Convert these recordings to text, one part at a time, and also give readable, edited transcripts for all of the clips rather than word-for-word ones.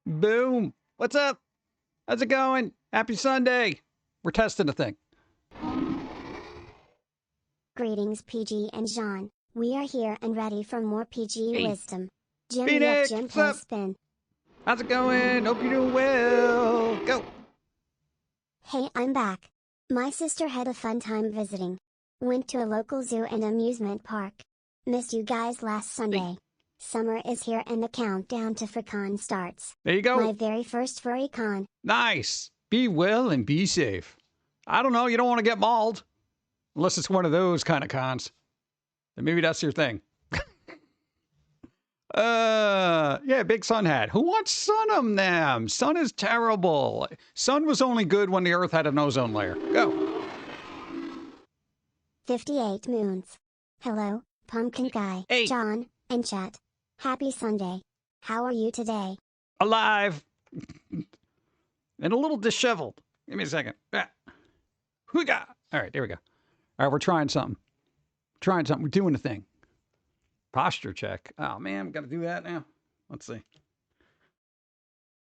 Boom. What's up? How's it going? Happy Sunday. We're testing the thing. Greetings, PG and John. We are here and ready for more PG wisdom. Jim, Phoenix, Jim, what's up? spin. How's it going? Hope you're doing well. Go. Hey, I'm back. My sister had a fun time visiting. Went to a local zoo and amusement park. Missed you guys last Sunday. Summer is here and the countdown to FurCon starts. There you go. My very first furry con. Nice. Be well and be safe. I don't know. You don't want to get mauled. Unless it's one of those kind of cons. Then maybe that's your thing. Yeah, big sun hat. Who wants sun on them? Sun is terrible. Sun was only good when the earth had an ozone layer. Go. 58 moons. Hello, Pum'Kin Guy, Hey. John, and chat. Happy Sunday. How are you today? Alive. And a little disheveled. Give me a second. Who got? All right, there we go. All right, we're trying something. We're doing the thing. Posture check. Oh man, got to do that now. Let's see.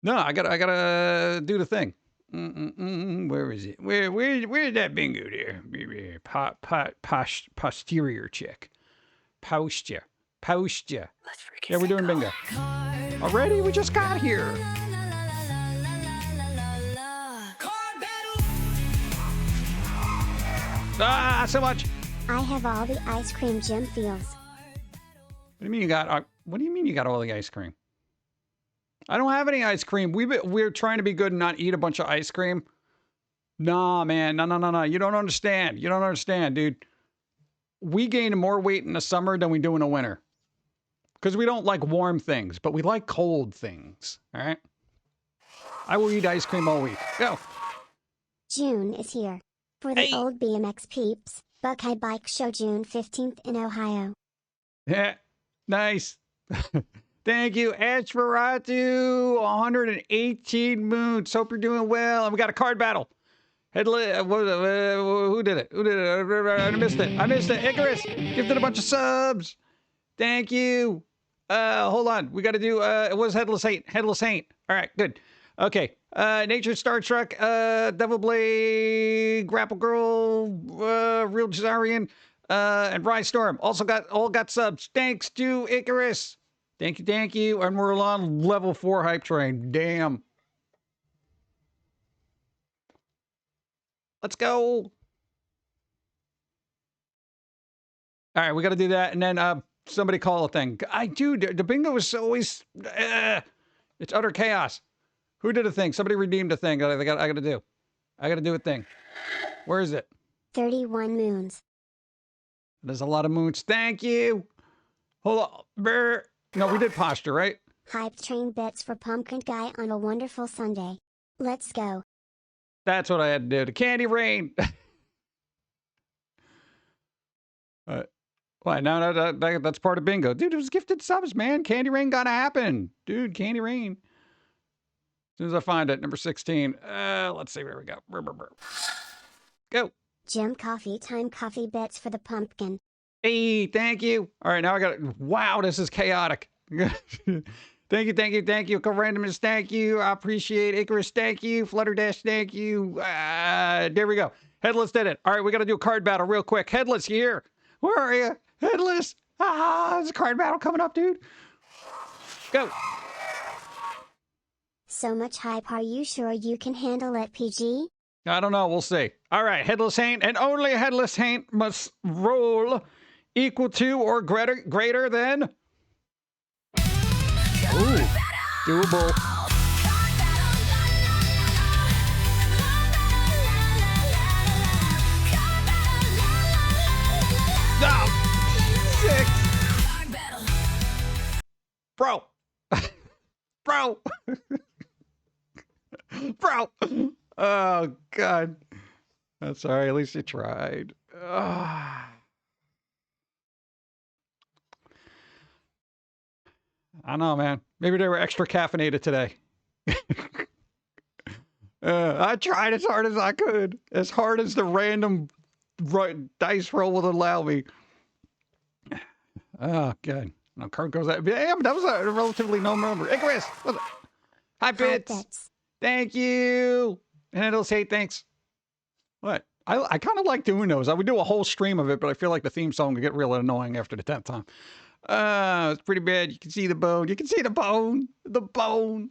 No, I gotta do the thing. Where is it? Where's that bingo there? Posterior check. Posture. Yeah, we're doing bingo. Already? We just got here. So much. I have all the ice cream Jim feels. What do you mean you got? What do you mean you got all the ice cream? I don't have any ice cream. We're trying to be good and not eat a bunch of ice cream. Nah, man. No. You don't understand. You don't understand, dude. We gain more weight in the summer than we do in the winter. Because we don't like warm things, but we like cold things. All right? I will eat ice cream all week. Go. June is here. For the old BMX peeps, Buckeye Bike Show June 15th in Ohio. Yeah. Nice. Thank you, Ashveratu. 118 moons. Hope you're doing well. And we got a card battle. Who did it? I missed it. Icarus, gifted a bunch of subs. Thank you. Hold on. We got to do, it was Headless Saint. All right, good. Okay. Nature Star Trek, Devil Blade, Grapple Girl, Real Jazarian, and Rye Storm. Also got subs. Thanks to Icarus. Thank you. And we're on level 4 hype train. Damn. Let's go. All right, we got to do that. And then somebody call a thing. The bingo is always, it's utter chaos. Who did a thing? Somebody redeemed a thing. I got to do. I got to do a thing. Where is it? 31 moons. There's a lot of moons. Thank you. Hold on. Brr. No, we did posture, right? Hype train bits for Pum'Kin Guy on a wonderful Sunday. Let's go. That's what I had to do. The candy rain. Why? No, that's part of bingo. Dude, it was gifted subs, man. Candy rain gotta happen. Dude, candy rain. As soon as I find it, number 16. Let's see where we go. Go. Jim Coffee Time coffee bits for the pumpkin. Hey, thank you. All right, now I got it. Wow, this is chaotic. Thank you. Co-randomness, thank you. I appreciate Icarus, thank you. Flutterdash, thank you. There we go. Headless did it. All right, we got to do a card battle real quick. Headless, here. Where are you? Headless. There's a card battle coming up, dude. Go. So much hype. Are you sure you can handle it, PG? I don't know. We'll see. All right, Headless Saint, and only a Headless Saint must roll equal to or greater than... Ooh, doable. No! 6. Bro. Bro. Oh, God. That's all right. At least you tried. I don't know, man. Maybe they were extra caffeinated today. I tried as hard as I could. As hard as the random dice roll would allow me. Oh, God. No, card goes out. Damn, that was a relatively no number. Icarus! Hi, Bits. Thank you. And it'll say thanks. What? I kind of like doing those. I would do a whole stream of it, but I feel like the theme song would get real annoying after the 10th time. It's pretty bad. You can see the bone. You can see the bone. The bone.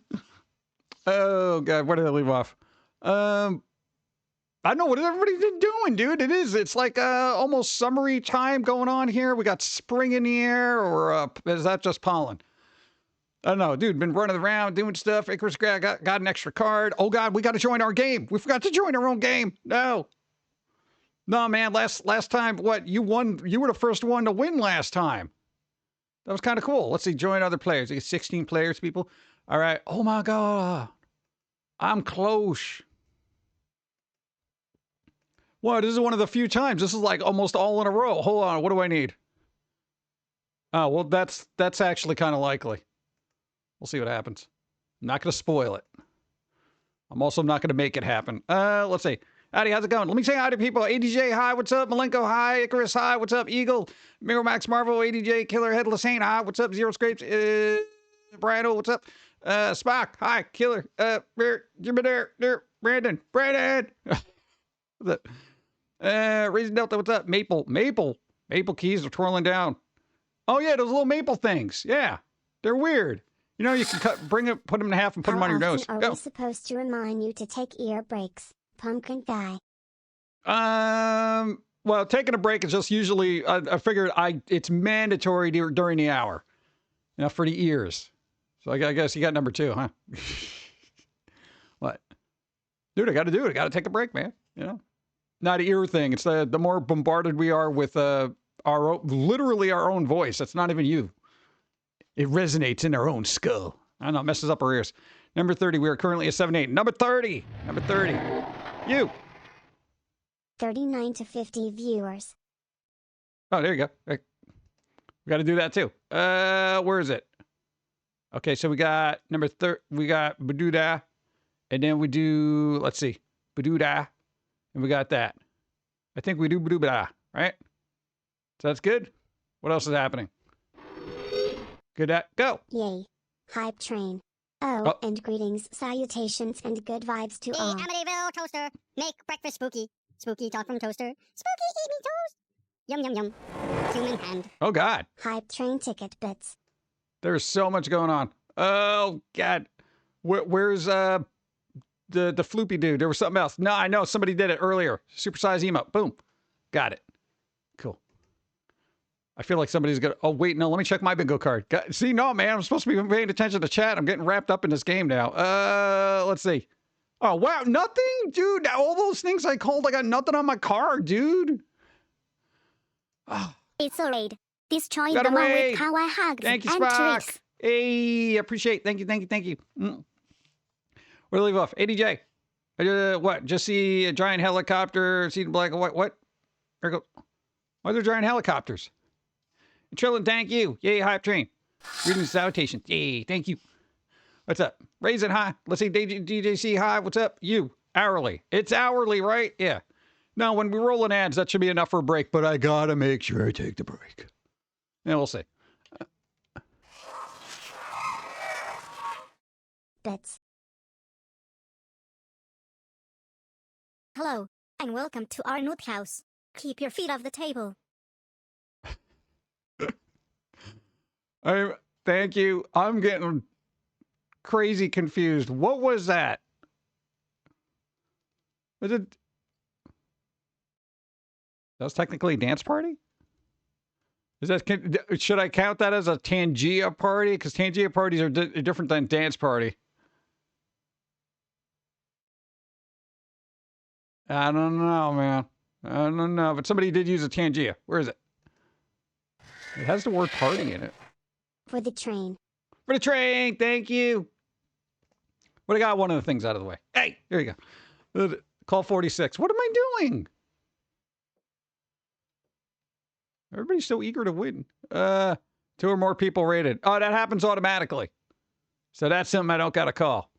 Oh, God. Where did I leave off? I don't know. What is everybody doing, dude? It's like almost summery time going on here. We got spring in the air, or is that just pollen? I don't know, dude. Been running around doing stuff. Icarus got an extra card. Oh, God. We got to join our game. We forgot to join our own game. No, man. Last time, what? You won. You were the first one to win last time. That was kind of cool. Let's see. Join other players. You get 16 players, people. All right. Oh, my God. I'm close. Well, this is one of the few times. This is like almost all in a row. Hold on. What do I need? Oh, well, that's actually kind of likely. We'll see what happens. I'm not going to spoil it. I'm also not going to make it happen. Let's see. Howdy, how's it going? Let me say hi to people. ADJ, hi, what's up? Malenko, hi. Icarus, hi, what's up? Eagle, Miramax Marvel, ADJ, Killer, Headless Saint, hi, what's up? Zero Scrapes, Brian, what's up? Spock, hi, Killer, Brandon. Raisin Delta, what's up? Maple keys are twirling down. Oh yeah, those little maple things. Yeah, they're weird. You know, you can put them in half and put them on your nose. How often are we supposed to remind you to take ear breaks, Pum'Kin Guy? Well, taking a break is just usually, I figured it's mandatory during the hour. You know, for the ears. So I guess you got number 2, huh? What? Dude, I got to do it. I got to take a break, man. You know? Not an ear thing. It's the more bombarded we are with literally our own voice. That's not even you. It resonates in our own skull. I don't know, it messes up our ears. Number 30, we are currently at 78. Number 30. You. 39 to 50 viewers. Oh, there you go. We got to do that too. Where is it? Okay, so we got number 30. We got Baduda. And then we do, let's see, Baduda. And we got that. I think we do Baduda, right? So that's good. What else is happening? Good at go. Yay. Hype train. Oh, and greetings, salutations, and good vibes to all. The Amityville toaster. Make breakfast spooky. Spooky talk from toaster. Spooky eat me toast. Yum, yum, yum. Human hand. Oh, God. Hype train ticket bits. There's so much going on. Oh, God. Where's the floopy dude? There was something else. No, I know. Somebody did it earlier. Supersize emote. Boom. Got it. Cool. I feel like somebody's going to... Oh, wait. No, let me check my bingo card. See, no, man. I'm supposed to be paying attention to chat. I'm getting wrapped up in this game now. Let's see. Oh, wow. Nothing? Dude, all those things I called, I got nothing on my card, dude. Oh. It's a raid. Destroy them all with power hugs. Thank you, and Spock. tricks. Hey, appreciate. Thank you. Where to leave off? ADJ. What? Just see a giant helicopter, see the black and white. What? There go. Why are there giant helicopters? Trillin, thank you. Yay, hype train. Reading salutations. Yay, thank you. What's up? Raise it high. Let's see, DJC high. What's up? You. Hourly. It's hourly, right? Yeah. Now, when we roll in ads, that should be enough for a break, but I gotta make sure I take the break. Yeah, we'll see. Bits. Hello, and welcome to our nut house. Keep your feet off the table. Thank you. I'm getting crazy confused. What was that? That was technically a dance party? Should I count that as a Tangia party? Because Tangia parties are different than dance party. I don't know, man. I don't know. But somebody did use a Tangia. Where is it? It has the word party in it. For the train. For the train. Thank you. But I got one of the things out of the way. Hey, there you go. Call 46. What am I doing? Everybody's so eager to win. 2 or more people rated. Oh, that happens automatically. So that's something I don't got to call.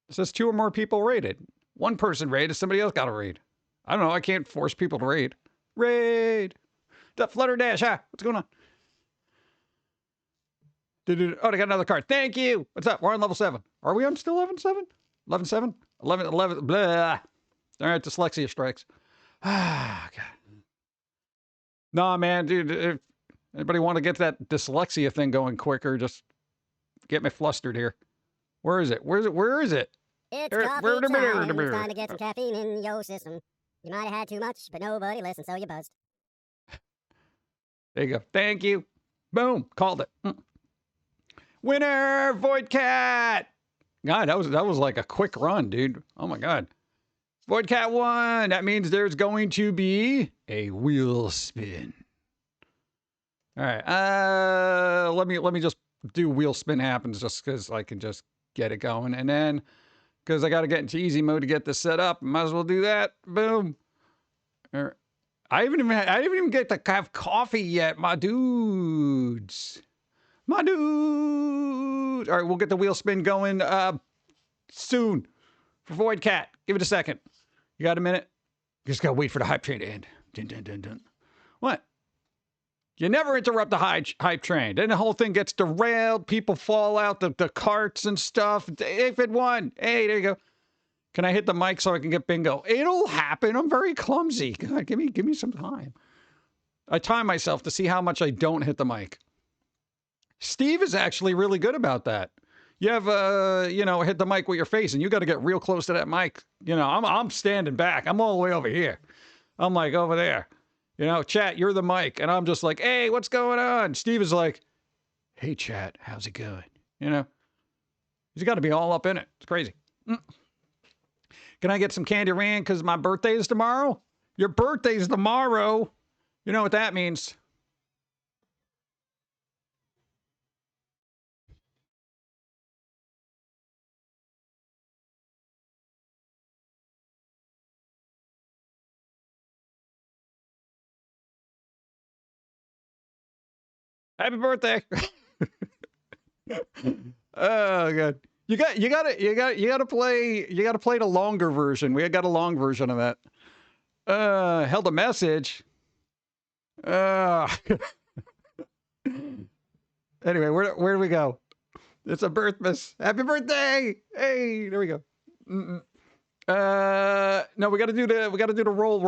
It says 2 or more people rated. One person rated, somebody else got to raid. I don't know. I can't force people to raid. Raid. The Flutter Dash. What's going on? Oh, they got another card. Thank you. What's up? We're on level 7. Are we on still 11-7? 11-7? 11, blah. All right, dyslexia strikes. Ah, God. Nah, man, dude, if anybody want to get that dyslexia thing going quicker, just get me flustered here. Where is it? Where is it? It's coffee time. It's time to get some caffeine in your system. You might have had too much, but nobody listened, so you buzzed. There you go. Thank you. Boom. Called it. Winner, Void Cat. God, that was like a quick run, dude. Oh my God. Void Cat won. That means there's going to be a wheel spin. All right. Let me just do wheel spin happens just because I can just get it going, and then because I got to get into easy mode to get this set up, might as well do that. Boom. I didn't even get to have coffee yet, my dudes. My dude. All right, we'll get the wheel spin going soon for Void Cat. Give it a second. You got a minute? You just got to wait for the hype train to end. Dun, dun, dun, dun. What? You never interrupt the hype train. Then the whole thing gets derailed. People fall out the carts and stuff. If it won. Hey, there you go. Can I hit the mic so I can get bingo? It'll happen. I'm very clumsy. God, give me some time. I time myself to see how much I don't hit the mic. Steve is actually really good about that. You have, hit the mic with your face, and you got to get real close to that mic. You know, I'm standing back. I'm all the way over here. I'm like over there. You know, chat, you're the mic. And I'm just like, hey, what's going on? Steve is like, hey, chat, how's it going? You know, he's got to be all up in it. It's crazy. Can I get some candy rain because my birthday is tomorrow? Your birthday is tomorrow. You know what that means. Happy birthday. Oh God. You gotta play the longer version. We got a long version of that. Held a message. Anyway, where do we go? It's a birth miss. Happy birthday! Hey, there we go. No, we gotta do the roll.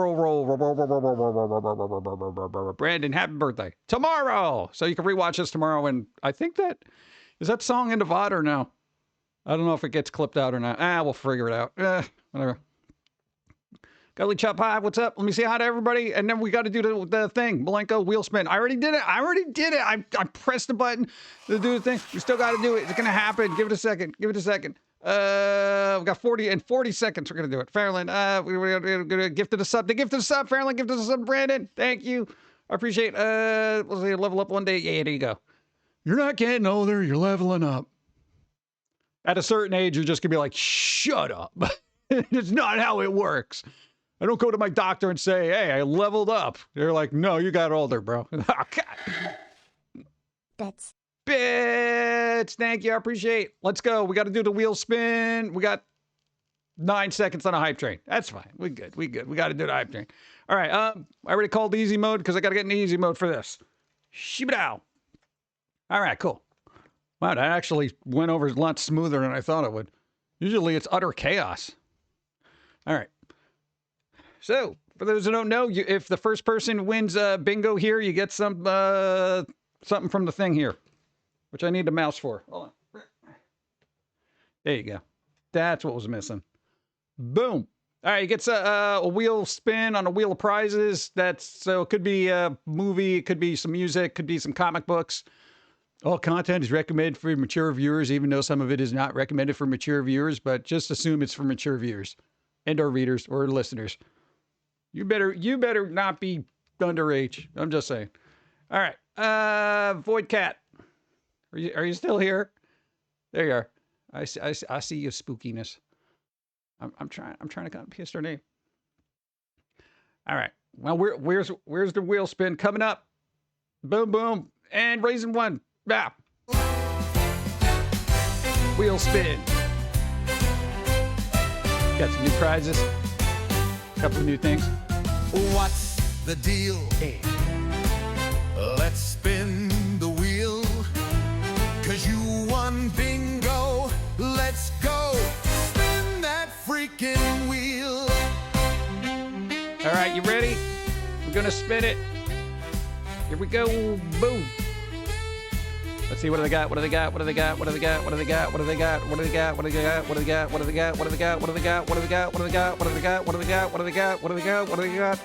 Brandon, happy birthday tomorrow. So you can rewatch this tomorrow, and I think is that song in the VOD or no? I don't know if it gets clipped out or not. We'll figure it out. Whatever. Gully Chop Pie, what's up? Let me say hi to everybody, and then we got to do the thing. Malenko wheel spin. I already did it. I pressed the button to do the thing. We still got to do it. It's gonna happen. Give it a second. We got 40 seconds. We're gonna do it. Farrelyn, we're gonna gift it a sub. They gifted a sub. Farrelyn gifted a sub. Brandon, thank you. I appreciate. We'll see. Level up one day. Yeah, there you go. You're not getting older. You're leveling up. At a certain age, you're just gonna be like, shut up. It's not how it works. I don't go to my doctor and say, hey, I leveled up. They're like, no, you got older, bro. Oh, God. Bits. Thank you. I appreciate. Let's go. We got to do the wheel spin. We got 9 seconds on a hype train. That's fine. We good. We got to do the hype train. All right. I already called easy mode because I got to get in easy mode for this. Shibadow. All right, cool. Wow, that actually went over a lot smoother than I thought it would. Usually it's utter chaos. All right. So, for those who don't know, if the first person wins bingo here, you get something from the thing here, which I need the mouse for. Hold on. There you go. That's what was missing. Boom. All right, he gets a wheel spin on a wheel of prizes. So it could be a movie, it could be some music, could be some comic books. All content is recommended for mature viewers, even though some of it is not recommended for mature viewers, but just assume it's for mature viewers and or readers or listeners. You better not be underage. I'm just saying. All right. Void Cat. Are you still here? There you are. I see your spookiness. I'm trying to piss her name. All right. Well, where's the wheel spin coming up? Boom, boom. And raising one. Yeah. Wheel spin. Got some new prizes. A couple of new things. What's the deal? Hey. Let's spin the wheel. pumpkin wheel. All right, you ready? We're gonna spin it. Here we go. Boom. Let's see, what do they got? What do they got? What do they got? What do they got? What do they got? What do they got? What do they got? What do they got? What do they got? What do they got? What do they got? What do they got? What do they got? What do they got? What do they got? What do they got? What do they got? What do they got? What do they got?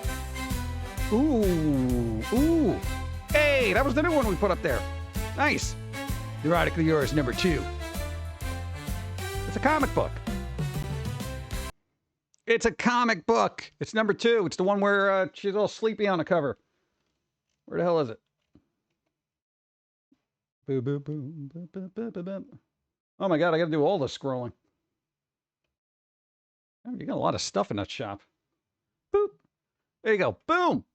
Ooh. Hey, that was the new one we put up there. Nice. Erotically Yours, number 2. It's a comic book. It's a comic book. It's number 2. It's the one where she's all sleepy on the cover. Where the hell is it? Boo, boo, boo, boo, boo, boo, boo, boo. Oh my God, I gotta do all this scrolling. Oh, you got a lot of stuff in that shop. Boop. There you go. Boom.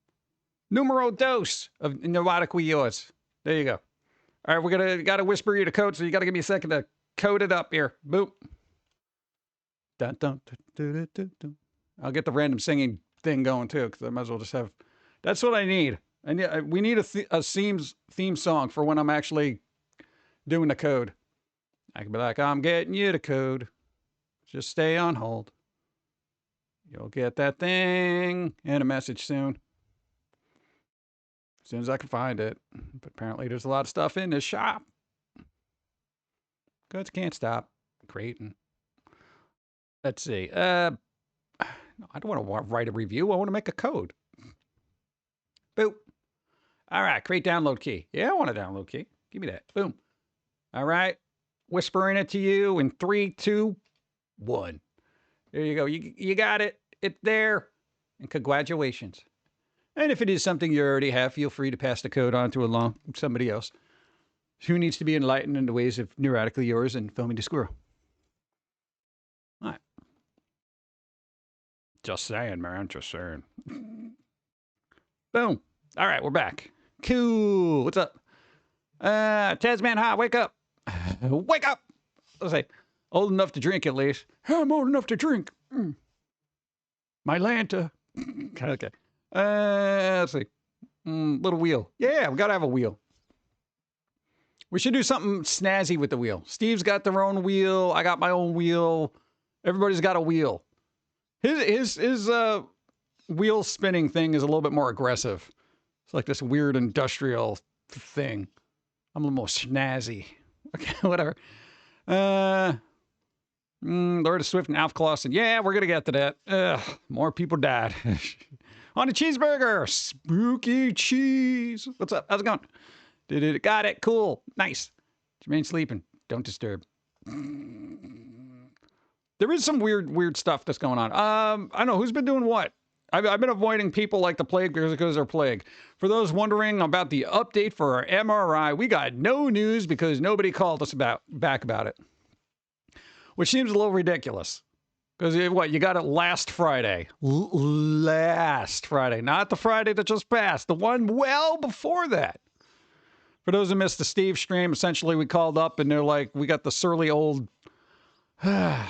Numero dos of Erotically Yours. There you go. All right, gotta whisper you the code, so you gotta give me a second to code it up here. Boop. Dun, dun, dun, dun, dun, dun, dun. I'll get the random singing thing going too, because I might as well just have. That's what I need. We need a theme song for when I'm actually doing the code. I can be like, I'm getting you the code. Just stay on hold. You'll get that thing and a message soon. As soon as I can find it. But apparently there's a lot of stuff in this shop. Goods can't stop creating. Let's see. I don't want to write a review. I want to make a code. Boop. All right. Create download key. Yeah, I want a download key. Give me that. Boom. All right. Whispering it to you in 3, 2, 1. There you go. You got it. It's there. And congratulations. And if it is something you already have, feel free to pass the code on to somebody else who needs to be enlightened in the ways of Neurotically Yours and Foamy the Squirrel. All right. Just saying, man. Just saying. Boom. All right, we're back. Cool. What's up? Tasman High, wake up. Wake up. Let's say, old enough to drink at least. I'm old enough to drink. My Lanta. Okay. Let's see. Little wheel. Yeah, we got to have a wheel. We should do something snazzy with the wheel. Steve's got their own wheel. I got my own wheel. Everybody's got a wheel. His wheel spinning thing is a little bit more aggressive. It's like this weird industrial thing. I'm a little more snazzy. Okay, whatever. Lord of Swift and Alf Clausen. Yeah, we're going to get to that. More people died. On a cheeseburger. Spooky cheese. What's up? How's it going? Did it? Got it. Cool. Nice. Jermaine sleeping. Don't disturb. There is some weird stuff that's going on. I don't know. Who's been doing what? I've been avoiding people like the plague because they're plague. For those wondering about the update for our MRI, we got no news because nobody called us back about it. Which seems a little ridiculous. Because you got it last Friday. Last Friday. Not the Friday that just passed. The one well before that. For those who missed the Steve stream, essentially we called up and they're like, we got the surly old, I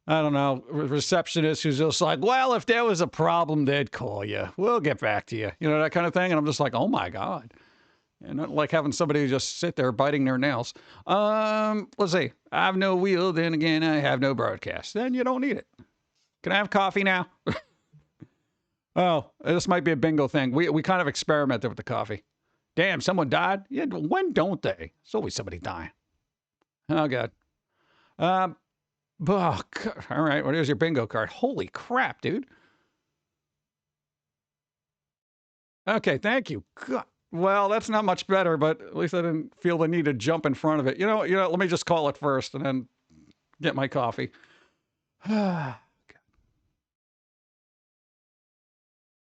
don't know, receptionist who's just like, well, if there was a problem, they'd call you. We'll get back to you. You know, that kind of thing. And I'm just like, oh my God. And not like having somebody just sit there biting their nails. Let's see. I have no wheel. Then again, I have no broadcast. Then you don't need it. Can I have coffee now? Oh, this might be a bingo thing. We kind of experimented with the coffee. Damn, someone died? Yeah, when don't they? There's always somebody dying. Oh, God. Oh, God. All right, well, there's your bingo card. Holy crap, dude. Okay, thank you. God. Well, that's not much better, but at least I didn't feel the need to jump in front of it. You know, let me just call it first and then get my coffee. Boop.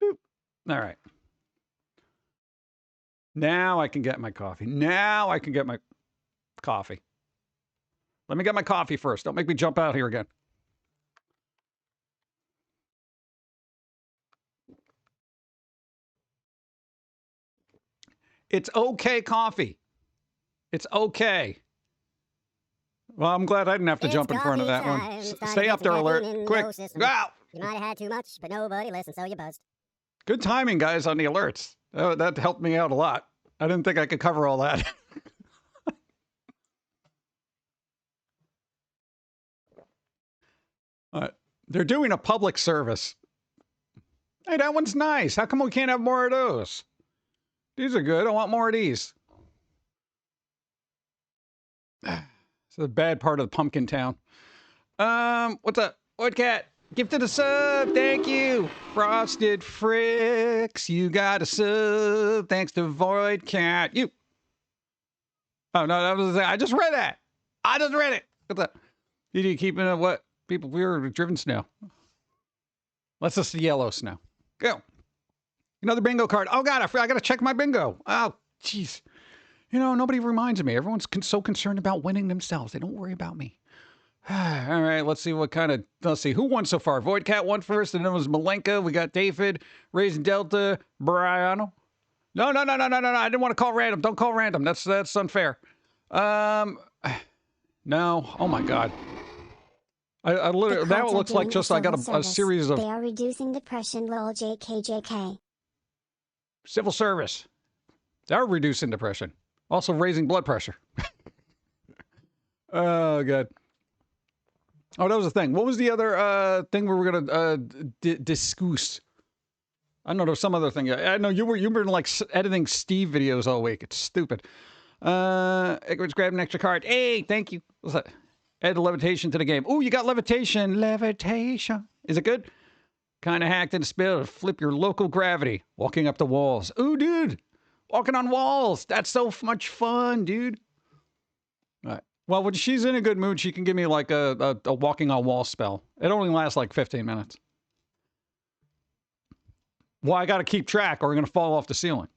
All right. Now I can get my coffee. Now I can get my coffee. Let me get my coffee first. Don't make me jump out here again. It's okay coffee. It's okay. Well, I'm glad I didn't have to jump in front of that one. Stay up there, alert. Quick. Go! You might have had too much, but nobody listened, so you buzzed. Good timing, guys, on the alerts. That helped me out a lot. I didn't think I could cover all that. All right. They're doing a public service. Hey, that one's nice. How come we can't have more of those? These are good. I want more of these. It's the bad part of the pumpkin town. What's up? What cat? Gifted a sub. Thank you. Frosted Fricks. You got a sub. Thanks to Void Cat. You. Oh, no, that was, I just read that. I just read it. What's up? Did you keep in what? People, we were driven snow. Let's just yellow snow. Go. Another bingo card. Oh, God, I got to check my bingo. Oh, jeez. You know, nobody reminds me. Everyone's so concerned about winning themselves. They don't worry about me. All right, let's see what kind of, let's see. Who won so far? Void Cat won first, and then it was Malenka. We got David, Raisin Delta, Briano. No. I didn't want to call random. Don't call random. That's unfair. No. Oh, my God. I literally, that looks like just I got a series of... They are reducing depression, lol, JK. Civil service. They're reducing depression. Also raising blood pressure. Oh, God. Oh, that was the thing. What was the other thing we were going to discuss? I don't know. There was some other thing. I know you've been like editing Steve videos all week. It's stupid. Egbert's grabbing an extra card. Hey, thank you. What's that? Add levitation to the game. Ooh, you got levitation. Levitation. Is it good? Kind of hacked into spell to flip your local gravity. Walking up the walls. Ooh, dude. Walking on walls. That's so much fun, dude. All right. Well, when she's in a good mood, she can give me like a walking on wall spell. It only lasts like 15 minutes. Well, I got to keep track or we're going to fall off the ceiling.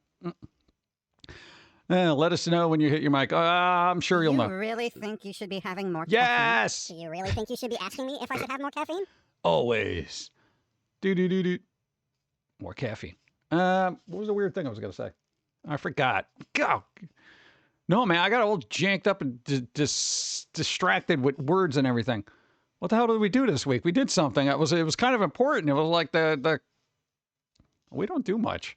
Let us know when you hit your mic. I'm sure you'll know. You really think you should be having more Yes! caffeine? Do you really think you should be asking me if I should have more caffeine? Always. Do. More caffeine. What was the weird thing I was going to say? I forgot. Go. No, man, I got all janked up and distracted with words and everything. What the hell did we do this week? We did something. It was kind of important. It was like we don't do much.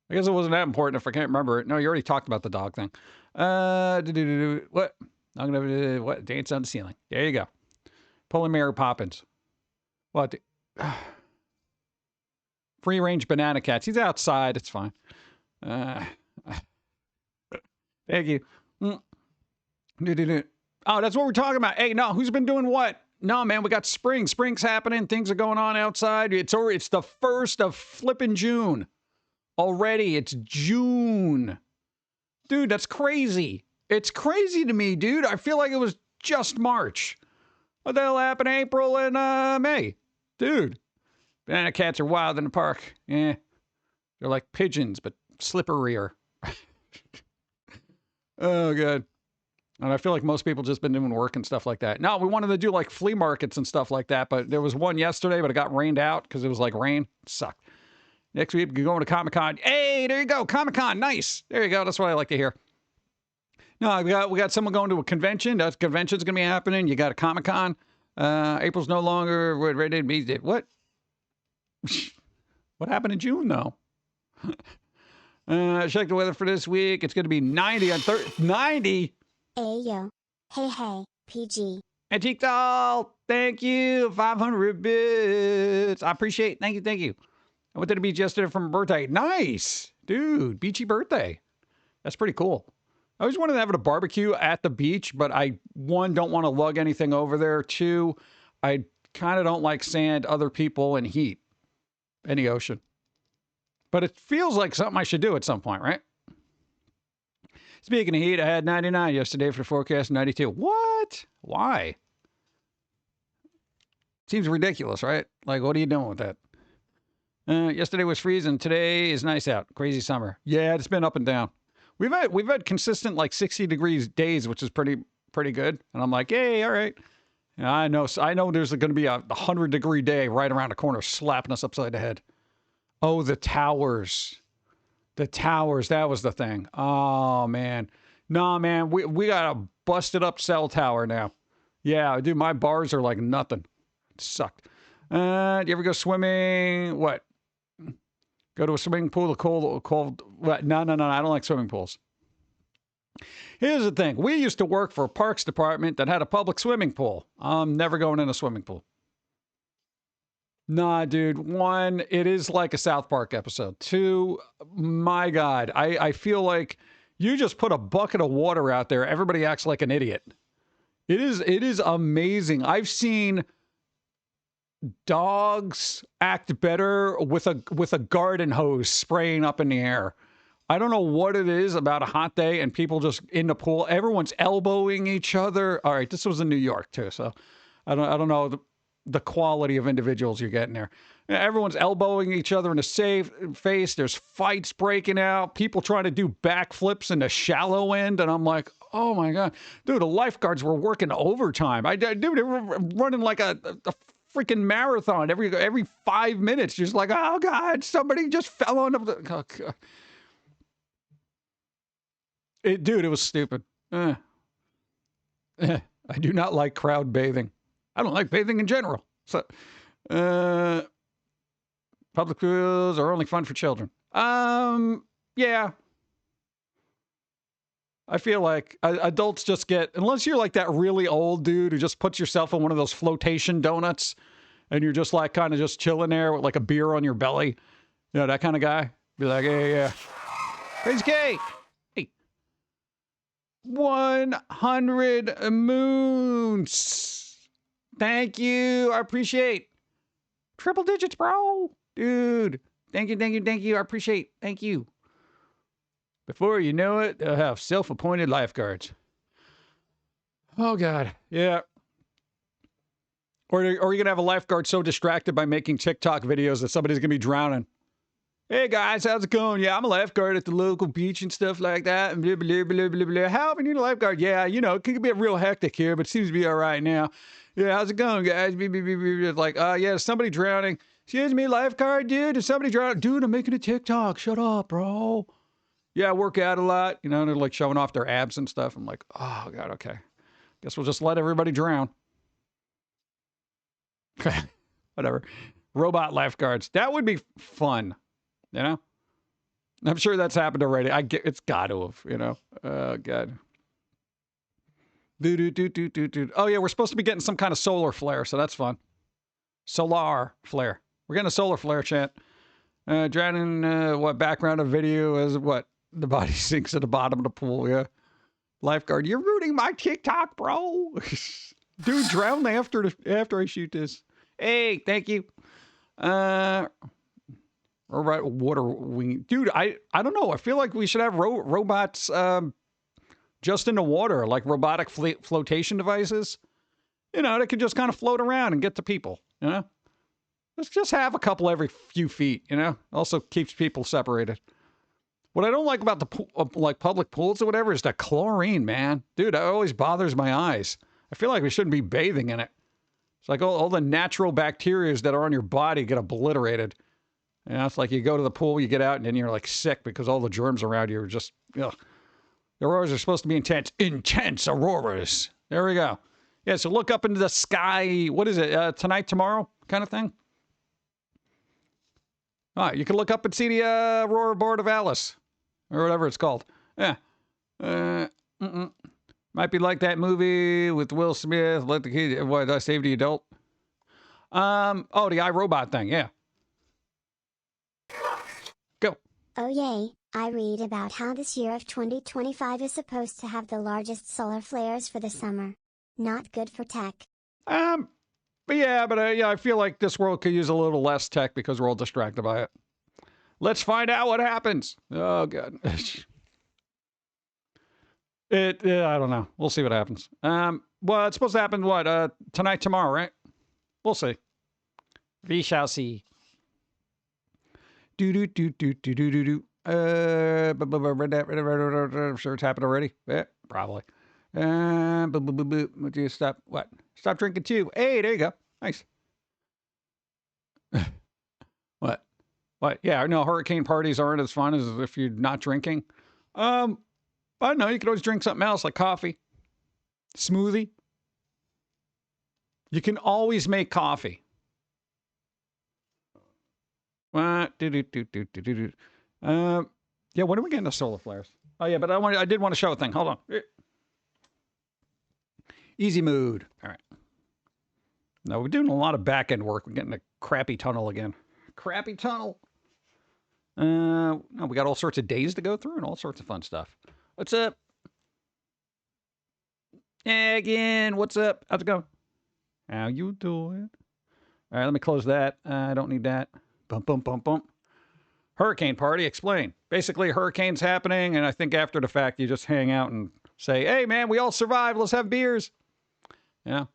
I guess it wasn't that important if I can't remember it. No, you already talked about the dog thing. What? I'm gonna what? Dance on the ceiling. There you go. Pulling Mary Poppins. What? Free range banana cats. He's outside. It's fine. Thank you. Oh, that's what we're talking about. Hey, no, who's been doing what? No, man, we got spring. Spring's happening. Things are going on outside. It's the 1st of flipping June. Already, it's June. Dude, that's crazy. It's crazy to me, dude. I feel like it was just March. What the hell happened in April and May? Dude, banana cats are wild in the park. Yeah, they're like pigeons, but slipperier. Oh, God. And I feel like most people just been doing work and stuff like that. No, we wanted to do like flea markets and stuff like that, but there was one yesterday, but it got rained out because it was like rain. It sucked. Next week, we're going to Comic-Con. Hey, there you go. Comic-Con. Nice. There you go. That's what I like to hear. No, we got someone going to a convention. That convention's going to be happening. You got a Comic-Con. April's no longer ready to be. What? What happened in June, though? Check the weather for this week. It's going to be 90 on 90. Hey, yo. Hey, PG. Antique Doll, thank you. 500 bits. I appreciate it. Thank you. I went to the beach yesterday for my birthday. Nice. Dude, beachy birthday. That's pretty cool. I always wanted to have a barbecue at the beach, but I, 1, don't want to lug anything over there. 2, I kind of don't like sand, other people, and heat in the ocean. But it feels like something I should do at some point, right? Speaking of heat, I had 99 yesterday for the forecast, 92. What? Why? Seems ridiculous, right? Like, what are you doing with that? Yesterday was freezing. Today is nice out. Crazy summer. Yeah, it's been up and down. We've had consistent like 60 degrees days, which is pretty good. And I'm like, hey, all right. And I know there's going to be a 100-degree day right around the corner slapping us upside the head. Oh, the towers. The towers, that was the thing. Oh, man. Nah, man, we got a busted up cell tower now. Yeah, dude, my bars are like nothing. It sucked. Do you ever go swimming? What? Go to a swimming pool, cold. What? No, I don't like swimming pools. Here's the thing. We used to work for a parks department that had a public swimming pool. I'm never going in a swimming pool. Nah, dude. One, it is like a South Park episode. Two, my God, I feel like you just put a bucket of water out there. Everybody acts like an idiot. It is amazing. I've seen dogs act better with a garden hose spraying up in the air. I don't know what it is about a hot day and people just in the pool. Everyone's elbowing each other. All right, this was in New York too, so I don't know the quality of individuals you're getting there. Everyone's elbowing each other in the face. There's fights breaking out. People trying to do backflips in the shallow end, and I'm like, oh my God, dude! The lifeguards were working overtime. Dude, they were running like a freaking marathon every 5 minutes. Just like, oh God, somebody just fell on the. Oh, God. Dude, it was stupid. I do not like crowd bathing. I don't like bathing in general. So, public pools are only fun for children. Yeah. I feel like adults just get, unless you're like that really old dude who just puts yourself in one of those flotation donuts and you're just like kind of just chilling there with like a beer on your belly. You know, that kind of guy. Be like, yeah. Crazy K. 100 moons. Thank you. I appreciate. Triple digits, bro. Dude. Thank you. I appreciate. Thank you. Before you know it, they'll have self-appointed lifeguards. Oh, God. Yeah. Or you're going to have a lifeguard so distracted by making TikTok videos that somebody's going to be drowning. Hey guys, how's it going? Yeah, I'm a lifeguard at the local beach and stuff like that. And blah, blah, blah, blah, blah. How do I need a lifeguard? Yeah, you know, it can be real hectic here, but it seems to be all right now. Yeah, how's it going, guys? Like, yeah, somebody drowning. Excuse me, lifeguard, dude. Is somebody drowning? Dude, I'm making a TikTok. Shut up, bro. Yeah, I work out a lot. You know, they're like showing off their abs and stuff. I'm like, oh, God, okay. Guess we'll just let everybody drown. Whatever. Robot lifeguards. That would be fun. You know, I'm sure that's happened already. It's got to have, you know. Oh, God. Oh, yeah, we're supposed to be getting some kind of solar flare, so that's fun. Solar flare. We're getting a solar flare, chat. Drowning, what, background of video is what? The body sinks at the bottom of the pool, yeah. Lifeguard, you're ruining my TikTok, bro. Dude, drown after I shoot this. Hey, thank you. Or right, water wing. Dude, I don't know. I feel like we should have robots just in the water, like robotic flotation devices. You know, that could just kind of float around and get to people, you know? Let's just have a couple every few feet, you know? Also keeps people separated. What I don't like about the like public pools or whatever is that chlorine, man. Dude, it always bothers my eyes. I feel like we shouldn't be bathing in it. It's like all the natural bacteria that are on your body get obliterated. You know, it's like you go to the pool, you get out, and then you're like sick because all the germs around you are just, ugh. The auroras are supposed to be intense auroras. There we go. Yeah, so look up into the sky. What is it? Tonight, tomorrow kind of thing? All right, you can look up and see the Aurora Borealis or whatever it's called. Yeah. Might be like that movie with Will Smith. Let the kid, what, I save the adult? Oh, the iRobot thing. Yeah. Go. Oh yay, I read about how this year of 2025 is supposed to have the largest solar flares for the summer. Not good for tech. But yeah, I feel like this world could use a little less tech because we're all distracted by it. Let's find out what happens. Oh, God. I don't know. We'll see what happens. Well, it's supposed to happen, what, tonight, tomorrow, right? We'll see. We shall see. Sure it's happened already? Yeah, probably. Would you stop? What? Stop drinking too. Hey, there you go. Nice. What? Yeah, no, hurricane parties aren't as fun as if you're not drinking. I don't know. You could always drink something else like coffee, smoothie. You can always make coffee. Yeah, when are we getting the solar flares? Oh yeah, but I did want to show a thing. Hold on. Easy mood. All right. Now we're doing a lot of back end work. We're getting crappy tunnel again. Crappy tunnel. No, we got all sorts of days to go through and all sorts of fun stuff. What's up? Again, what's up? How's it going? How you doing? All right, let me close that. I don't need that. Bump, bump, bump, bump. Hurricane party, explain. Basically, hurricane's happening, and I think after the fact, you just hang out and say, hey, man, we all survived. Let's have beers. Yeah.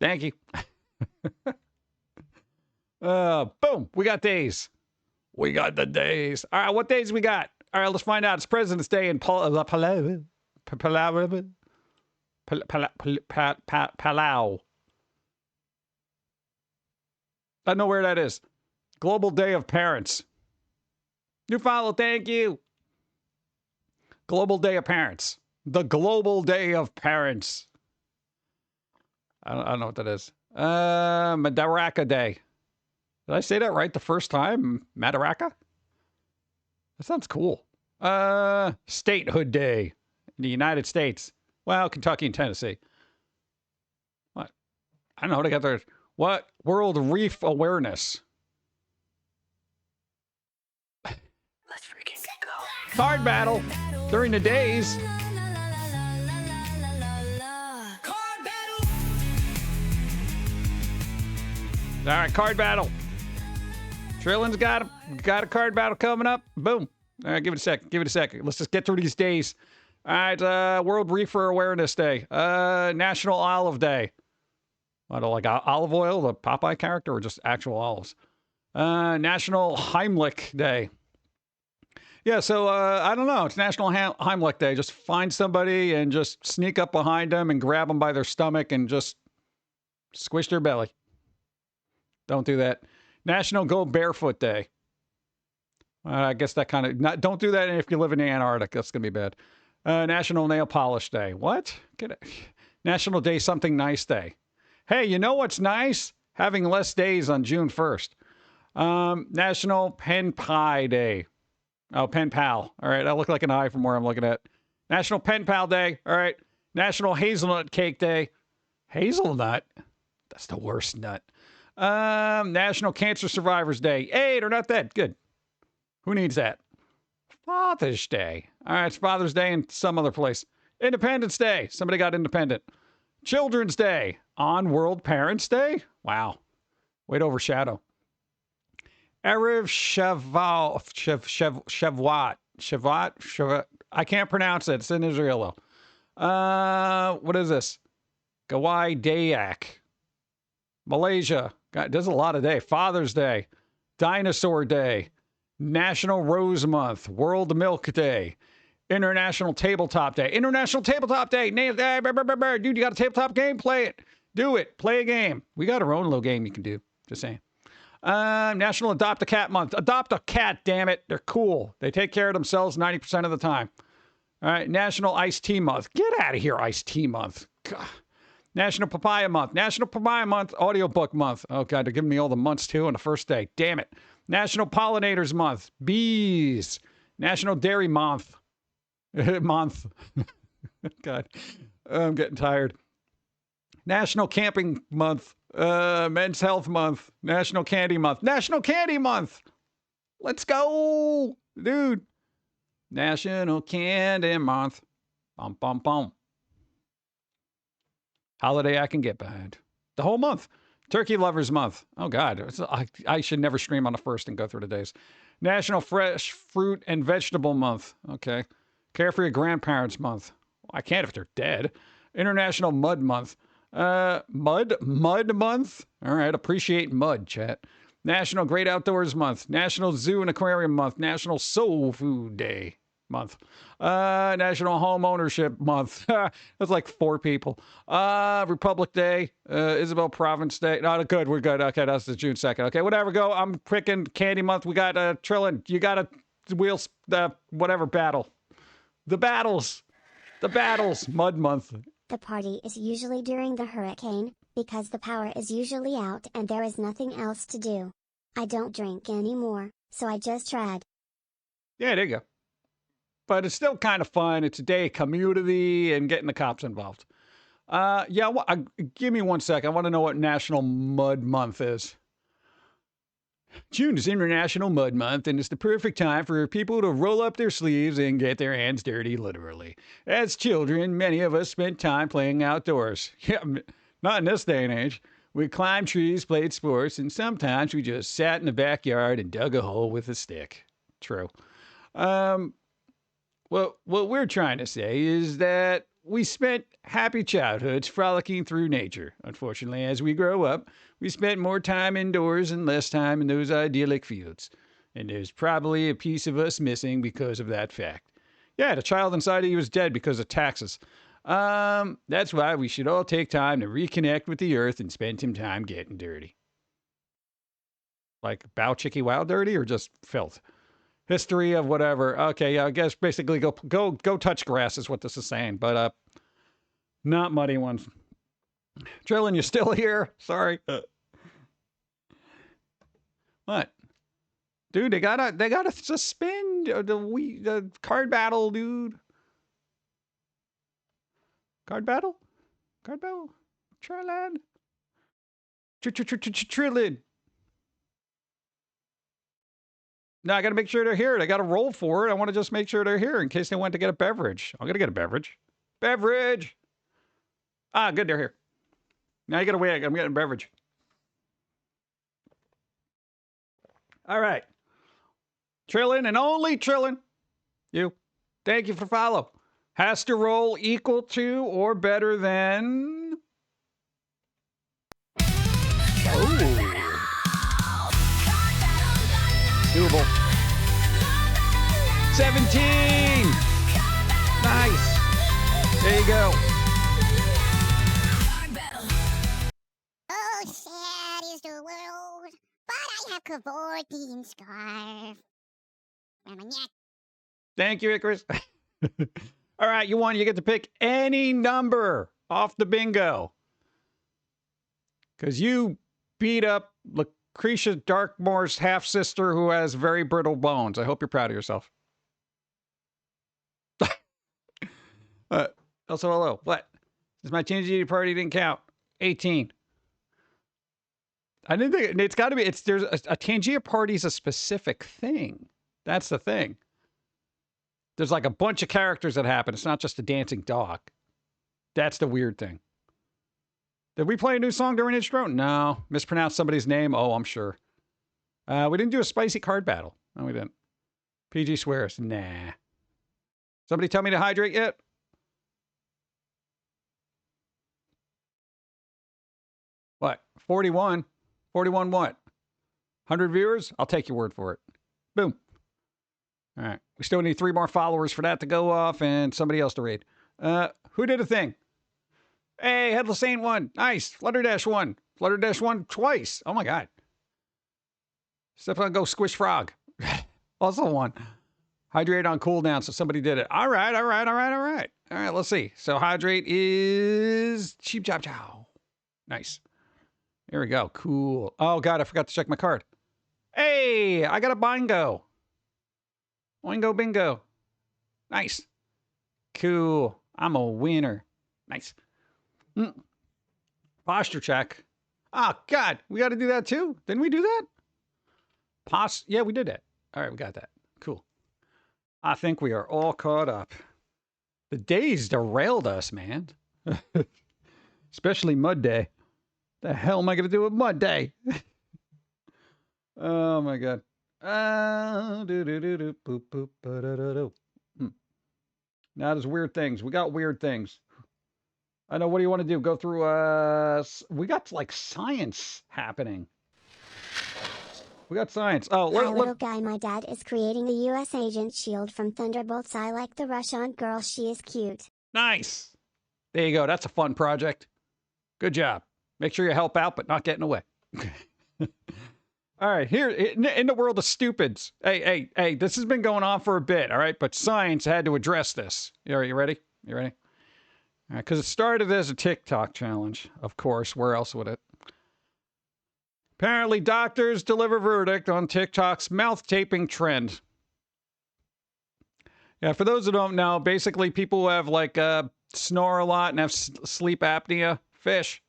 Thank you. Boom. We got days. We got the days. All right, what days we got? All right, let's find out. It's President's Day in Palau. I know where that is. Global Day of Parents. You follow, thank you. Global Day of Parents. The Global Day of Parents. I don't know what that is. Madaraka Day. Did I say that right the first time? Madaraka? That sounds cool. Statehood Day in the United States. Well, Kentucky and Tennessee. What? I don't know. They got their... What? World Reef Awareness. Let's freaking go. Card battle during the days. All right, card battle. Trillin's got a card battle coming up. Boom. All right, give it a second. Give it a second. Let's just get through these days. All right, World Reefer Awareness Day. National Olive Day. I don't like olive oil, the Popeye character, or just actual olives. National Heimlich Day. Yeah, so I don't know. It's National Heimlich Day. Just find somebody and just sneak up behind them and grab them by their stomach and just squish their belly. Don't do that. National Go Barefoot Day. I guess that kind of... Don't do that if you live in the Antarctic. That's going to be bad. National Nail Polish Day. What? National Day Something Nice Day. Hey, you know what's nice? Having less days on June 1st. National Pen Pie Day. Oh, Pen Pal. All right, I look like an eye from where I'm looking at. National Pen Pal Day. All right. National Hazelnut Cake Day. Hazelnut? That's the worst nut. National Cancer Survivors Day. Hey, they're not dead. Good. Who needs that? Father's Day. All right, it's Father's Day in some other place. Independence Day. Somebody got independent. Children's Day. On World Parents Day? Wow. Way to overshadow. Erev Shavuot. I can't pronounce it. It's in Israel, though. What is this? Gawai Dayak. Malaysia. God, there's a lot of day. Father's Day. Dinosaur Day. National Rose Month. World Milk Day. International Tabletop Day. International Tabletop Day. Dude, you got a tabletop game? Play it. Do it. Play a game. We got our own little game you can do. Just saying. National Adopt a Cat Month. Adopt a cat, damn it. They're cool. They take care of themselves 90% of the time. All right. National Iced Tea Month. Get out of here, Iced Tea Month. God. National Papaya Month. National Papaya Month. Audiobook Month. Oh, God. They're giving me all the months, too, on the first day. Damn it. National Pollinators Month. Bees. National Dairy Month. Month. God. I'm getting tired. National Camping Month. Men's Health Month. National Candy Month. National Candy Month. Let's go, dude. National Candy Month. Bum, bum, bum. Holiday I can get behind. The whole month. Turkey Lovers Month. Oh, God. I should never stream on the first and go through the days. National Fresh Fruit and Vegetable Month. Okay. Care for Your Grandparents Month. I can't if they're dead. International Mud Month. Mud Month. All right. Appreciate mud, chat. National Great Outdoors Month. National Zoo and Aquarium Month. National Soul Food Day Month. National Home Ownership Month. That's like 4 people. Republic Day. Isabel Province Day. No, good. We're good. Okay, that's the June 2nd. Okay, whatever. Go. I'm picking Candy Month. We got Trillin. You got a wheels. Whatever battle. The battles. Mud Month. The party is usually during the hurricane, because the power is usually out and there is nothing else to do. I don't drink anymore, so I just tried. Yeah, there you go. But it's still kind of fun. It's a day of community and getting the cops involved. Yeah, give me 1 sec. I want to know what National Mud Month is. June is International Mud Month, and it's the perfect time for people to roll up their sleeves and get their hands dirty, literally. As children, many of us spent time playing outdoors. Yeah, not in this day and age. We climbed trees, played sports, and sometimes we just sat in the backyard and dug a hole with a stick. True. Well, what we're trying to say is that we spent happy childhoods frolicking through nature. Unfortunately, as we grow up, we spent more time indoors and less time in those idyllic fields. And there's probably a piece of us missing because of that fact. Yeah, the child inside of you is dead because of taxes. That's why we should all take time to reconnect with the earth and spend some time getting dirty. Like bow chicky wow dirty or just filth? History of whatever. Okay, yeah, I guess basically go touch grass is what this is saying, but not muddy ones. Trillin, you still here? Sorry. What? Dude, they gotta suspend the card battle, dude. Card battle? Card battle? Trillin. Trillin. No, I got to make sure they're here. I got to roll for it. I want to just make sure they're here in case they went to get a beverage. I'm going to get a beverage. Beverage! Ah, good, they're here. Now you got to wait. I'm getting a beverage. All right. Trillin and only Trillin. You. Thank you for follow. Has to roll equal to or better than... Oh. Doable. 17! Nice. There you go. Oh, sad is the world, but I have cavorting scarf around my neck. Thank you, Icarus. All right, you won. You get to pick any number off the bingo. Because you beat up Lucretia Darkmore's half-sister who has very brittle bones. I hope you're proud of yourself. Also, hello. What? Since my Tangier party didn't count. 18. I didn't think it's got to be. There's a Tangier party is a specific thing. That's the thing. There's like a bunch of characters that happen. It's not just a dancing dog. That's the weird thing. Did we play a new song during intro? No. Mispronounced somebody's name? Oh, I'm sure. We didn't do a spicy card battle. No, we didn't. PG swears. Nah. Somebody tell me to hydrate yet? What? 41? 41 what? 100 viewers? I'll take your word for it. Boom. All right. We still need 3 more followers for that to go off and somebody else to read. Who did a thing? Hey, Headless Saint won. Nice. Flutterdash won. Flutterdash won twice. Oh my God. Step on Go Squish Frog. Also won. Hydrate on cooldown, so somebody did it. All right. All right, let's see. So hydrate is Cheap Chop Chow. Nice. Here we go. Cool. Oh God, I forgot to check my card. Hey, I got a bingo. Oingo bingo. Nice. Cool. I'm a winner. Nice. Posture check. Oh, God. We got to do that too? Didn't we do that? Yeah, we did that. All right, we got that. Cool. I think we are all caught up. The days derailed us, man. Especially Mud Day. The hell am I going to do with Mud Day? Oh, my God. Now there's weird things. We got weird things. I know. What do you want to do? Go through, we got like science happening. We got science. Oh, Hi, little guy. My dad is creating the U.S. Agent Shield from Thunderbolts. I like the Russian girl. She is cute. Nice. There you go. That's a fun project. Good job. Make sure you help out, but not get in the way. All right, here in the world of stupids. Hey, this has been going on for a bit, all right? But science had to address this. All right, you ready? You ready? All right, because it started as a TikTok challenge, of course. Where else would it? Apparently, doctors deliver verdict on TikTok's mouth taping trend. Yeah, for those who don't know, basically people who have like snore a lot and have sleep apnea, fish.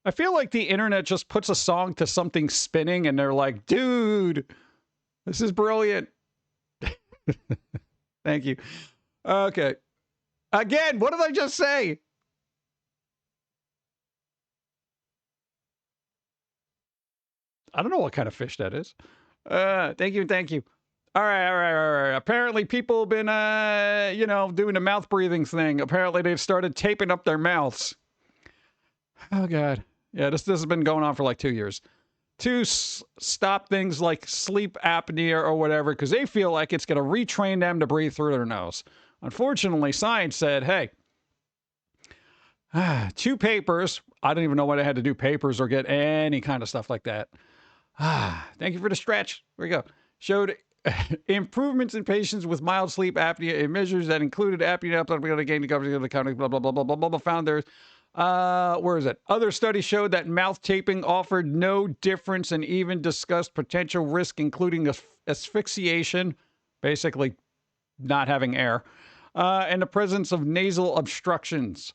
I feel like the internet just puts a song to something spinning and they're like, dude, this is brilliant. Thank you. Okay. Again, what did I just say? I don't know what kind of fish that is. Thank you, thank you. All right. Apparently people have been, doing the mouth breathing thing. Apparently they've started taping up their mouths. Oh, God. Yeah, this has been going on for like 2 years. To stop things like sleep apnea or whatever, because they feel like it's going to retrain them to breathe through their nose. Unfortunately, science said, hey, 2 papers. I don't even know why they had to do papers or get any kind of stuff like that. Thank you for the stretch. Here we go. Showed improvements in patients with mild sleep apnea in measures that included apnea, gain the coverage of the county, blah, blah, blah, blah, blah, blah, blah. Found there's, where is it? Other studies showed that mouth taping offered no difference and even discussed potential risk, including asphyxiation, basically not having air, and the presence of nasal obstructions.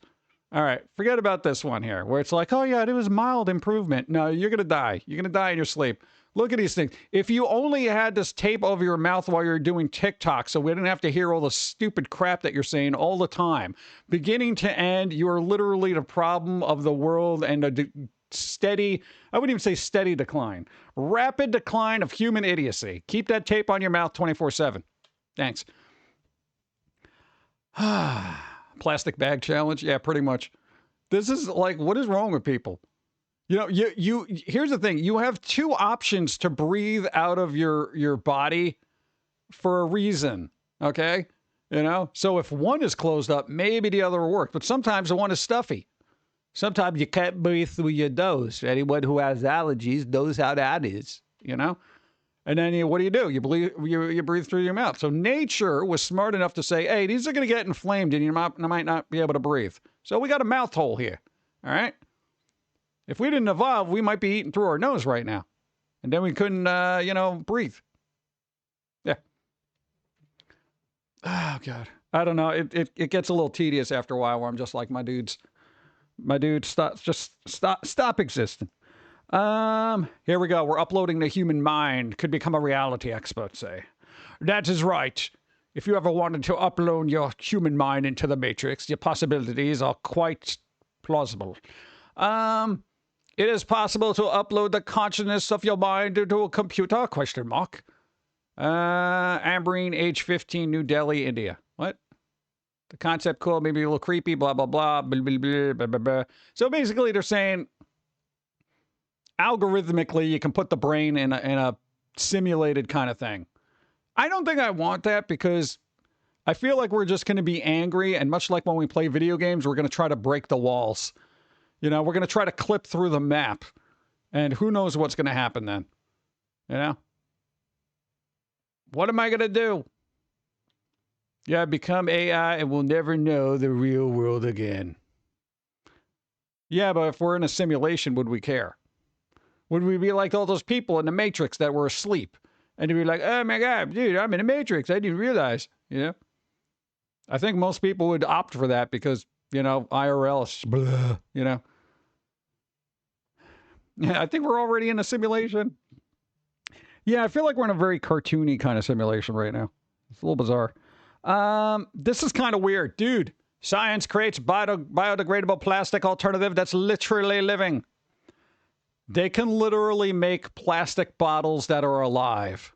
All right, forget about this one here, where it's like, oh, yeah, it was mild improvement. No, you're going to die. You're going to die in your sleep. Look at these things. If you only had this tape over your mouth while you're doing TikTok, so we didn't have to hear all the stupid crap that you're saying all the time, beginning to end, you are literally the problem of the world and a steady, I wouldn't even say steady decline, rapid decline of human idiocy. Keep that tape on your mouth 24/7. Thanks. Plastic bag challenge? Yeah, pretty much. This is like, what is wrong with people? You know, you here's the thing. You have 2 options to breathe out of your body for a reason, okay? You know? So if one is closed up, maybe the other will work. But sometimes the one is stuffy. Sometimes you can't breathe through your nose. Anyone who has allergies knows how that is, you know? And then what do? You breathe through your mouth. So nature was smart enough to say, hey, these are going to get inflamed and you might not be able to breathe. So we got a mouth hole here. All right? If we didn't evolve, we might be eating through our nose right now. And then we couldn't, breathe. Yeah. Oh, God. I don't know. It gets a little tedious after a while where I'm just like, my dude, stop existing. Here we go. We're uploading the human mind. Could become a reality, experts say. That is right. If you ever wanted to upload your human mind into the Matrix, the possibilities are quite plausible. It is possible to upload the consciousness of your mind into a computer, ? Amberine, age 15, New Delhi, India. What? The concept cool, maybe a little creepy, blah, blah, blah, blah, blah, blah, blah, blah, blah. So basically they're saying algorithmically you can put the brain in a simulated kind of thing. I don't think I want that because I feel like we're just going to be angry, and much like when we play video games, we're going to try to break the walls. You know, we're going to try to clip through the map, and who knows what's going to happen then. You know? What am I going to do? Yeah, become AI and we'll never know the real world again. Yeah, but if we're in a simulation, would we care? Would we be like all those people in the Matrix that were asleep? And they'd be like, oh my God, dude, I'm in the Matrix. I didn't realize, you know? I think most people would opt for that because, you know, IRL is blah, you know? Yeah, I think we're already in a simulation. Yeah, I feel like we're in a very cartoony kind of simulation right now. It's a little bizarre. This is kind of weird. Dude, science creates biodegradable plastic alternative that's literally living. They can literally make plastic bottles that are alive.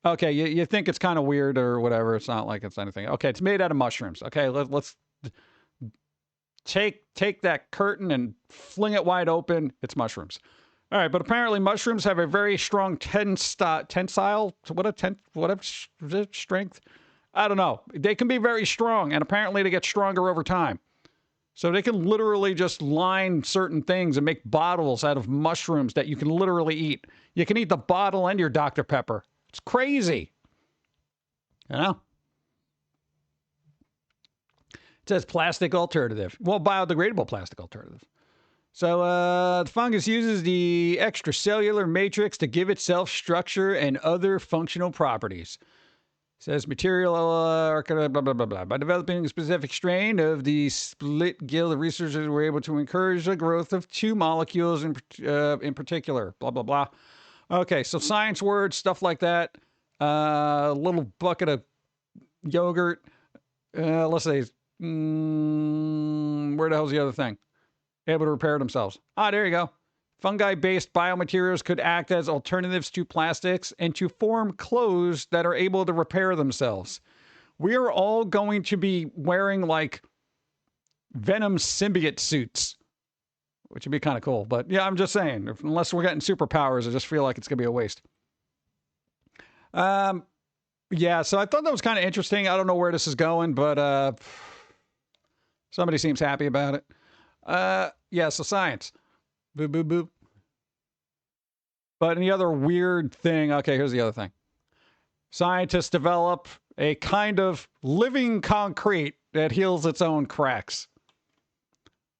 Okay, you think it's kind of weird or whatever. It's not like it's anything. Okay, it's made out of mushrooms. Okay, let's take that curtain and fling it wide open. It's mushrooms. All right, but apparently mushrooms have a very strong tensile, strength? I don't know. They can be very strong, and apparently they get stronger over time. So they can literally just line certain things and make bottles out of mushrooms that you can literally eat. You can eat the bottle and your Dr. Pepper. It's crazy. You know? It says plastic alternative. Well, biodegradable plastic alternative. So the fungus uses the extracellular matrix to give itself structure and other functional properties. Says material, blah, blah, blah, blah. By developing a specific strain of the split gill, the researchers were able to encourage the growth of two molecules in particular. Blah, blah, blah. Okay, so science words, stuff like that. A little bucket of yogurt. Let's say, where the hell's the other thing? Able to repair themselves. Ah, there you go. Fungi-based biomaterials could act as alternatives to plastics and to form clothes that are able to repair themselves. We are all going to be wearing, like, Venom symbiote suits, which would be kind of cool. But, yeah, I'm just saying, unless we're getting superpowers, I just feel like it's going to be a waste. Yeah, so I thought that was kind of interesting. I don't know where this is going, but somebody seems happy about it. Yeah, so science. Boop, boop, boop. But any other weird thing? Okay, here's the other thing. Scientists develop a kind of living concrete that heals its own cracks.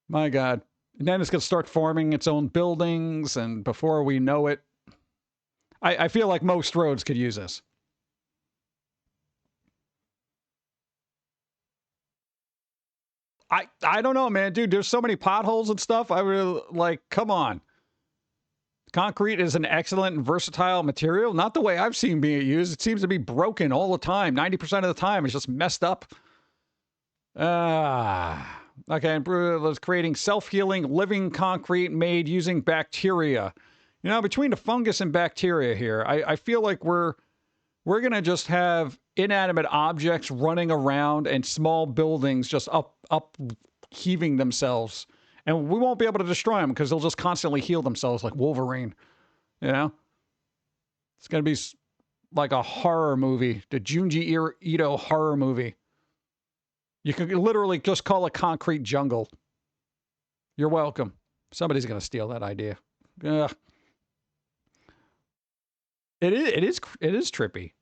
My God. And then it's going to start forming its own buildings, and before we know it, I feel like most roads could use this. I don't know, man. Dude, there's so many potholes and stuff. I really, like, come on. Concrete is an excellent and versatile material. Not the way I've seen being used. It seems to be broken all the time. 90% of the time, it's just messed up. Okay, and was creating self-healing living concrete made using bacteria. You know, between the fungus and bacteria here, I feel like we're going to just have inanimate objects running around and small buildings just upheaving themselves. And we won't be able to destroy them because they'll just constantly heal themselves like Wolverine. You know? It's going to be like a horror movie. The Junji Ito horror movie. You can literally just call it Concrete Jungle. You're welcome. Somebody's going to steal that idea. Ugh. It is trippy.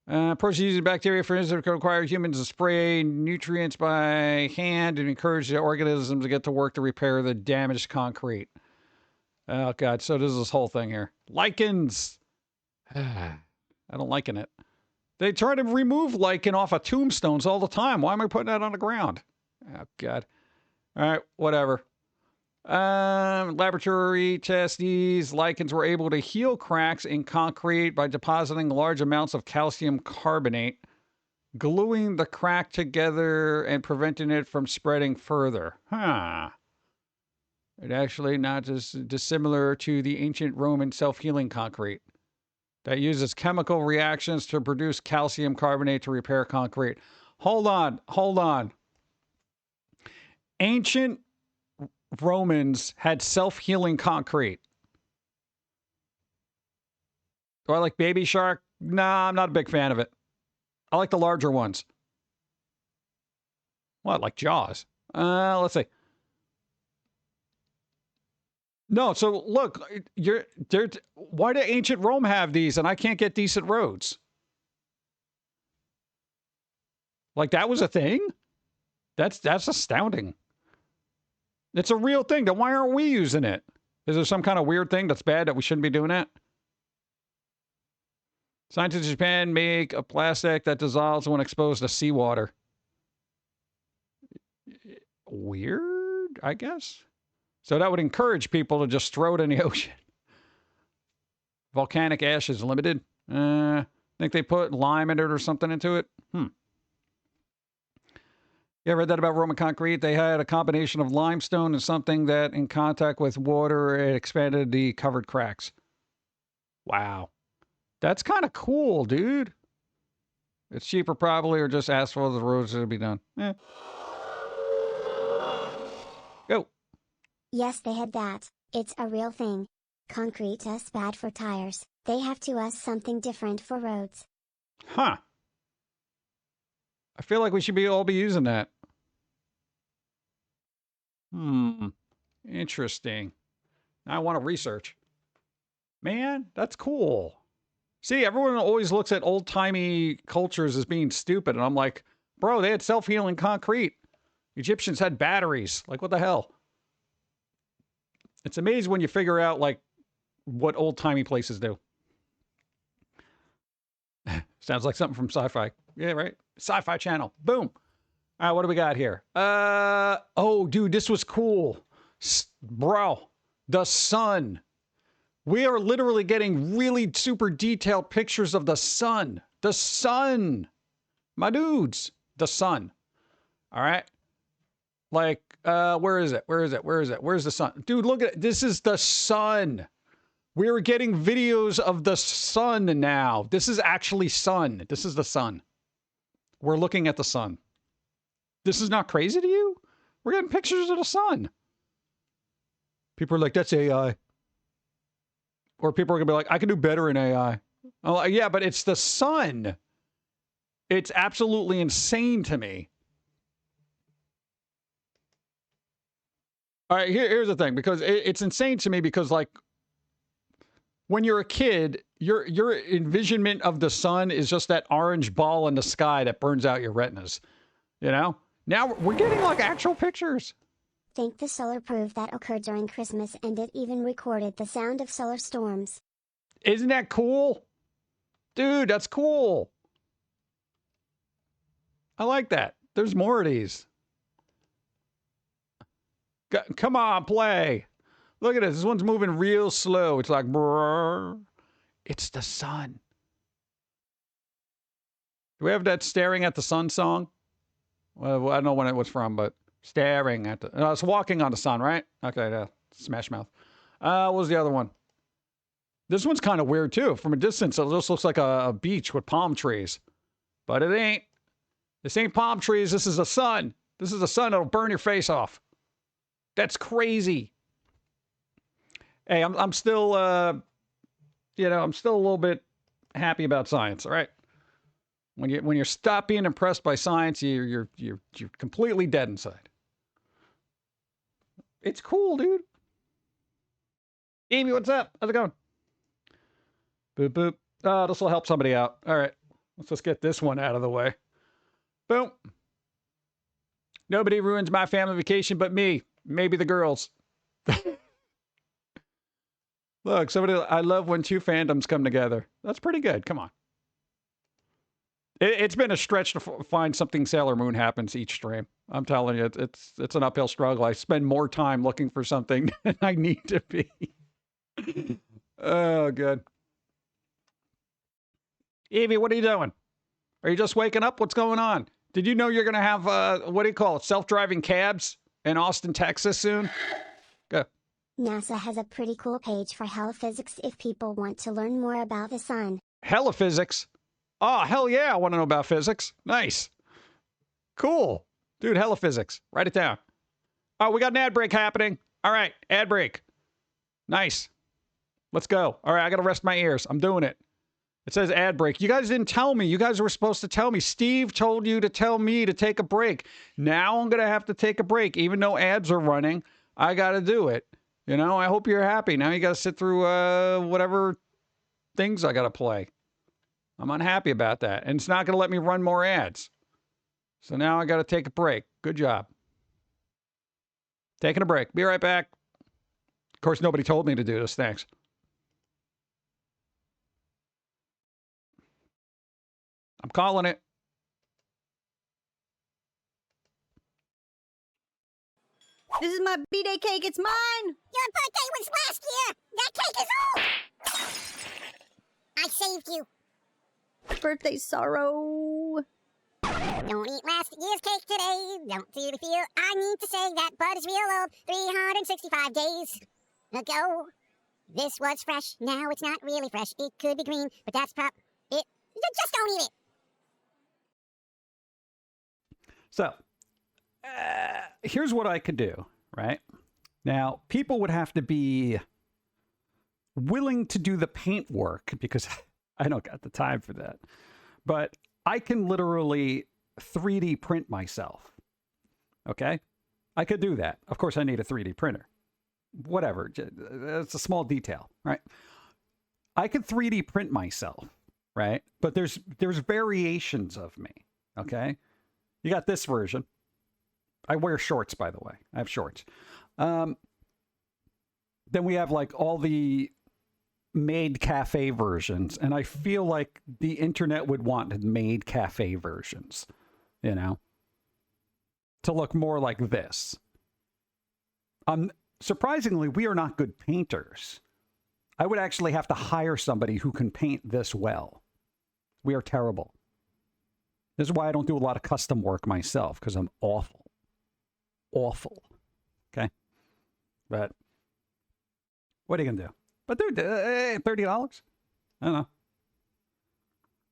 Process using bacteria, for instance, require humans to spray nutrients by hand and encourage the organisms to get to work to repair the damaged concrete. Oh, God. So there's this whole thing here. Lichens. I don't liken it. They try to remove lichen off of tombstones all the time. Why am I putting that on the ground? Oh, God. All right, whatever. Laboratory tests, these lichens were able to heal cracks in concrete by depositing large amounts of calcium carbonate, gluing the crack together and preventing it from spreading further. Huh. It actually not as dissimilar to the ancient Roman self-healing concrete that uses chemical reactions to produce calcium carbonate to repair concrete. Hold on. Ancient Romans had self-healing concrete. Do I like Baby Shark? Nah, I'm not a big fan of it. I like the larger ones. What, like Jaws? Let's see. No, so look, why did ancient Rome have these and I can't get decent roads? Like that was a thing? That's astounding. It's a real thing. Then why aren't we using it? Is there some kind of weird thing that's bad that we shouldn't be doing that? Scientists in Japan make a plastic that dissolves when exposed to seawater. Weird, I guess. So that would encourage people to just throw it in the ocean. Volcanic ash is limited. Think they put lime in it or something into it? Yeah, I read that about Roman concrete. They had a combination of limestone and something that in contact with water, it expanded the covered cracks. Wow. That's kind of cool, dude. It's cheaper probably, or just asphalt the roads to be done. Go. Yes, they had that. It's a real thing. Concrete is bad for tires. They have to us something different for roads. Huh. I feel like we should all be using that. Interesting. Now I want to research. Man, that's cool. See, everyone always looks at old-timey cultures as being stupid, and I'm like, bro, they had self-healing concrete. Egyptians had batteries. Like, what the hell? It's amazing when you figure out, like, what old-timey places do. Sounds like something from Sci-Fi. Yeah, right? Sci-Fi Channel. Boom. All right, what do we got here? Oh, dude, this was cool. Bro, the sun. We are literally getting really super detailed pictures of the sun. The sun. My dudes. The sun. All right? Like, where is it? Where is it? Where is it? Where's the sun? Dude, look at it. This is the sun. We're getting videos of the sun now. This is actually sun. This is the sun. We're looking at the sun. This is not crazy to you? We're getting pictures of the sun. People are like, that's AI. Or people are going to be like, I can do better in AI. Oh, yeah, but it's the sun. It's absolutely insane to me. All right, here's the thing. Because it's insane to me because, like, when you're a kid, your envisionment of the sun is just that orange ball in the sky that burns out your retinas. You know? Now we're getting, like, actual pictures. Think the solar proof that occurred during Christmas, and it even recorded the sound of solar storms. Isn't that cool? Dude, that's cool. I like that. There's more of these. Come on, play. Look at this. This one's moving real slow. It's like, brrr. It's the sun. Do we have that staring at the sun song? Well, I don't know when it was from, but staring at the... it's walking on the sun, right? Okay, Smash Mouth. What was the other one? This one's kind of weird, too. From a distance, it just looks like a beach with palm trees. But it ain't. This ain't palm trees. This is the sun. This is the sun that'll burn your face off. That's crazy. Hey, I'm still, I'm still a little bit happy about science, all right? When you stop being impressed by science, you're completely dead inside. It's cool, dude. Amy, what's up? How's it going? Boop, boop. Oh, this will help somebody out. All right. Let's just get this one out of the way. Boom. Nobody ruins my family vacation but me. Maybe the girls. Look, I love when two fandoms come together. That's pretty good. Come on. It's been a stretch to find something Sailor Moon happens each stream. I'm telling you, it's an uphill struggle. I spend more time looking for something than I need to be. Oh, good. Evie, what are you doing? Are you just waking up? What's going on? Did you know you're going to have, what do you call it, self-driving cabs in Austin, Texas soon? Go. NASA has a pretty cool page for heliphysics if people want to learn more about the sun. Heliphysics? Oh, hell yeah, I want to know about physics. Nice. Cool. Dude, heliphysics. Write it down. Oh, we got an ad break happening. All right, ad break. Nice. Let's go. All right, I got to rest my ears. I'm doing it. It says ad break. You guys didn't tell me. You guys were supposed to tell me. Steve told you to tell me to take a break. Now I'm going to have to take a break. Even though ads are running, I got to do it. You know, I hope you're happy. Now you got to sit through whatever things I got to play. I'm unhappy about that. And it's not going to let me run more ads. So now I got to take a break. Good job. Taking a break. Be right back. Of course, nobody told me to do this. Thanks. I'm calling it. This is my B-Day cake. It's mine. Your birthday was last year. That cake is old. I saved you. Birthday sorrow. Don't eat last year's cake today. Don't really feel I need to say that, but it's real old. 365 days ago. This was fresh. Now it's not really fresh. It could be green, but that's it. Just don't eat it. So, here's what I could do, right? Now, people would have to be willing to do the paint work because I don't got the time for that. But I can literally 3D print myself. Okay? I could do that. Of course, I need a 3D printer. Whatever. It's a small detail, right? I could 3D print myself, right? But there's variations of me, okay? You got this version. I wear shorts, by the way. I have shorts. then we have like all the maid cafe versions, and I feel like the internet would want maid cafe versions, you know, to look more like this. Surprisingly, we are not good painters. I would actually have to hire somebody who can paint this well. We are terrible. This is why I don't do a lot of custom work myself, because I'm awful. Awful. Okay? But what are you going to do? But dude, $30? I don't know.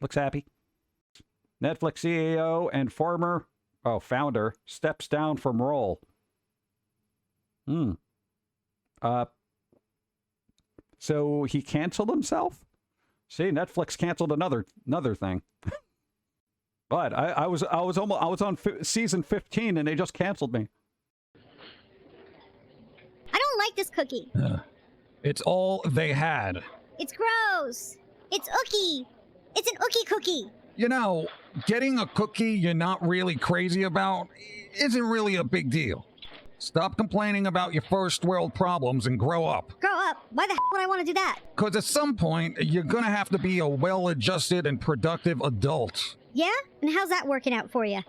Looks happy. Netflix CEO and founder steps down from role. So he canceled himself? See, Netflix canceled another thing. But I was on season 15 and they just canceled me. I don't like this cookie. It's all they had. It's gross. It's ookie. It's an ookie cookie. You know, getting a cookie you're not really crazy about isn't really a big deal. Stop complaining about your first world problems and grow up. Grow up? Why the hell would I want to do that? Because at some point, you're gonna have to be a well-adjusted and productive adult. Yeah? And how's that working out for you?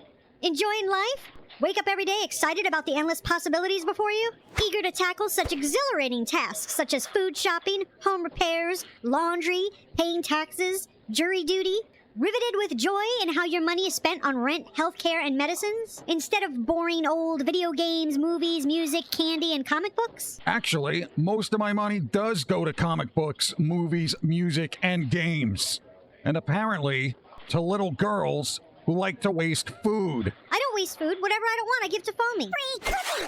Enjoying life? Wake up every day excited about the endless possibilities before you? Eager to tackle such exhilarating tasks such as food shopping, home repairs, laundry, paying taxes, jury duty? Riveted with joy in how your money is spent on rent, healthcare, and medicines? Instead of boring old video games, movies, music, candy, and comic books? Actually, most of my money does go to comic books, movies, music, and games. And apparently, to little girls who like to waste food. I don't waste food. Whatever I don't want, I give to Foamy. Free cookie!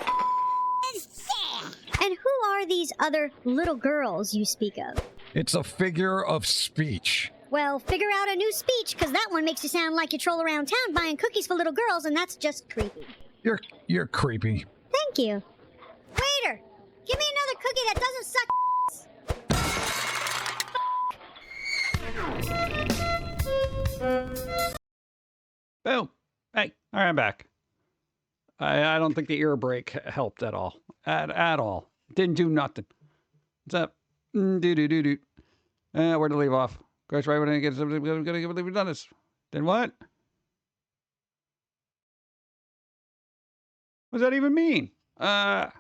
And who are these other little girls you speak of? It's a figure of speech. Well, figure out a new speech, because that one makes you sound like you troll around town buying cookies for little girls, and that's just creepy. You're creepy. Thank you. Waiter, give me another cookie that doesn't suck. Boom. Hey, all right, I'm back. I don't think the ear break helped at all. At all. Didn't do nothing. What's up? Do. Where to leave off? Gosh, right when I get something, we've done this. Then what? What does that even mean? Ad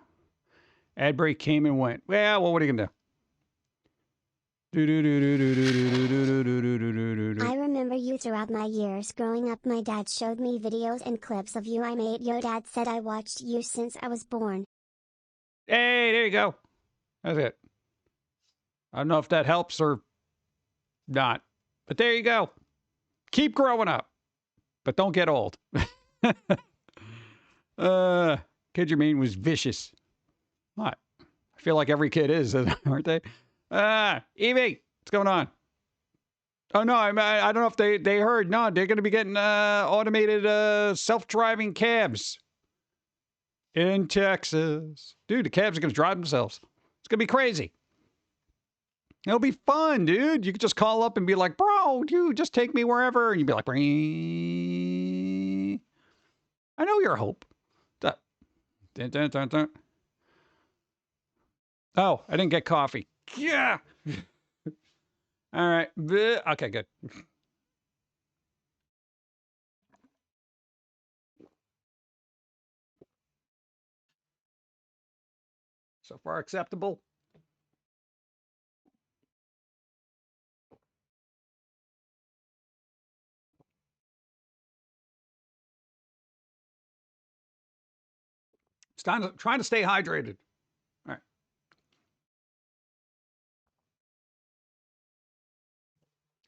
break came and went. Well, what are you gonna do? I remember you throughout my years growing up. My dad showed me videos and clips of you I made. Your dad said I watched you since I was born. Hey, there you go. That's it. I don't know if that helps or not, but there you go. Keep growing up, but don't get old. Kid you mean was vicious. What? I feel like every kid is, aren't they? Evie, what's going on? Oh no, I don't know if they heard. No, they're going to be getting automated self-driving cabs in Texas. Dude, the cabs are going to drive themselves. It's going to be crazy. It'll be fun, dude. You could just call up and be like, bro, dude, just take me wherever. And you'd be like, Bree. I know your hope. Dun, dun, dun, dun. Oh, I didn't get coffee. Yeah. All right. Okay, good. So far acceptable. It's trying to stay hydrated. All right.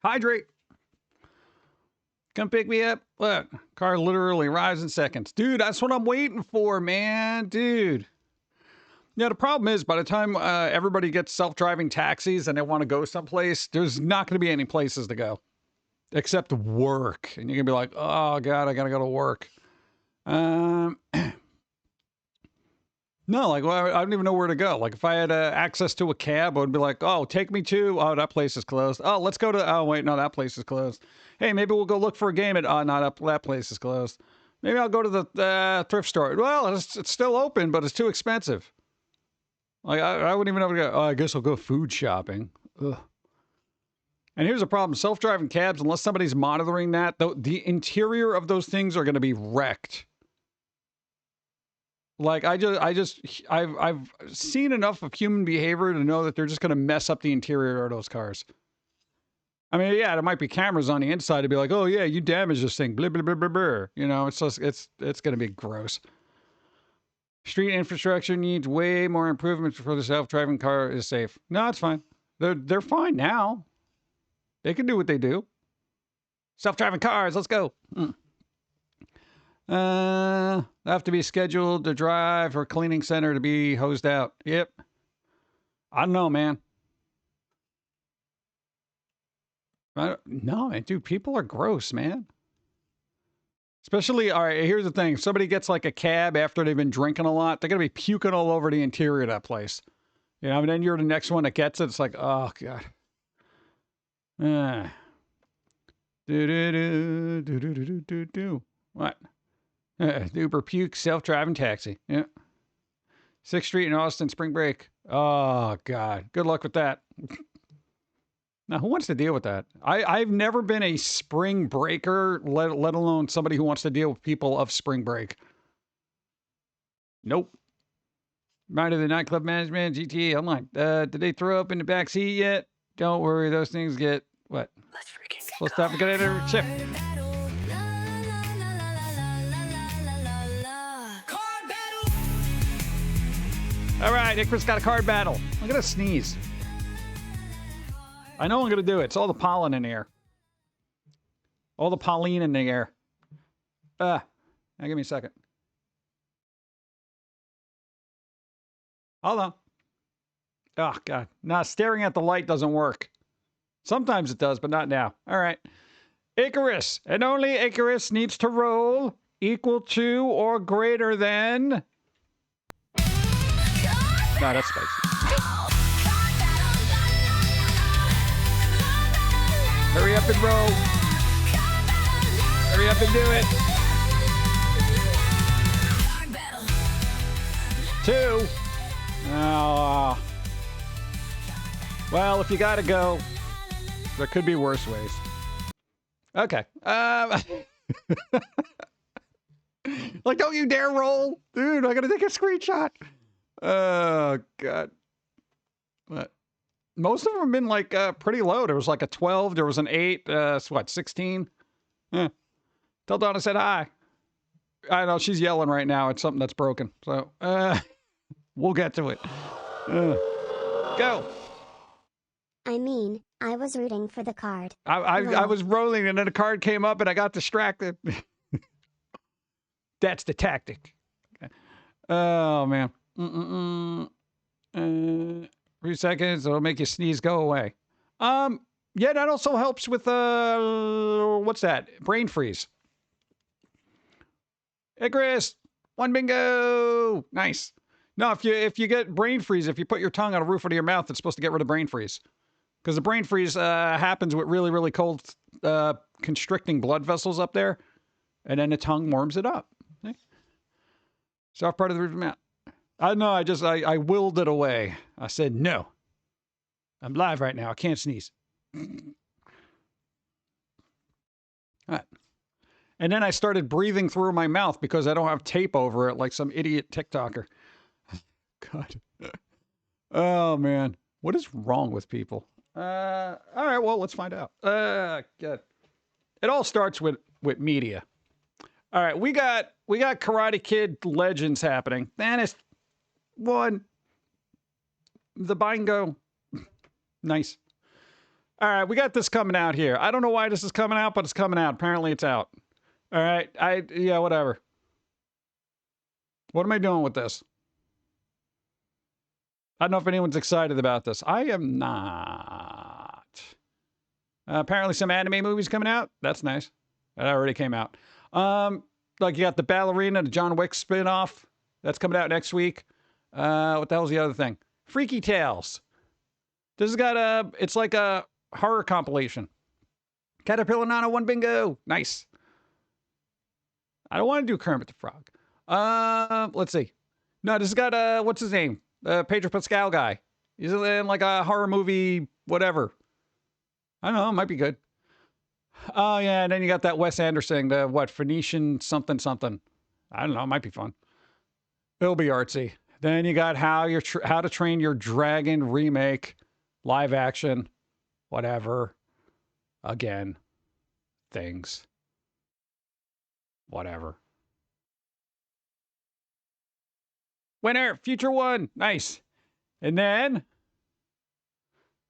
Hydrate. Come pick me up. Look, car literally arrives in seconds. Dude, that's what I'm waiting for, man. Dude. Yeah, the problem is by the time everybody gets self-driving taxis and they want to go someplace, there's not going to be any places to go except work. And you're going to be like, oh, God, I got to go to work. No, like, well, I don't even know where to go. Like, if I had access to a cab, I would be like, oh, take me to, oh, that place is closed. Oh, let's go to, oh, wait, no, that place is closed. Hey, maybe we'll go look for a game at, oh, no, that place is closed. Maybe I'll go to the thrift store. Well, it's still open, but it's too expensive. Like, I wouldn't even know where to go. Oh, I guess I'll go food shopping. Ugh. And here's the problem. Self-driving cabs, unless somebody's monitoring that, the interior of those things are going to be wrecked. Like, I've seen enough of human behavior to know that they're just going to mess up the interior of those cars. I mean, yeah, there might be cameras on the inside to be like, oh yeah, you damaged this thing, blah, blah, blah, blah, blah. You know, it's just, it's going to be gross. Street infrastructure needs way more improvements before the self-driving car is safe. No, it's fine. They're fine now. They can do what they do. Self-driving cars, let's go. They have to be scheduled to drive or cleaning center to be hosed out. Yep. I don't know, man. No, man, dude, people are gross, man. Especially, all right, here's the thing. If somebody gets like a cab after they've been drinking a lot, they're going to be puking all over the interior of that place. You know, and then you're the next one that gets it. It's like, oh, God. What? Uber puke, self-driving taxi. Yeah. 6th Street in Austin, spring break. Oh, God. Good luck with that. Now, who wants to deal with that? I've never been a spring breaker, let alone somebody who wants to deal with people of spring break. Nope. Mind of the nightclub management, GTA Online. Did they throw up in the back seat yet? Don't worry, those things get, what? Let's stop and get out of chip. All right, Icarus got a card battle. I'm going to sneeze. I know I'm going to do it. It's all the pollen in the air. All the pollen in the air. Now give me a second. Hold on. Oh, God. Nah, staring at the light doesn't work. Sometimes it does, but not now. All right. Icarus. And only Icarus needs to roll equal to or greater than... No, that's spicy. Hurry up and roll. Hurry up and do it. 2. Oh. Well, if you gotta go, there could be worse ways. Okay. Like, don't you dare roll. Dude, I gotta take a screenshot. Oh, God. What? Most of them have been like pretty low. There was like a 12. There was an 8. What, 16? Tell Donna I said hi. I know she's yelling right now. It's something that's broken. So we'll get to it. Go. I mean, I was rooting for the card. I was rolling and then a card came up and I got distracted. That's the tactic. Okay. Oh, man. 3 seconds, it'll make you sneeze go away. Yeah, that also helps with what's that? Brain freeze. Icarus, 1 bingo. Nice. No, if you get brain freeze, if you put your tongue on the roof of your mouth, it's supposed to get rid of brain freeze. Because the brain freeze happens with really, really cold constricting blood vessels up there. And then the tongue warms it up. See? Soft part of the roof of the mouth. I know, I willed it away. I said, no. I'm live right now. I can't sneeze. All right. And then I started breathing through my mouth because I don't have tape over it like some idiot TikToker. God. Oh, man. What is wrong with people? All right, well, let's find out. Good. It all starts with media. All right, we got Karate Kid Legends happening. Then it's 1. The bingo. Nice. All right, we got this coming out here. I don't know why this is coming out, but it's coming out. Apparently it's out. All right, yeah, whatever. What am I doing with this? I don't know if anyone's excited about this. I am not. Apparently some anime movies coming out. That's nice. That already came out. Like you got the Ballerina, the John Wick spinoff. That's coming out next week. What the hell's the other thing? Freaky Tales. This has got it's like a horror compilation. Caterpillar Nana 1 bingo. Nice. I don't want to do Kermit the Frog. Let's see. No, this has got, what's his name? The Pedro Pascal guy. He's in like a horror movie, whatever. I don't know. It might be good. Oh, yeah. And then you got that Wes Anderson, the Phoenician something something. I don't know. It might be fun. It'll be artsy. Then you got How to Train Your Dragon remake, live action, whatever. Again, things. Whatever. Winner, future one. Nice. And then,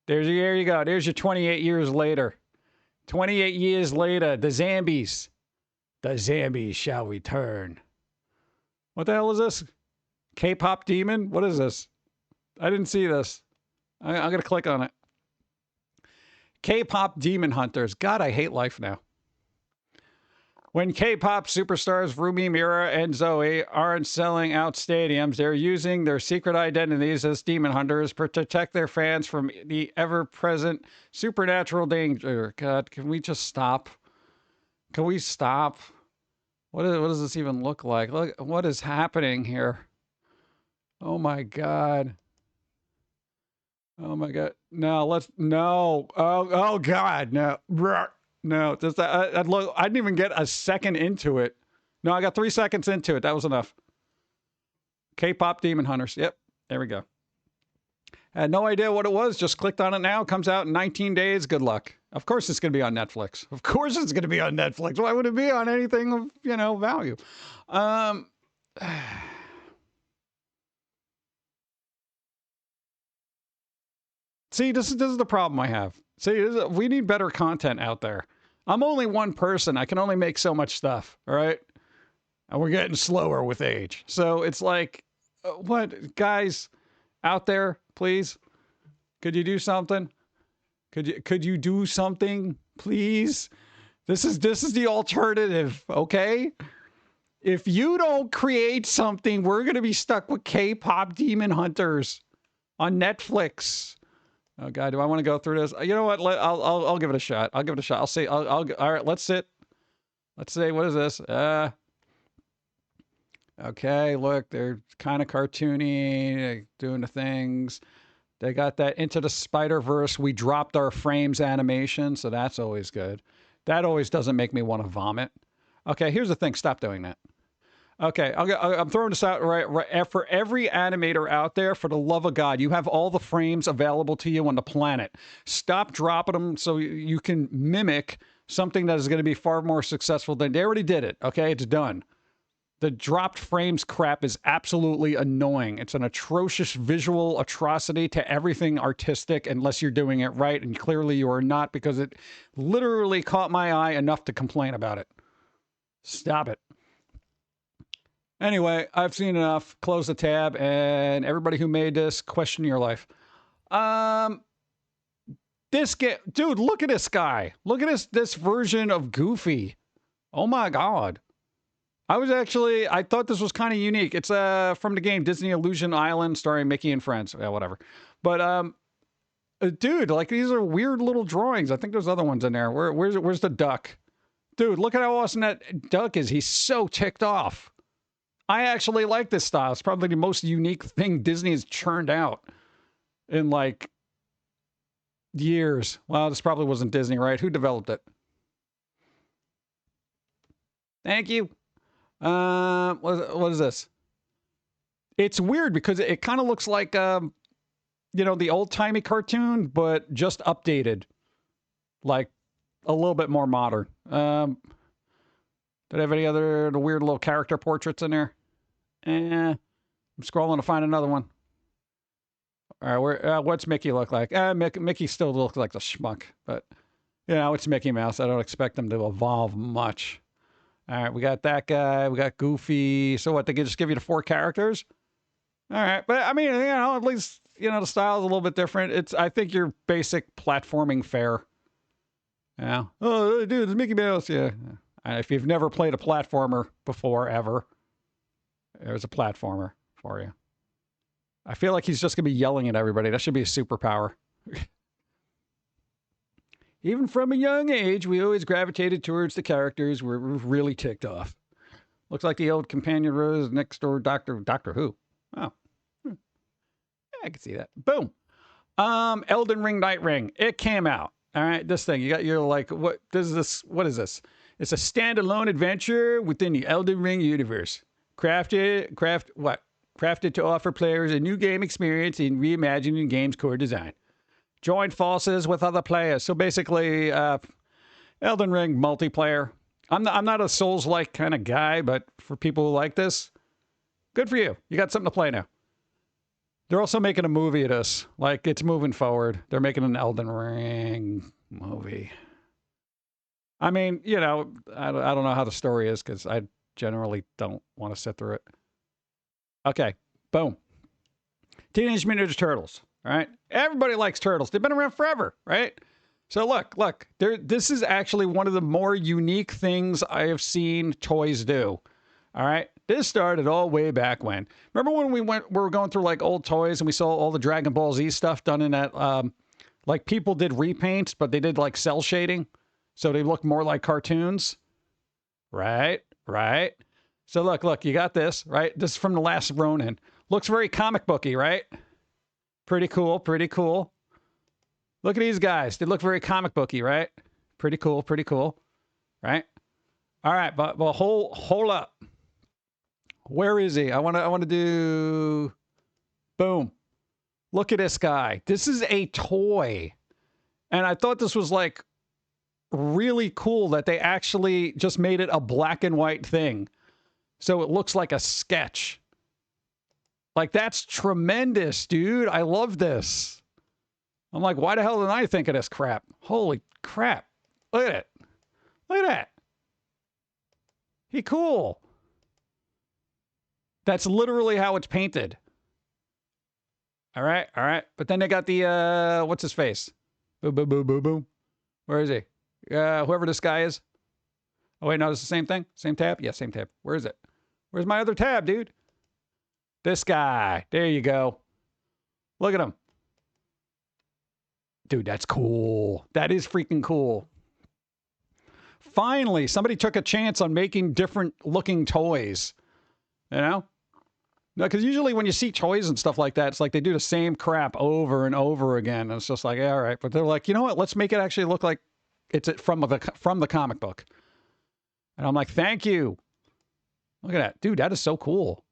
there you go. There's your 28 years later. 28 years later, the Zambies. The Zambies shall return. What the hell is this? K-pop demon? What is this? I didn't see this. I'm going to click on it. K-pop demon hunters. God, I hate life now. When K-pop superstars Rumi, Mira, and Zoe aren't selling out stadiums, they're using their secret identities as demon hunters to protect their fans from the ever-present supernatural danger. God, can we just stop? Can we stop? What does this even look like? Look, what is happening here? Oh my God. Oh my God. No, no. Oh God, no. No, just I didn't even get a second into it. No, I got 3 seconds into it. That was enough. K-pop demon hunters. Yep, there we go. Had no idea what it was. Just clicked on it now. Comes out in 19 days. Good luck. Of course it's going to be on Netflix. Of course it's going to be on Netflix. Why would it be on anything of, value? See, this is the problem I have. See, we need better content out there. I'm only one person. I can only make so much stuff, all right? And we're getting slower with age. So it's like, what? Guys out there, please? Could you do something? Could you do something, please? This is the alternative, okay? If you don't create something, we're going to be stuck with K-pop demon hunters on Netflix. Oh God, do I want to go through this? You know what? I'll give it a shot. I'll give it a shot. I'll see. All right. Let's sit. Let's see. What is this? Okay. Look, they're kind of cartoony, they're doing the things. They got that Into the Spider-Verse. We dropped our frames animation, so that's always good. That always doesn't make me want to vomit. Okay. Here's the thing. Stop doing that. Okay, I'm throwing this out right for every animator out there. For the love of God, you have all the frames available to you on the planet. Stop dropping them so you can mimic something that is going to be far more successful than they already did it. Okay, it's done. The dropped frames crap is absolutely annoying. It's an atrocious visual atrocity to everything artistic unless you're doing it right, and clearly you are not, because it literally caught my eye enough to complain about it. Stop it. Anyway, I've seen enough. Close the tab, and everybody who made this, question your life. Dude, look at this guy. Look at this version of Goofy. Oh my God. I thought this was kind of unique. It's from the game Disney Illusion Island, starring Mickey and friends. Yeah, whatever. But dude, like, these are weird little drawings. I think there's other ones in there. Where's the duck? Dude, look at how awesome that duck is. He's so ticked off. I actually like this style. It's probably the most unique thing Disney has churned out in like years. Well, this probably wasn't Disney, right? Who developed it? Thank you. What is this? It's weird because it kind of looks like, the old-timey cartoon, but just updated. Like a little bit more modern. Did I have any other weird little character portraits in there? I'm scrolling to find another one. All right, what's Mickey look like? Mickey still looks like the schmuck, but it's Mickey Mouse. I don't expect them to evolve much. All right, we got that guy. We got Goofy. So what? They can just give you the 4 characters? All right, but I mean, at least the style is a little bit different. I think your basic platforming fare. Yeah. Oh, dude, it's Mickey Mouse. Yeah. If you've never played a platformer before, ever, there's a platformer for you. I feel like he's just going to be yelling at everybody. That should be a superpower. Even from a young age, we always gravitated towards the characters we're really ticked off. Looks like the old companion rose next door Doctor Who. Oh. I can see that. Boom. Elden Ring Night Ring. It came out. All right, this thing. You're like, what is this? What is this? It's a standalone adventure within the Elden Ring universe. Crafted to offer players a new game experience in reimagining the game's core design. Join forces with other players. So basically, Elden Ring multiplayer. I'm not a Souls-like kind of guy, but for people who like this, good for you. You got something to play now. They're also making a movie of this. Like, it's moving forward. They're making an Elden Ring movie. I mean, you know, I don't know how the story is because I generally don't want to sit through it. Okay, boom. Teenage Mutant Ninja Turtles, all right? Everybody likes turtles. They've been around forever, right? So look, this is actually one of the more unique things I have seen toys do, all right? This started all way back when. Remember when we were going through like old toys and we saw all the Dragon Ball Z stuff done in that, like people did repaints, but they did like cell shading. So they look more like cartoons. Right. So look, you got this, right? This is from The Last Ronin. Looks very comic booky, right? Pretty cool. Look at these guys. They look very comic booky, right? Pretty cool, right? All right, but hold up. Where is he? I want to do boom. Look at this guy. This is a toy. And I thought this was like really cool that they actually just made it a black and white thing. So it looks like a sketch. Like, that's tremendous, dude. I love this. I'm like, why the hell didn't I think of this crap? Holy crap. Look at it. Look at that. He cool. That's literally how it's painted. All right. But then they got the, what's his face? Boom. Where is he? Whoever this guy is. Oh, wait, no, it's the same thing? Same tab? Yeah, same tab. Where is it? Where's my other tab, dude? This guy. There you go. Look at him. Dude, that's cool. That is freaking cool. Finally, somebody took a chance on making different looking toys. You know? No, because usually when you see toys and stuff like that, it's like they do the same crap over and over again. And it's just like, yeah, all right. But they're like, you know what? Let's make it actually look like it's from the comic book. And I'm like, thank you. Look at that. Dude, that is so cool.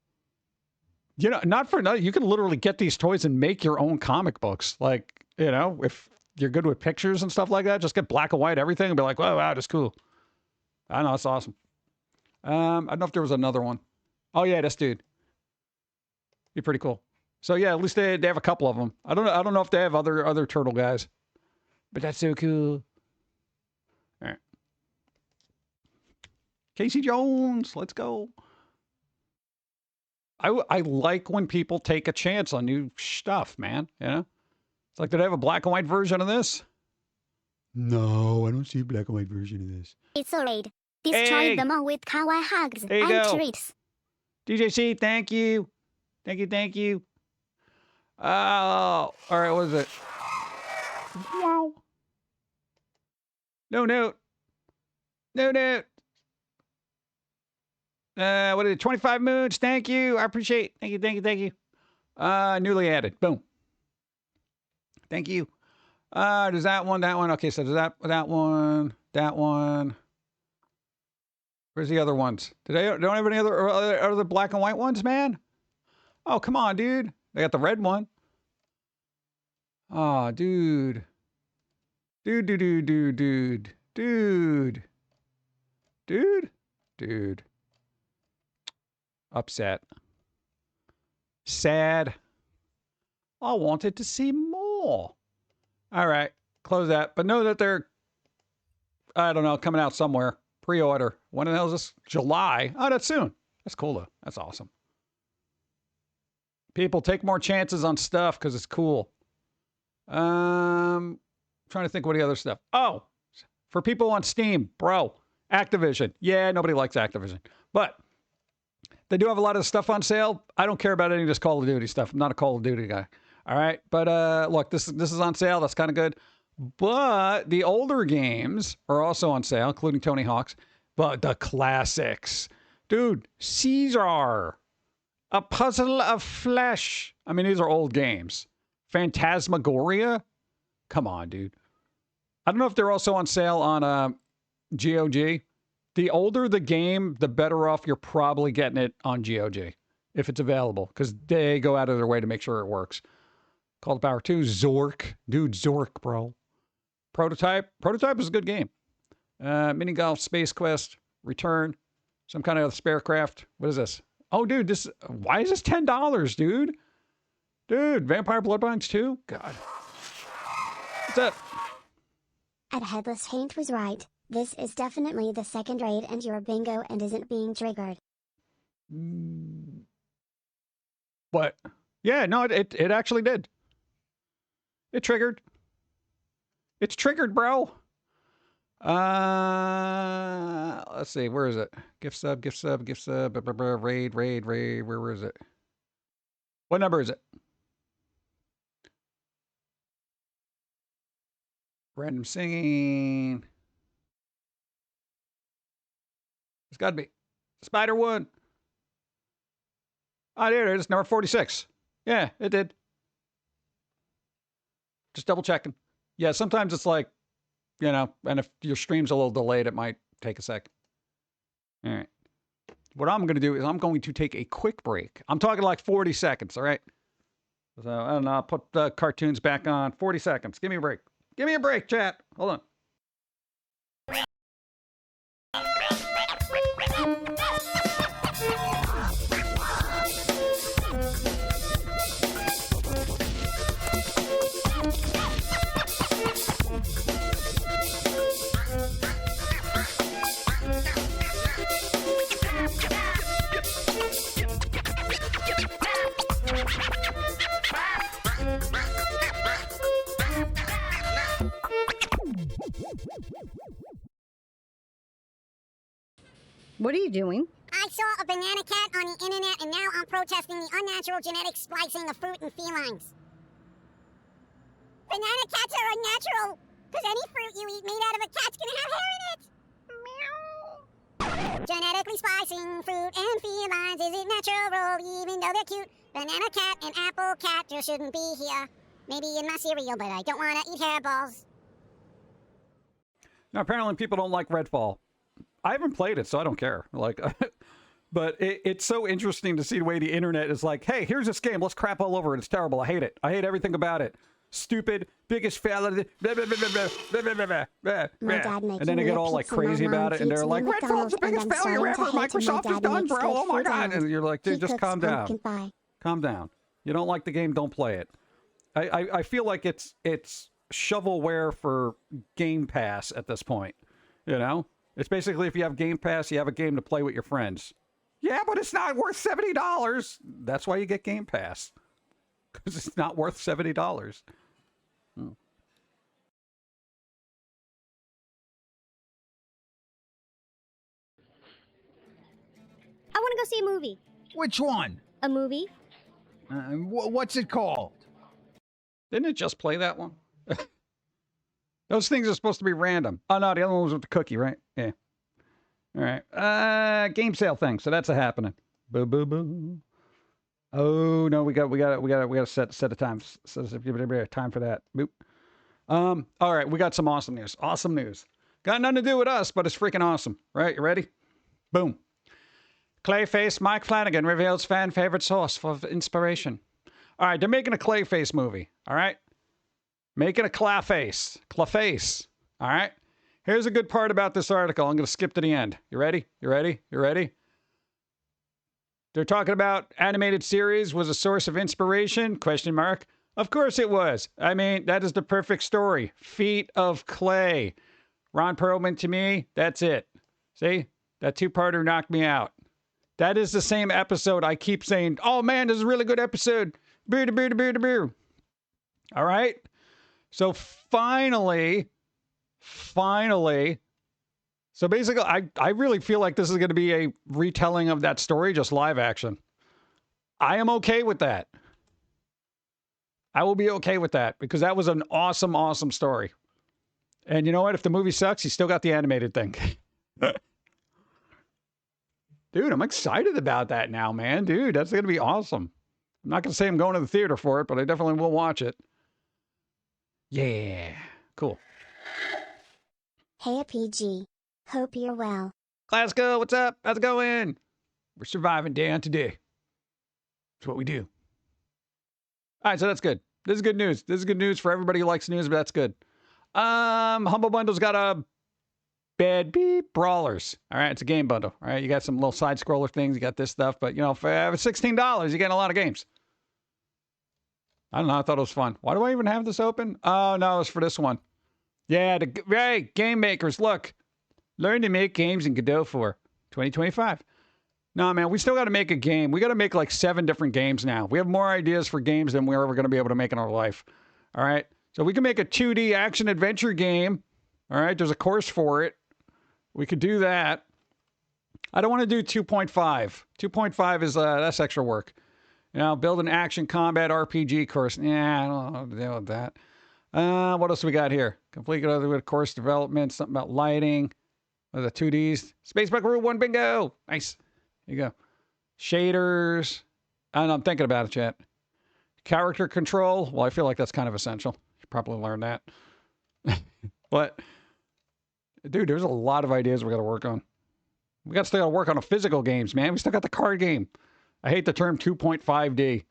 You know, not for nothing. You can literally get these toys and make your own comic books. Like, you know, if you're good with pictures and stuff like that, just get black and white everything and be like, wow, that's cool. I know, it's awesome. I don't know if there was another one. Oh, yeah, this dude. Be pretty cool. So, yeah, at least they have a couple of them. I don't know if they have other turtle guys. But that's so cool. All right. Casey Jones, let's go. I like when people take a chance on new stuff, man. You know? It's like, did I have a black and white version of this? No, I don't see a black and white version of this. It's alright. Destroy them all with kawaii hugs There you and go. treats. DJC, thank you. Thank you. Oh, all right, what is it? Wow. No note. What is it? 25 moons. Thank you. I appreciate it. Thank you. Newly added. Boom. Thank you. There's that one. Okay, so there's that one. Where's the other ones? Don't have any other black and white ones, man? Oh, come on, dude. They got the red one. Oh, dude. Dude. Upset. Sad. I wanted to see more. All right. Close that. But know that they're, I don't know, coming out somewhere. Pre-order. When the hell is this? July. Oh, that's soon. That's cool, though. That's awesome. People take more chances on stuff because it's cool. Trying to think what the other stuff. Oh, for people on Steam, bro. Activision. Yeah, nobody likes Activision. But they do have a lot of stuff on sale. I don't care about any of this Call of Duty stuff. I'm not a Call of Duty guy. All right. But look, this is on sale. That's kind of good. But the older games are also on sale, including Tony Hawk's. But the classics. Dude, Caesar. A Puzzle of Flesh. I mean, these are old games. Phantasmagoria? Come on, dude. I don't know if they're also on sale on GOG. The older the game, the better off you're probably getting it on GOG, if it's available, because they go out of their way to make sure it works. Call to Power 2, Zork. Dude, Zork, bro. Prototype. Prototype is a good game. Mini Golf, Space Quest, Return, some kind of spare craft. What is this? Oh, dude, why is this $10, dude? Dude, Vampire Bloodlines 2? God. What's up? At Headless Haint was right. This is definitely the second raid and your bingo and isn't being triggered. What? Yeah, no, it actually did. It triggered. It's triggered, bro. Let's see. Where is it? Gift sub. Raid. Where is it? What number is it? Random singing. It's got to be Spider One. Oh, there it is. Number 46. Yeah, it did. Just double checking. Yeah, sometimes it's like, you know, and if your stream's a little delayed, it might take a sec. All right. What I'm going to do is I'm going to take a quick break. I'm talking like 40 seconds, all right? So, and I'll put the cartoons back on. 40 seconds. Give me a break. Give me a break, chat. Hold on. What are you doing? I saw a banana cat on the internet, and now I'm protesting the unnatural genetic splicing of fruit and felines. Banana cats are unnatural, because any fruit you eat made out of a cat's gonna have hair in it. Meow. Genetically splicing fruit and felines isn't natural, even though they're cute. Banana cat and apple cat just shouldn't be here. Maybe in my cereal, but I don't want to eat hairballs. Now, apparently people don't like Redfall. I haven't played it, so I don't care. Like, but it's so interesting to see the way the internet is like, hey, here's this game. Let's crap all over it. It's terrible. I hate it. I hate everything about it. Stupid, biggest failure. And then they get all like crazy about it, and they're like, Redfall's the biggest failure ever Microsoft has done, bro. Oh my God. And you're like, dude, just calm down. Calm down. You don't like the game, don't play it. I feel like it's shovelware for Game Pass at this point. You know? It's basically if you have Game Pass, you have a game to play with your friends. Yeah, but it's not worth $70. That's why you get Game Pass. Because it's not worth $70. Hmm. I want to go see a movie. Which one? A movie? What's it called? Didn't it just play that one? Those things are supposed to be random. Oh, no, the other one was with the cookie, right? Yeah. All right. Game sale thing. So that's a happening. Boo, boo, boo. Oh, no, we got to set a time. Time for that. Boop. All right, we got some awesome news. Awesome news. Got nothing to do with us, but it's freaking awesome. Right? You ready? Boom. Clayface Mike Flanagan reveals fan favorite source for inspiration. All right, they're making a Clayface movie. All right? Making a Clawface. Clawface. All right? Here's a good part about this article. I'm going to skip to the end. You ready? You ready? You ready? They're talking about animated series was a source of inspiration? Question mark. Of course it was. I mean, that is the perfect story. Feet of Clay. Ron Perlman to me, that's it. See? That two-parter knocked me out. That is the same episode I keep saying, oh man, this is a really good episode. All right? So finally, so basically, I really feel like this is going to be a retelling of that story, just live action. I am okay with that. I will be okay with that because that was an awesome, awesome story. And you know what? If the movie sucks, you still got the animated thing. Dude, I'm excited about that now, man. Dude, that's going to be awesome. I'm not going to say I'm going to the theater for it, but I definitely will watch it. Yeah. Cool. Hey, PG. Hope you're well. Glasgow, what's up? How's it going? We're surviving day on today. That's what we do. All right, so that's good. This is good news. This is good news for everybody who likes news, but that's good. Humble Bundle's got a Bad Beep Brawlers. All right, it's a game bundle. All right, you got some little side scroller things. You got this stuff, but you know, for $16, you get a lot of games. I don't know. I thought it was fun. Why do I even have this open? Oh no, it's for this one. Yeah, hey, game makers, look, learn to make games in Godot for 2025. No, man, we still got to make a game. We got to make like 7 different games now. We have more ideas for games than we're ever going to be able to make in our life. All right, so we can make a 2D action adventure game. All right, there's a course for it. We could do that. I don't want to do 2.5. 2.5 is that's extra work. You know, build an action combat RPG course. Yeah, I don't know how to deal with that. What else we got here? Complete with course development, something about lighting. What are the 2Ds? Spacebuck Rule 1 bingo. Nice. There you go. Shaders. I don't know, I'm thinking about it, chat. Character control. Well, I feel like that's kind of essential. You should probably learn that. But, dude, there's a lot of ideas we got to work on. We still got to work on the physical games, man. We still got the card game. I hate the term 2.5D.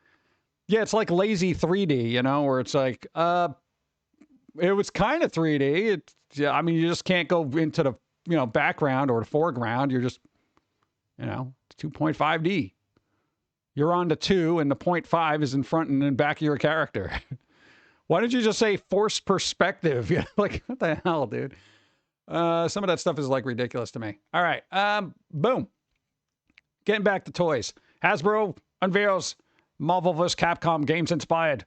Yeah, it's like lazy 3D, you know, where it's like, it was kind of 3D. Yeah, I mean, you just can't go into the, you know, background or the foreground. You're just, you know, 2.5D. You're on the 2 and the 0.5 is in front and in back of your character. Why didn't you just say forced perspective? You know, like, what the hell, dude? Some of that stuff is like ridiculous to me. All right. Boom. Getting back to toys. Hasbro unveils Marvel vs. Capcom games inspired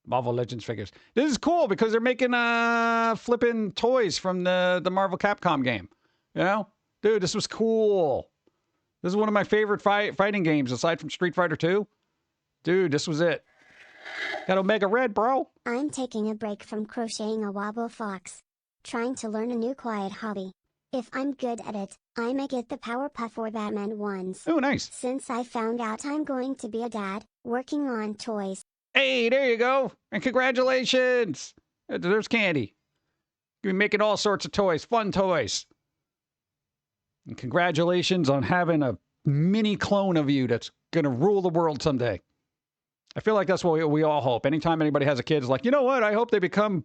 Marvel Legends figures. This is cool because they're making flipping toys from the Marvel Capcom game. You know? Dude, this was cool. This is one of my favorite fighting games aside from Street Fighter 2. Dude, this was it. Got Omega Red, bro. I'm taking a break from crocheting a wobble fox. Trying to learn a new quiet hobby. If I'm good at it, I may get the Powerpuff or Batman ones. Oh, nice. Since I found out I'm going to be a dad, working on toys. Hey, there you go. And congratulations. There's candy. You're making all sorts of toys, fun toys. And congratulations on having a mini clone of you that's going to rule the world someday. I feel like that's what we all hope. Anytime anybody has a kid, it's like, you know what? I hope they become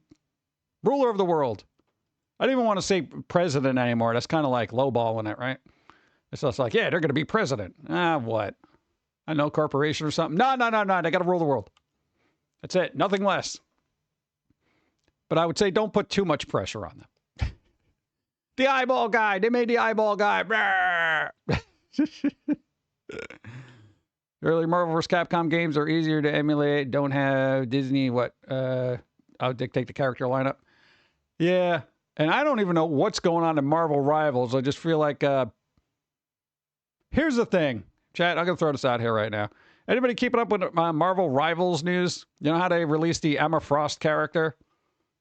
ruler of the world. I don't even want to say president anymore. That's kind of like lowballing it, right? It's just like, yeah, they're going to be president. What? I know, corporation or something. No. They got to rule the world. That's it. Nothing less. But I would say don't put too much pressure on them. The eyeball guy. They made the eyeball guy. Early Marvel vs. Capcom games are easier to emulate. Don't have Disney, I'll dictate the character lineup. Yeah. And I don't even know what's going on in Marvel Rivals. I just feel like, here's the thing. Chat, I'm going to throw this out here right now. Anybody keeping up with Marvel Rivals news? You know how they released the Emma Frost character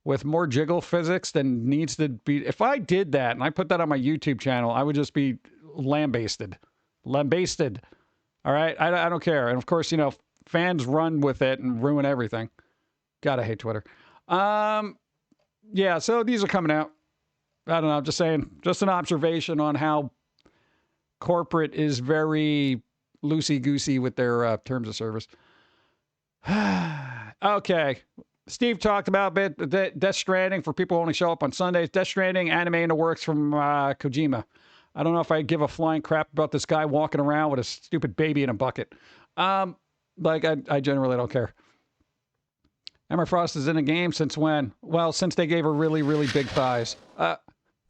with more jiggle physics than needs to be? If I did that and I put that on my YouTube channel, I would just be lambasted. Lambasted. All right? I don't care. And of course, you know, fans run with it and ruin everything. God, I hate Twitter. Yeah, so these are coming out. I don't know, I'm just saying, just an observation on how corporate is very loosey-goosey with their terms of service. Okay. Steve talked about Death Stranding for people who only show up on Sundays. Death Stranding, anime in the works from Kojima. I don't know if I give a flying crap about this guy walking around with a stupid baby in a bucket. I generally don't care. Emma Frost is in a game since when? Well, since they gave her really, really big thighs.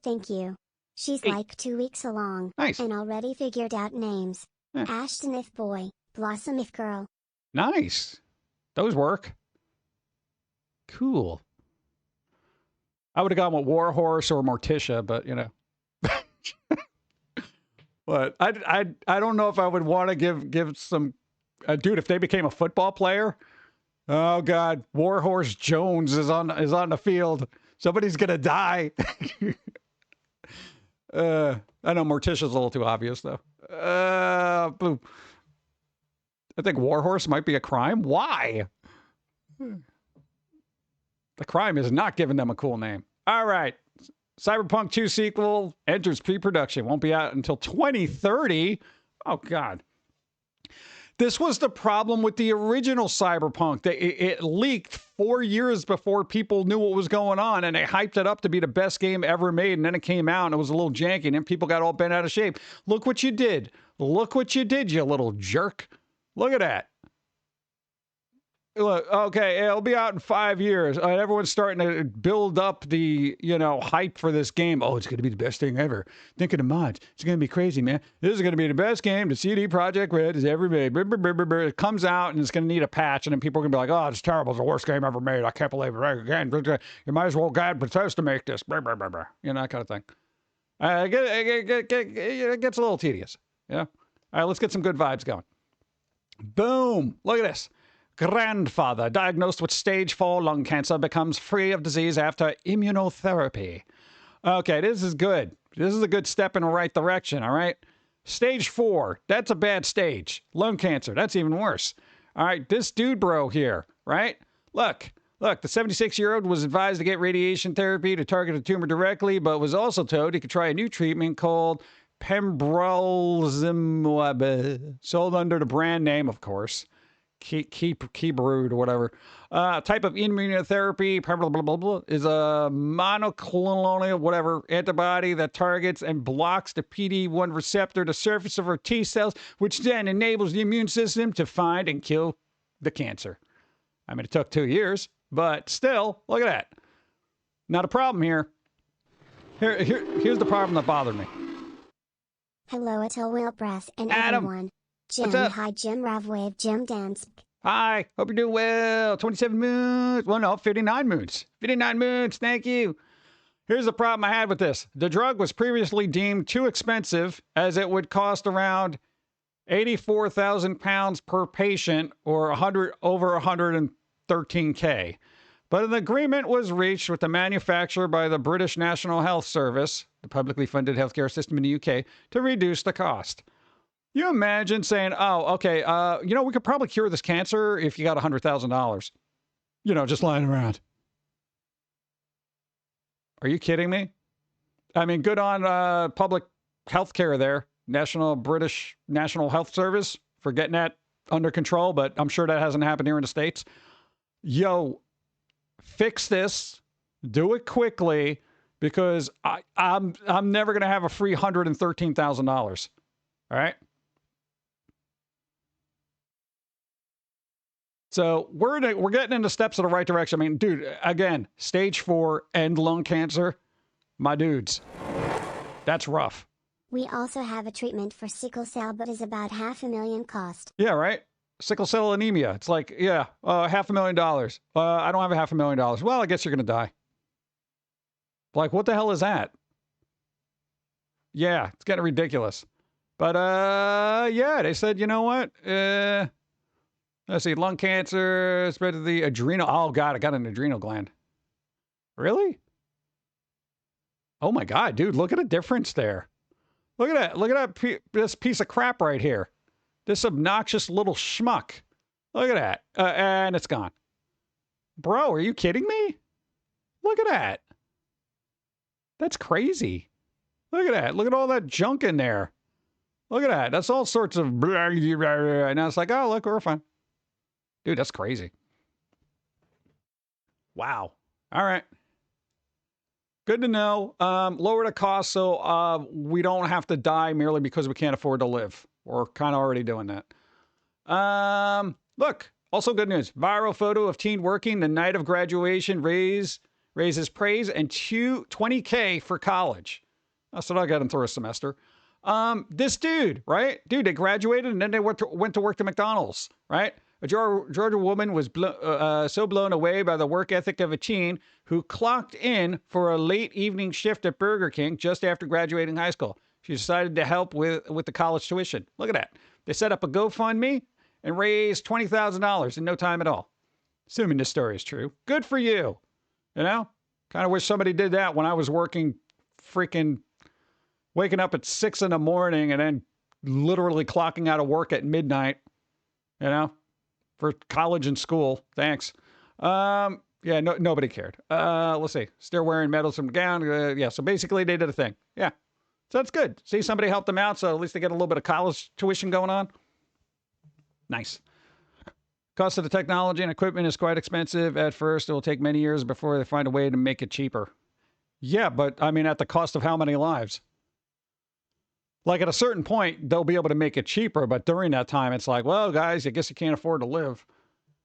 Thank you. She's like 2 weeks along. Nice. And already figured out names. Ashton if boy, Blossom if girl. Nice. Those work. Cool. I would have gone with Warhorse or Morticia, but you know. But I don't know if I would want to give some dude, if they became a football player. Oh God, Warhorse Jones is on the field. Somebody's gonna die. I know Morticia's a little too obvious, though. Boom. I think Warhorse might be a crime. Why? The crime is not giving them a cool name. All right. Cyberpunk 2 sequel enters pre-production. Won't be out until 2030. Oh, God. This was the problem with the original Cyberpunk. It leaked 4 years before people knew what was going on, and they hyped it up to be the best game ever made, and then it came out, and it was a little janky, and then people got all bent out of shape. Look what you did. Look what you did, you little jerk. Look at that. Look, okay, it'll be out in 5 years. Everyone's starting to build up the, hype for this game. Oh, it's going to be the best thing ever. Think of the mods. It's going to be crazy, man. This is going to be the best game the CD Projekt Red has ever made. It comes out, and it's going to need a patch, and then people are going to be like, oh, it's terrible. It's the worst game ever made. I can't believe it. Again, you might as well get Bethesda to make this. That kind of thing. It gets a little tedious. Yeah. All right, let's get some good vibes going. Boom. Look at this. Grandfather diagnosed with stage 4 lung cancer becomes free of disease after immunotherapy. Okay, this is good. This is a good step in the right direction, all right? Stage 4, that's a bad stage. Lung cancer, that's even worse. All right, this dude bro here, right? Look, the 76-year-old was advised to get radiation therapy to target the tumor directly, but was also told he could try a new treatment called pembrolizumab, sold under the brand name, of course. Keybrewed or whatever. Type of immunotherapy, blah, blah, blah, blah, is a monoclonal whatever antibody that targets and blocks the PD-1 receptor, the surface of our T cells, which then enables the immune system to find and kill the cancer. I mean, it took 2 years, but still, look at that. Not a problem here. Here's the problem that bothered me. Hello, Atil Will Press and Adam. everyone. Jim, What's up? hi, Jim Ravwave, Jim Dance. Hi, hope you're doing well. 27 moons. Well, no, 59 moons. 59 moons, thank you. Here's the problem I had with this. The drug was previously deemed too expensive, as it would cost around 84,000 pounds per patient, or over 113K. But an agreement was reached with the manufacturer by the British National Health Service, the publicly funded healthcare system in the UK, to reduce the cost. You imagine saying, oh, okay, we could probably cure this cancer if you got $100,000. Just lying around. Are you kidding me? I mean, good on public health care there. British National Health Service for getting that under control, but I'm sure that hasn't happened here in the States. Yo, fix this. Do it quickly, because I'm never going to have a free $113,000. All right? So we're getting into steps in the right direction. I mean, dude, again, stage 4 and lung cancer, my dudes, that's rough. We also have a treatment for sickle cell, but is about $500,000 cost. Yeah, right? Sickle cell anemia. It's like, yeah, $500,000. I don't have $500,000. Well, I guess you're going to die. Like, what the hell is that? Yeah, it's getting ridiculous. But, yeah, they said, you know what? Let's see, lung cancer, spread to the adrenal. Oh, God, I got an adrenal gland. Really? Oh, my God, dude, look at the difference there. Look at that. Look at that. This piece of crap right here. This obnoxious little schmuck. Look at that. And it's gone. Bro, are you kidding me? Look at that. That's crazy. Look at that. Look at all that junk in there. Look at that. That's all sorts of blah, blah, blah. And now it's like, oh, look, we're fine. Dude, that's crazy. Wow. All right. Good to know. Lower the cost so we don't have to die merely because we can't afford to live. We're kind of already doing that. Look, also good news. Viral photo of teen working the night of graduation raises praise and $20K for college. That's what I got him through a semester. This dude, right? Dude, they graduated and then they went to work at McDonald's, right? A Georgia woman was so blown away by the work ethic of a teen who clocked in for a late evening shift at Burger King just after graduating high school. She decided to help with the college tuition. Look at that. They set up a GoFundMe and raised $20,000 in no time at all. Assuming this story is true. Good for you. You know? Kind of wish somebody did that when I was working freaking waking up at 6 in the morning and then literally clocking out of work at midnight, you know, for college and school. Thanks. Yeah, nobody cared. Let's see. Still wearing medals from the gown. Yeah, so basically they did a thing. Yeah. So that's good. See, somebody helped them out, so at least they get a little bit of college tuition going on. Nice. Cost of the technology and equipment is quite expensive. At first, it will take many years before they find a way to make it cheaper. Yeah, but I mean, at the cost of how many lives? Like at a certain point, they'll be able to make it cheaper, but during that time, it's like, well, guys, I guess you can't afford to live.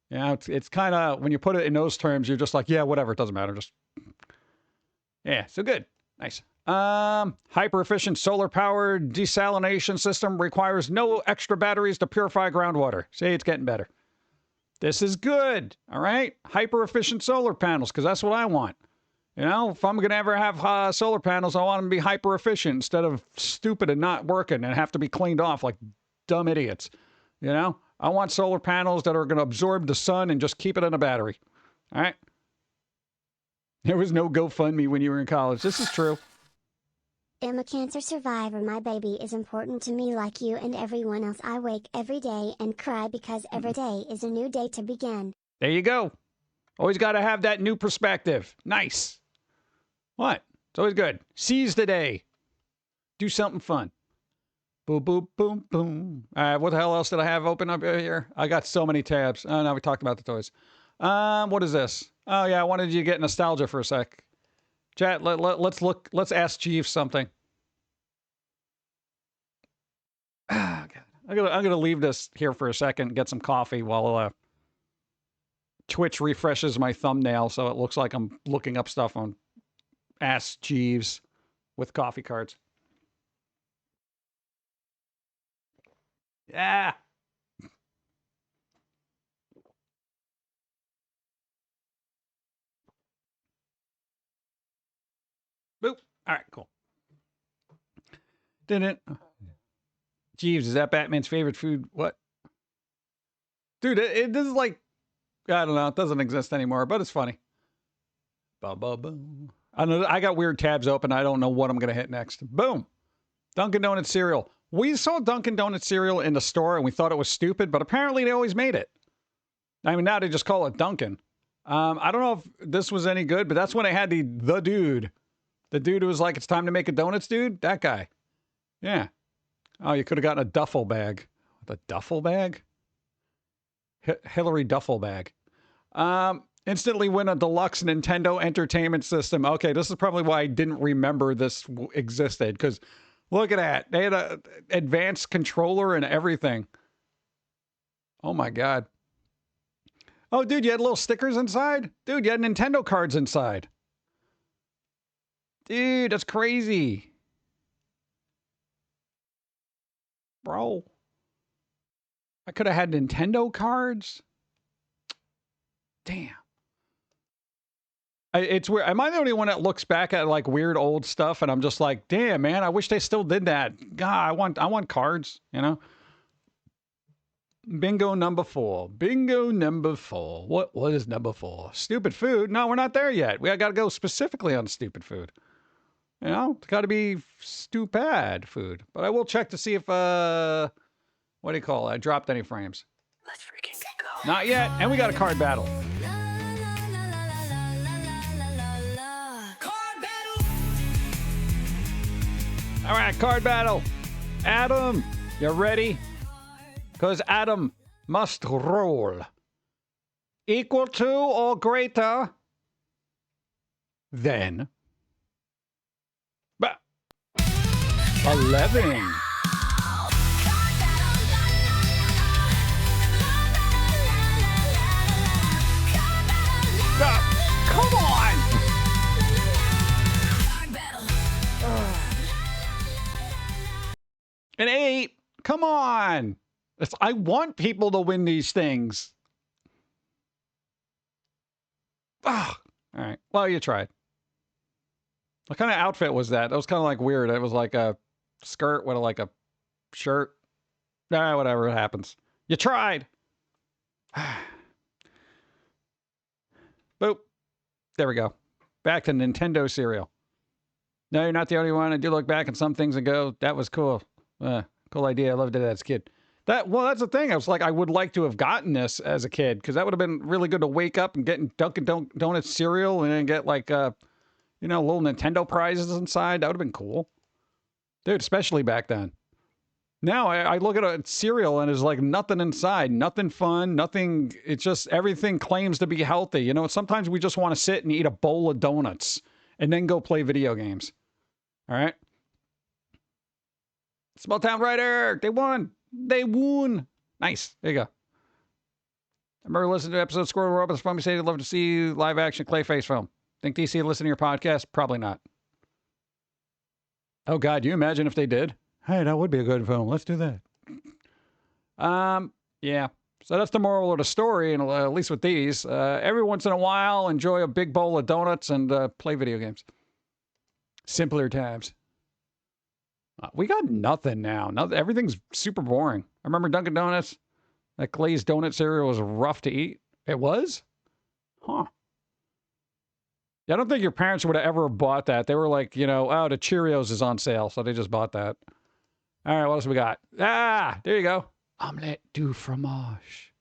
Yeah, it's kind of, when you put it in those terms, you're just like, yeah, whatever, it doesn't matter. Just, yeah, so good. Nice. Hyper-efficient solar-powered desalination system requires no extra batteries to purify groundwater. See, it's getting better. This is good, all right? Hyper-efficient solar panels, because that's what I want. You know, if I'm going to ever have solar panels, I want them to be hyper-efficient instead of stupid and not working and have to be cleaned off like dumb idiots. You know, I want solar panels that are going to absorb the sun and just keep it in a battery. All right? There was no GoFundMe when you were in college. This is true. I'm a cancer survivor. My baby is important to me like you and everyone else. I wake every day and cry because every day is a new day to begin. There you go. Always got to have that new perspective. Nice. What? It's always good. Seize the day. Do something fun. Boom, boom, boom, boom. All right, what the hell else did I have open up here? I got so many tabs. Oh, no, we talked about the toys. What is this? Oh, yeah, I wanted you to get nostalgia for a sec. Chat, let's look. Let's ask Jeeves something. I'm gonna leave this here for a second, get some coffee while Twitch refreshes my thumbnail so it looks like I'm looking up stuff on Ask Jeeves with coffee cards. Yeah. Boop. All right, cool. Didn't. Jeeves, is that Batman's favorite food? What? Dude, this is like, I don't know. It doesn't exist anymore, but it's funny. Ba ba boom. I know I got weird tabs open. I don't know what I'm going to hit next. Boom. Dunkin' Donuts cereal. We saw Dunkin' Donuts cereal in the store and we thought it was stupid, but apparently they always made it. I mean, now they just call it Dunkin'. I don't know if this was any good, but that's when I had the dude. The dude who was like, it's time to make a donuts, dude. That guy. Yeah. Oh, you could have gotten a duffel bag. The duffel bag? Hillary duffel bag. Instantly win a deluxe Nintendo Entertainment System. Okay, this is probably why I didn't remember this existed, because look at that. They had an advanced controller and everything. Oh, my God. Oh, dude, you had little stickers inside? Dude, you had Nintendo cards inside. Dude, that's crazy. Bro. I could have had Nintendo cards. Damn. It's weird. Am I the only one that looks back at like weird old stuff and I'm just like, damn, man, I wish they still did that. God, I want cards, you know? Bingo number 4. Bingo number 4. What is number 4? Stupid food? No, we're not there yet. We got to go specifically on stupid food. You know, it's got to be stupid food. But I will check to see if, what do you call it? I dropped any frames. Let's freaking go. Not yet. And we got a card battle. All right, card battle. Adam, you ready? Because Adam must roll. Equal to or greater than 11. Come on! An 8. Come on! I want people to win these things. Ah, all right. Well, you tried. What kind of outfit was that? That was kind of like weird. It was like a skirt with like a shirt. Ah, whatever. It happens. You tried. Boop. There we go. Back to Nintendo cereal. No, you're not the only one. I do look back at some things and go, that was cool. Cool idea. I loved it as a kid. Well, that's the thing. I was like, I would like to have gotten this as a kid because that would have been really good to wake up and get Dunkin' Donuts cereal and then get like, little Nintendo prizes inside. That would have been cool. Dude, especially back then. Now I look at a cereal and there's like nothing inside, nothing fun, nothing. It's just everything claims to be healthy. Sometimes we just want to sit and eat a bowl of donuts and then go play video games. All right. Small Town Writer, they won. They won. Nice. There you go. I remember listening to episode Squirrel Robots. Foamy said he'd love to see live action Clayface film. Think DC would listen to your podcast? Probably not. Oh, God. You imagine if they did? Hey, that would be a good film. Let's do that. Yeah. So that's the moral of the story, and at least with these. Every once in a while, enjoy a big bowl of donuts and play video games. Simpler times. We got nothing now. Everything's super boring. I remember Dunkin' Donuts. That glazed donut cereal was rough to eat. It was? Huh. Yeah, I don't think your parents would have ever bought that. They were like, the Cheerios is on sale, so they just bought that. All right, what else we got? There you go. Omelette du fromage.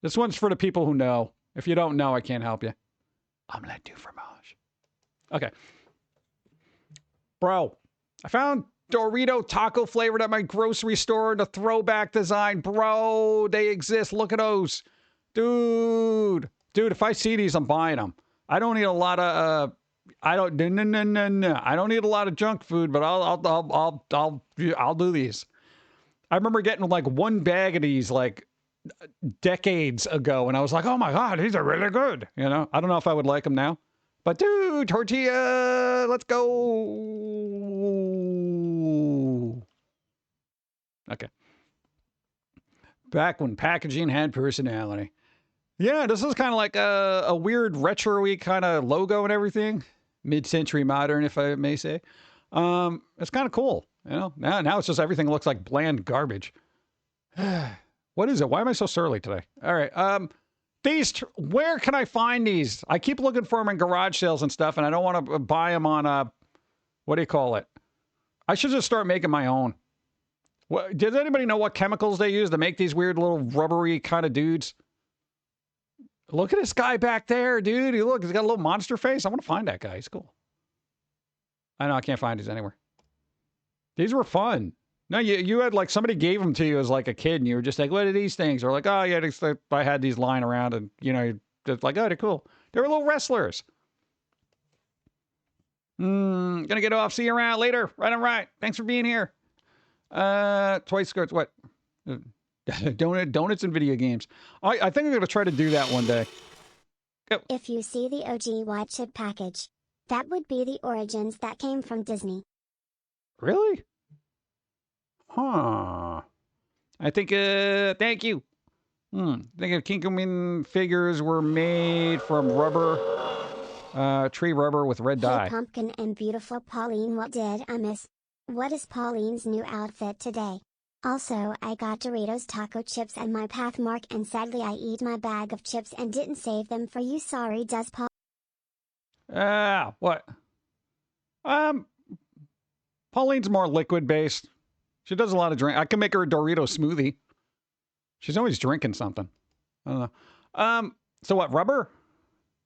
This one's for the people who know. If you don't know, I can't help you. Omelette du fromage. Okay. Bro, I found Dorito taco flavored at my grocery store. The throwback design. Bro, they exist. Look at those. Dude, if I see these, I'm buying them. I don't need a lot of, I don't need a lot of junk food, but I'll do these. I remember getting like one bag of these like decades ago, and I was like, oh my God, these are really good. I don't know if I would like them now, but dude, tortilla, let's go. Okay. Back when packaging had personality. Yeah, this is kind of like a weird retro-y kind of logo and everything. Mid-century modern, if I may say. It's kind of cool. Now it's just everything looks like bland garbage. What is it? Why am I so surly today? All right. Where can I find these? I keep looking for them in garage sales and stuff, and I don't want to buy them on, what do you call it? I should just start making my own. Does anybody know what chemicals they use to make these weird little rubbery kind of dudes? Look at this guy back there, dude. He's got a little monster face. I want to find that guy. He's cool. I know I can't find these anywhere. These were fun. No, you had like somebody gave them to you as like a kid, and you were just like, "What are these things?" Or like, "Oh yeah, I had these lying around," and you're just like, "Oh, they're cool." They were little wrestlers. Gonna get off. See you around later. Right on right. Thanks for being here. Twice skirts. What? Donuts and video games. I think I'm going to try to do that one day. Go. If you see the OG white chip package, that would be the origins that came from Disney. Really? Huh. I think, thank you. I think if Kinkoman figures were made from rubber, tree rubber with red dye. Hey Pumpkin and beautiful Pauline, what did I miss? What is Pauline's new outfit today? Also, I got Doritos taco chips at my Pathmark and sadly I eat my bag of chips and didn't save them for you. Sorry, does Paul? What? Pauline's more liquid based. She does a lot of drink. I can make her a Dorito smoothie. She's always drinking something. I don't know. So what, rubber?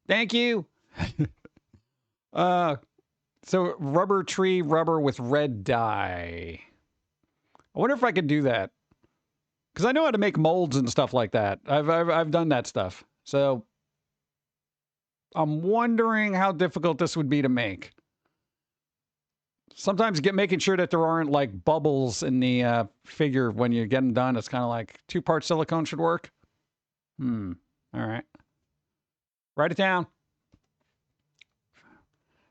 Thank you. So rubber tree rubber with red dye. I wonder if I could do that. Because I know how to make molds and stuff like that. I've done that stuff. So I'm wondering how difficult this would be to make. Sometimes making sure that there aren't like bubbles in the figure when you get them done. It's kind of like 2-part silicone should work. All right. Write it down.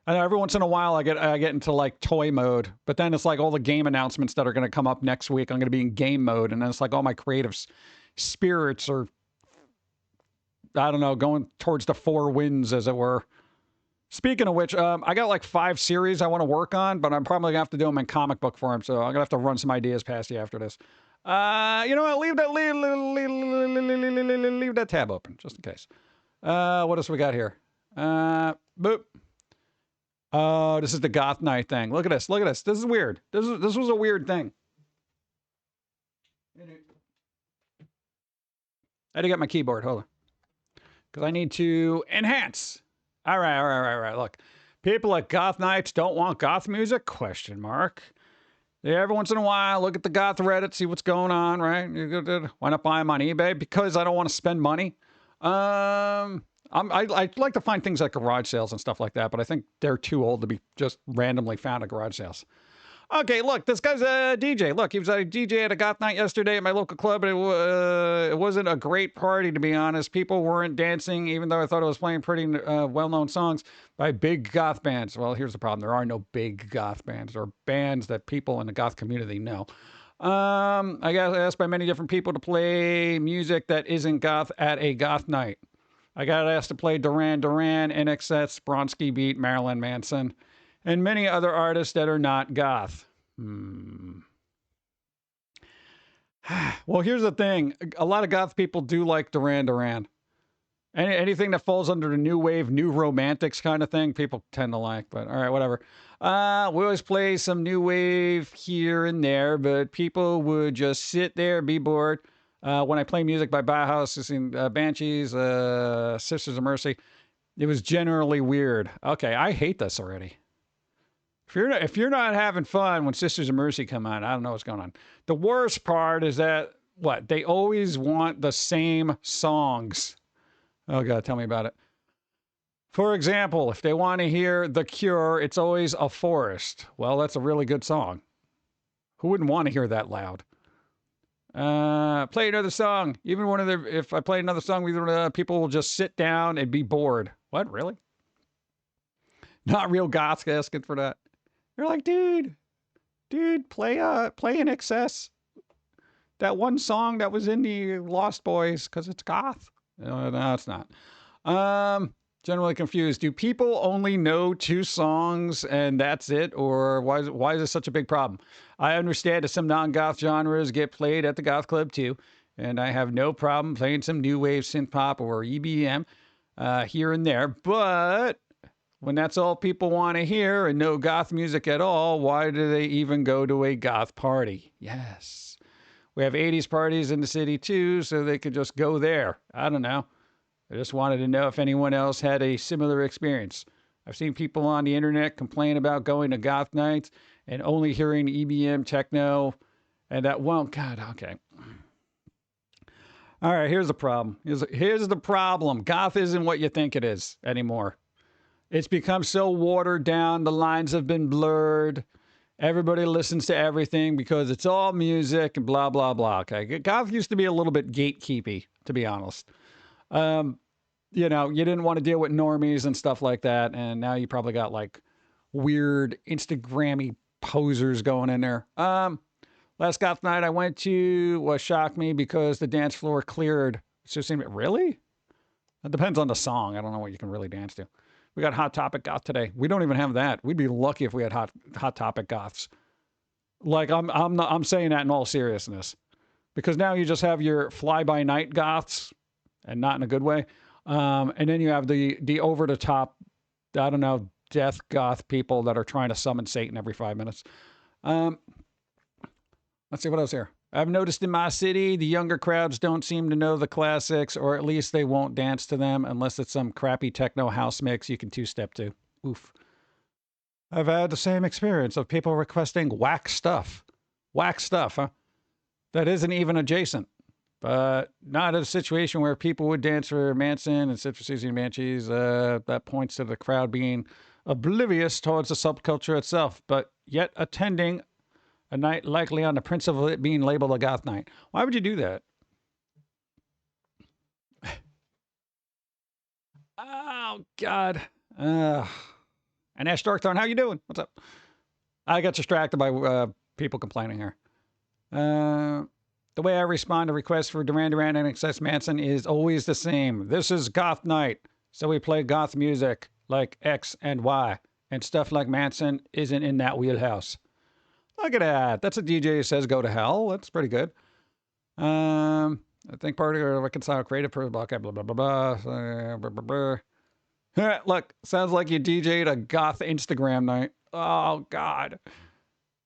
I know every once in a while I get into like toy mode, but then it's like all the game announcements that are going to come up next week. I'm going to be in game mode, and then it's like all my creative spirits are, I don't know, going towards the 4 winds, as it were. Speaking of which, I got like 5 series I want to work on, but I'm probably gonna have to do them in comic book form, so I'm gonna have to run some ideas past you after this. You know what? Leave that tab open just in case. What else we got here? Boop. Oh, this is the goth night thing. Look at this. Look at this. This is weird. This was a weird thing. I had to get my keyboard. Hold on. Because I need to enhance. All right. Look, people at goth nights don't want goth music? Question mark. Yeah, every once in a while, look at the goth Reddit, see what's going on, right? Why not buy them on eBay? Because I don't want to spend money. I like to find things like garage sales and stuff like that, but I think they're too old to be just randomly found at garage sales. Okay, look, this guy's a DJ. Look, he was a DJ at a goth night yesterday at my local club, and it wasn't a great party, to be honest. People weren't dancing, even though I thought it was playing pretty well-known songs by big goth bands. Well, here's the problem. There are no big goth bands or bands that people in the goth community know. I got asked by many different people to play music that isn't goth at a goth night. I got asked to play Duran Duran, NXS, Bronski Beat, Marilyn Manson, and many other artists that are not goth. Well, here's the thing. A lot of goth people do like Duran Duran. Anything that falls under the new wave, new romantics kind of thing, people tend to like. But all right, whatever. We always play some new wave here and there, but people would just sit there, be bored. When I play music by Bauhaus, Banshees, Sisters of Mercy, it was generally weird. Okay, I hate this already. If you're not having fun when Sisters of Mercy come on, I don't know what's going on. The worst part is that, they always want the same songs. Oh, God, tell me about it. For example, if they want to hear The Cure, it's always A Forest. Well, that's a really good song. Who wouldn't want to hear that loud? Play another song. Even if I play another song, people will just sit down and be bored. What, really? Not real goths asking for that. You're like, dude, play in excess. That one song that was in the Lost Boys, because it's goth. No, it's not. Generally confused. Do people only know 2 songs and that's it? Or why is this such a big problem? I understand that some non-goth genres get played at the goth club too. And I have no problem playing some new wave synth pop or EBM here and there. But when that's all people want to hear and no goth music at all, why do they even go to a goth party? Yes. We have 80s parties in the city too, so they could just go there. I don't know. I just wanted to know if anyone else had a similar experience. I've seen people on the internet complain about going to goth nights and only hearing EBM, techno, and that won't. God, okay. All right, here's the problem. Here's the problem. Goth isn't what you think it is anymore. It's become so watered down. The lines have been blurred. Everybody listens to everything because it's all music and blah, blah, blah. Okay. Goth used to be a little bit gatekeepy, to be honest. You didn't want to deal with normies and stuff like that. And now you probably got like weird Instagrammy posers going in there. Last goth night I went to, what shocked me because the dance floor cleared. It just seemed, really? It depends on the song. I don't know what you can really dance to. We got Hot Topic Goth today. We don't even have that. We'd be lucky if we had Hot Topic Goths. Like I'm saying that in all seriousness, because now you just have your fly-by-night goths, and not in a good way. And then you have the over-the-top, I don't know, death goth people that are trying to summon Satan every 5 minutes. Let's see what else here. I've noticed in my city, the younger crowds don't seem to know the classics, or at least they won't dance to them unless it's some crappy techno house mix you can two-step to. Oof. I've had the same experience of people requesting whack stuff. Whack stuff, huh? That isn't even adjacent. But not a situation where people would dance for Manson and Citrus and Banshees. That points to the crowd being oblivious towards the subculture itself, but yet attending a night likely on the principle of it being labeled a goth night. Why would you do that? Oh, God. And Ash Darkthorn, how you doing? What's up? I got distracted by people complaining here. The way I respond to requests for Duran Duran and Excess Manson is always the same. This is goth night, so we play goth music like X and Y, and stuff like Manson isn't in that wheelhouse. Look at that. That's a DJ who says go to hell. That's pretty good. I think part of reconcile creative protocol, blah, blah, blah, blah, blah, blah, blah. Look, sounds like you DJ'd a goth Instagram night. Oh, God.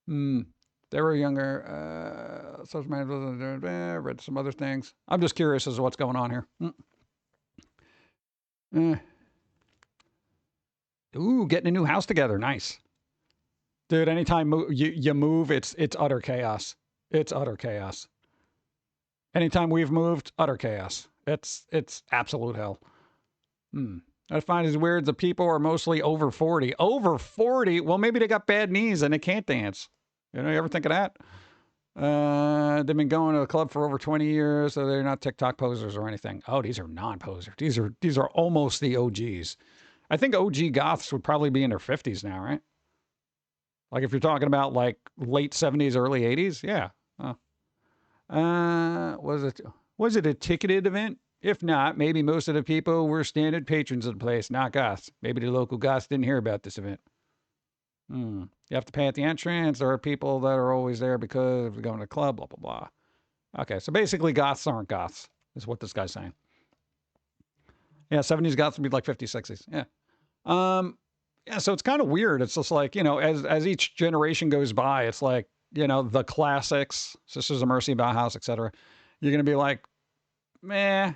They were younger. Social media, read some other things. I'm just curious as to what's going on here. Ooh, getting a new house together. Nice. Dude, anytime you move, it's utter chaos. It's utter chaos. Anytime we've moved, utter chaos. It's absolute hell. I find it weird the people are mostly over 40. Over 40? Well, maybe they got bad knees and they can't dance. You ever think of that? They've been going to the club for over 20 years, so they're not TikTok posers or anything. Oh, these are non-posers. These are almost the OGs. I think OG goths would probably be in their 50s now, right? Like if you're talking about like late 70s, early 80s, yeah. Was it a ticketed event? If not, maybe most of the people were standard patrons of the place, not goths. Maybe the local goths didn't hear about this event. You have to pay at the entrance. There are people that are always there because we're going to the club, blah, blah, blah. Okay, so basically goths aren't goths, is what this guy's saying. Yeah, 70s goths would be like 50s, 60s. Yeah. Yeah, so it's kind of weird. It's just like, as each generation goes by, it's like, the classics, Sisters of Mercy, Bauhaus, etc. You're going to be like, meh,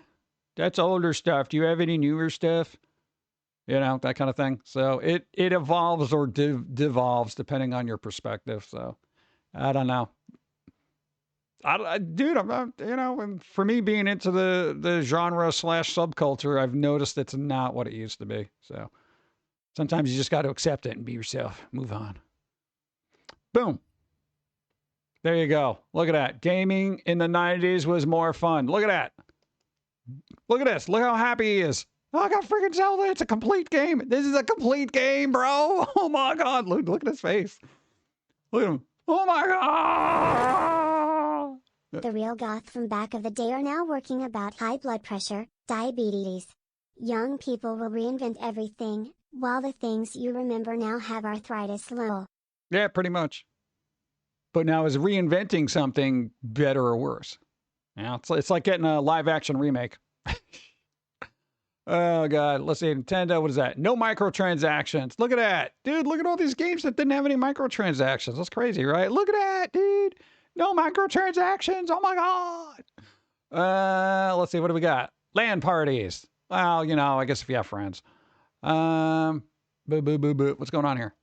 that's older stuff. Do you have any newer stuff? That kind of thing. So it evolves or devolves depending on your perspective. So I don't know. Dude, I'm not, and for me being into the genre / subculture, I've noticed it's not what it used to be. So sometimes you just got to accept it and be yourself. Move on. Boom. There you go. Look at that. Gaming in the 90s was more fun. Look at that. Look at this. Look how happy he is. Oh, I got freaking Zelda. It's a complete game. This is a complete game, bro. Oh my God. Look at his face. Look at him. Oh my God. The real goth from back of the day are now working about high blood pressure, diabetes. Young people will reinvent everything, while the things you remember now have arthritis. Lol. Yeah, pretty much. But now is reinventing something better or worse? Yeah, it's like getting a live action remake. Oh, God. Let's see. Nintendo, what is that? No microtransactions. Look at that. Dude, look at all these games that didn't have any microtransactions. That's crazy, right? Look at that, dude. No microtransactions. Oh, my God. Let's see. What do we got? LAN parties. Well, I guess if you have friends. Boo, boo, boo, boo. What's going on here?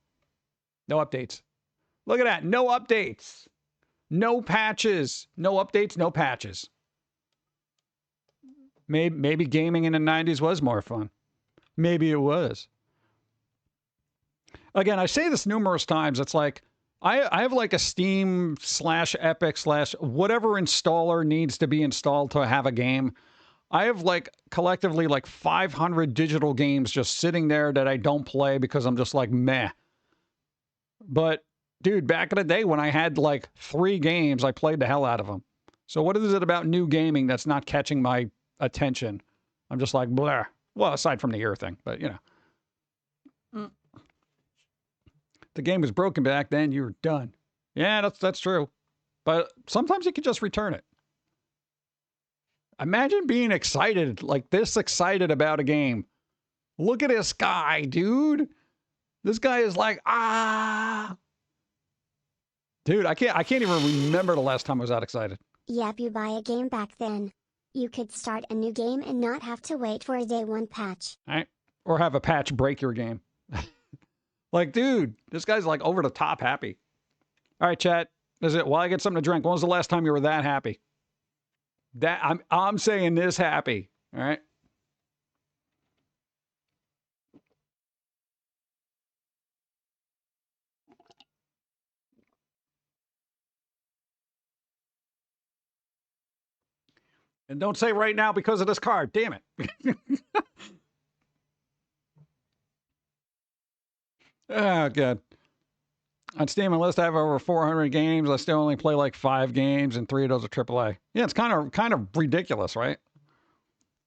No updates. Look at that. No updates. No patches. No updates, no patches. Maybe gaming in the 90s was more fun. Maybe it was. Again, I say this numerous times. It's like, I have like a Steam / Epic / whatever installer needs to be installed to have a game. I have like collectively like 500 digital games just sitting there that I don't play because I'm just like, meh. But dude, back in the day when I had like 3 games, I played the hell out of them. So what is it about new gaming that's not catching my attention? I'm just like, blah. Well, aside from the ear thing, but the game was broken back then, you were done. Yeah, that's true. But sometimes you can just return it. Imagine being excited, like this excited about a game. Look at this guy, dude. This guy is like, Dude, I can't even remember the last time I was that excited. Yep, you buy a game back then. You could start a new game and not have to wait for a day 1 patch. All right. Or have a patch break your game. Like, dude, this guy's like over the top happy. All right, chat. Is it while I get something to drink? When was the last time you were that happy? That I'm saying this happy. All right. And don't say right now because of this card. Damn it. Oh, God. On Steam and list, I have over 400 games. I still only play like 5 games, and 3 of those are AAA. Yeah, it's kind of ridiculous, right?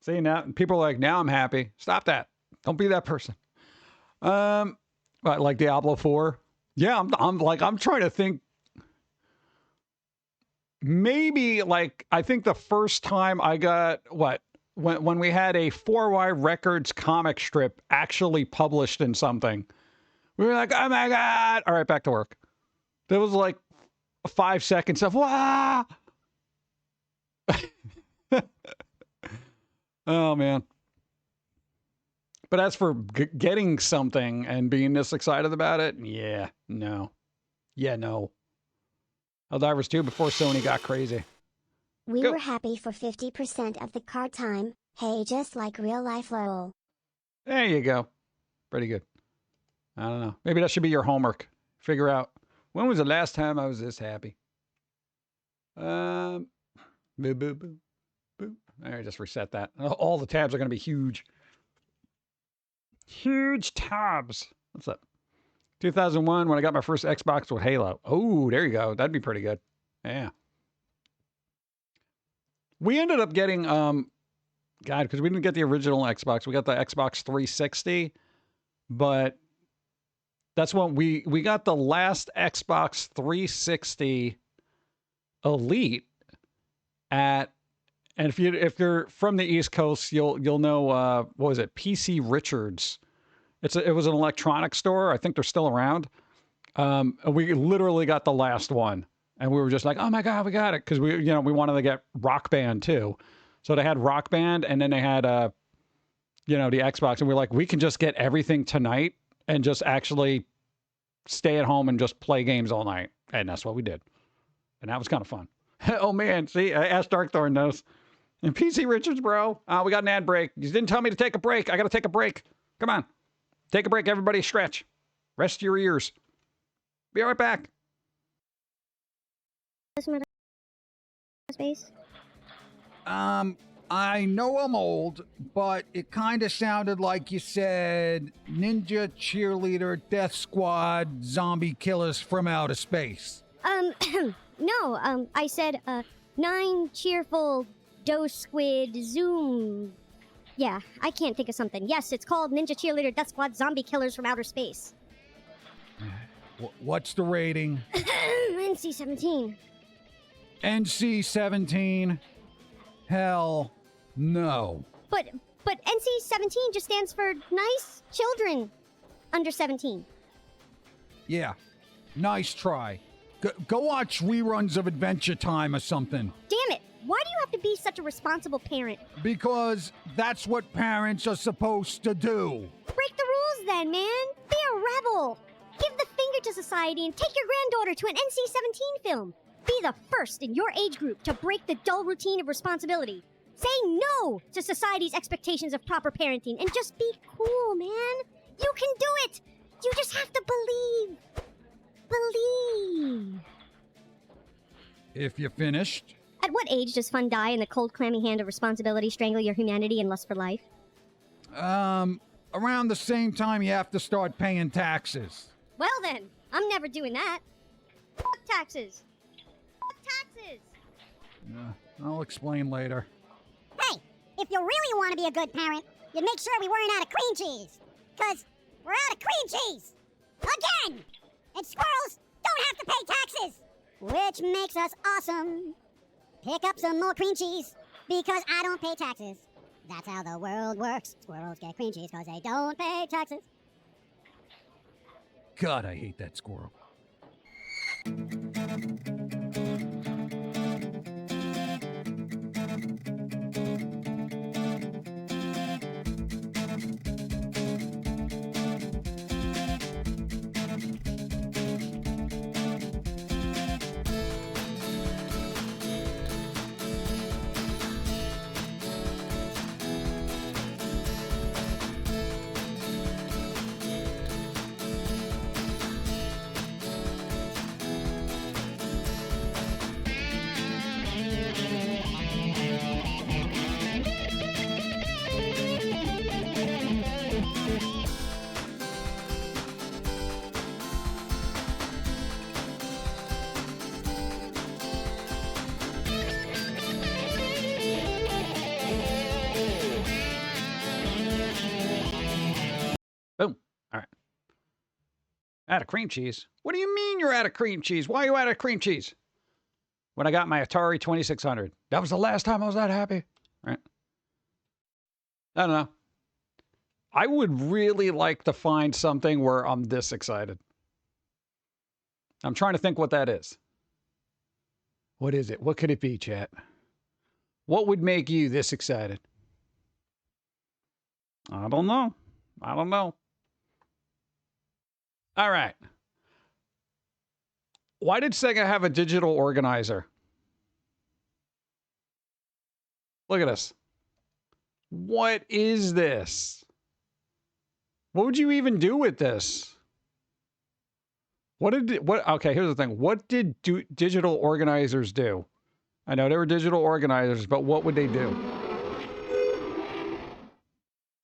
See, now people are like, now I'm happy. Stop that. Don't be that person. Like Diablo 4. Yeah, I'm trying to think. Maybe like I think the first time I got when we had a 4Y Records comic strip actually published in something. We were like, oh my God. All right, back to work. There was like 5 seconds of, wow. Oh, man. But as for getting something and being this excited about it, yeah, no. Yeah, no. Helldivers 2 before Sony got crazy. We Go. were happy for 50% of the card time. Hey, just like real life lol. There you go. Pretty good. I don't know. Maybe that should be your homework. Figure out, when was the last time I was this happy? Boo, boo, boo, boo. There, just reset that. All the tabs are going to be huge. Huge tabs. What's up? 2001, when I got my first Xbox with Halo. Oh, there you go. That'd be pretty good. Yeah. We ended up getting, God, because we didn't get the original Xbox. We got the Xbox 360, but that's when we got the last Xbox 360 Elite at, and if you're from the East Coast, you'll know, what was it? PC Richards. It was an electronics store. I think they're still around. And we literally got the last one. And we were just like, oh my God, we got it. Because we wanted to get Rock Band too. So they had Rock Band and then they had, the Xbox. And we were like, we can just get everything tonight and just actually stay at home and just play games all night. And that's what we did. And that was kind of fun. Oh man, see, Ask Darkthorn knows. And PC Richards, bro. We got an ad break. You didn't tell me to take a break. I got to take a break. Come on. Take a break, everybody. Stretch. Rest your ears. Be right back. Space. I know I'm old, but it kind of sounded like you said ninja cheerleader, death squad, zombie killers from outer space. No, I said, 9 cheerful dough squid zoom. Yeah, I can't think of something. Yes, it's called Ninja Cheerleader Death Squad Zombie Killers from Outer Space. What's the rating? NC-17. NC-17? Hell no. But NC-17 just stands for nice children under 17. Yeah, nice try. Go watch reruns of Adventure Time or something. Damn it! Why do you have to be such a responsible parent? Because that's what parents are supposed to do. Break the rules then, man. Be a rebel. Give the finger to society and take your granddaughter to an NC-17 film. Be the first in your age group to break the dull routine of responsibility. Say no to society's expectations of proper parenting and just be cool, man. You can do it. You just have to believe. Believe. If you're finished. At what age does fun die and the cold, clammy hand of responsibility strangle your humanity and lust for life? Around the same time you have to start paying taxes. Well then, I'm never doing that. Fuck taxes. Fuck taxes. I'll explain later. Hey, if you really want to be a good parent, you'd make sure we weren't out of cream cheese. Because we're out of cream cheese. Again! And squirrels don't have to pay taxes. Which makes us awesome. Pick up some more cream cheese. Because I don't pay taxes. That's how the world works. Squirrels get cream cheese because they don't pay taxes. God, I hate that squirrel. Boom. All right. Out of cream cheese? What do you mean you're out of cream cheese? Why are you out of cream cheese? When I got my Atari 2600. That was the last time I was that happy. All right. I don't know. I would really like to find something where I'm this excited. I'm trying to think what that is. What is it? What could it be, chat? What would make you this excited? I don't know. I don't know. All right. Why did Sega have a digital organizer? Look at this. What is this? What would you even do with this? Okay, here's the thing. What did digital organizers do? I know they were digital organizers, but what would they do?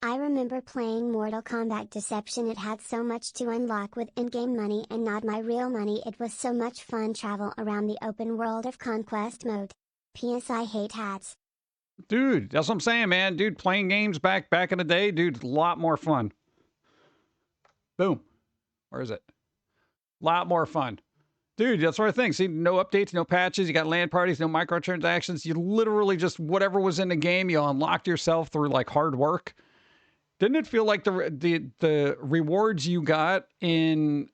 I remember playing Mortal Kombat Deception. It had so much to unlock with in-game money and not my real money. It was so much fun travel around the open world of Conquest mode. P.S. I hate hats. Dude, that's what I'm saying, man. Dude, playing games back in the day, dude, a lot more fun. Boom. Where is it? A lot more fun. Dude, that's what I think. See, no updates, no patches. You got LAN parties, no microtransactions. You literally just, whatever was in the game, you unlocked yourself through, like, hard work. Didn't it feel like the rewards you got in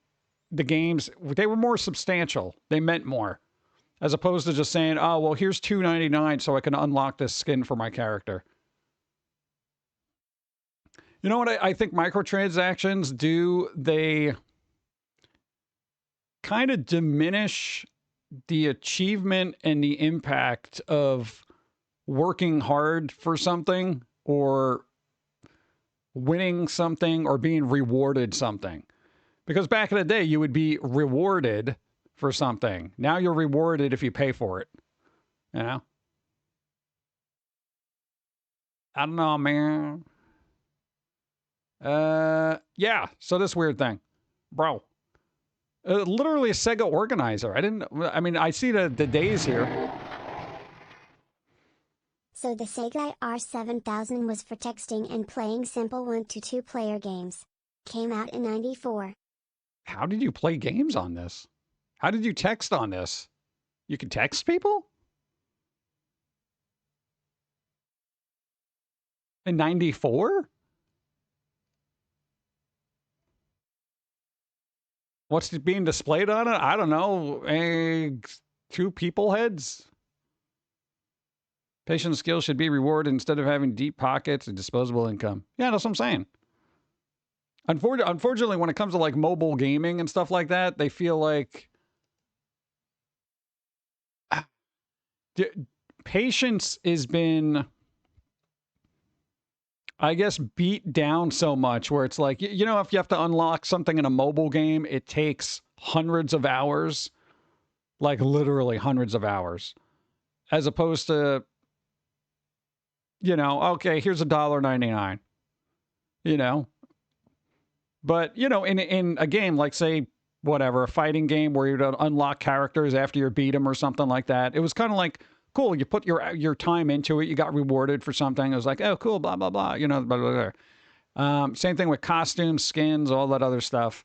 the games, they were more substantial. They meant more. As opposed to just saying, oh, well, here's $2.99 so I can unlock this skin for my character. You know what I think microtransactions do? They kind of diminish the achievement and the impact of working hard for something or winning something or being rewarded something. Because back in the day, you would be rewarded for something. Now you're rewarded if you pay for it. You know? I don't know, man. Yeah. So this weird thing. Bro. Literally a Sega organizer. I mean, I see the days here. So the Sega R7000 was for texting and playing simple 1 to 2 player games. Came out in '94. How did you play games on this? How did you text on this? You could text people? In '94? What's being displayed on it? I don't know. 2 people heads? Patient skills should be rewarded instead of having deep pockets and disposable income. Yeah, that's what I'm saying. Unfortunately, when it comes to like mobile gaming and stuff like that, they feel like patience has been, I guess, beat down so much where it's like, you know, if you have to unlock something in a mobile game, it takes hundreds of hours, like literally hundreds of hours, as opposed to, you know, okay, here's $1.99, you know, but, you know, in a game, like say, whatever, a fighting game where you don't unlock characters after you beat them or something like that. It was kind of like, cool, you put your time into it, you got rewarded for something. It was like, oh, cool, blah, blah, blah, you know, blah, blah, blah. Same thing with costumes, skins, all that other stuff.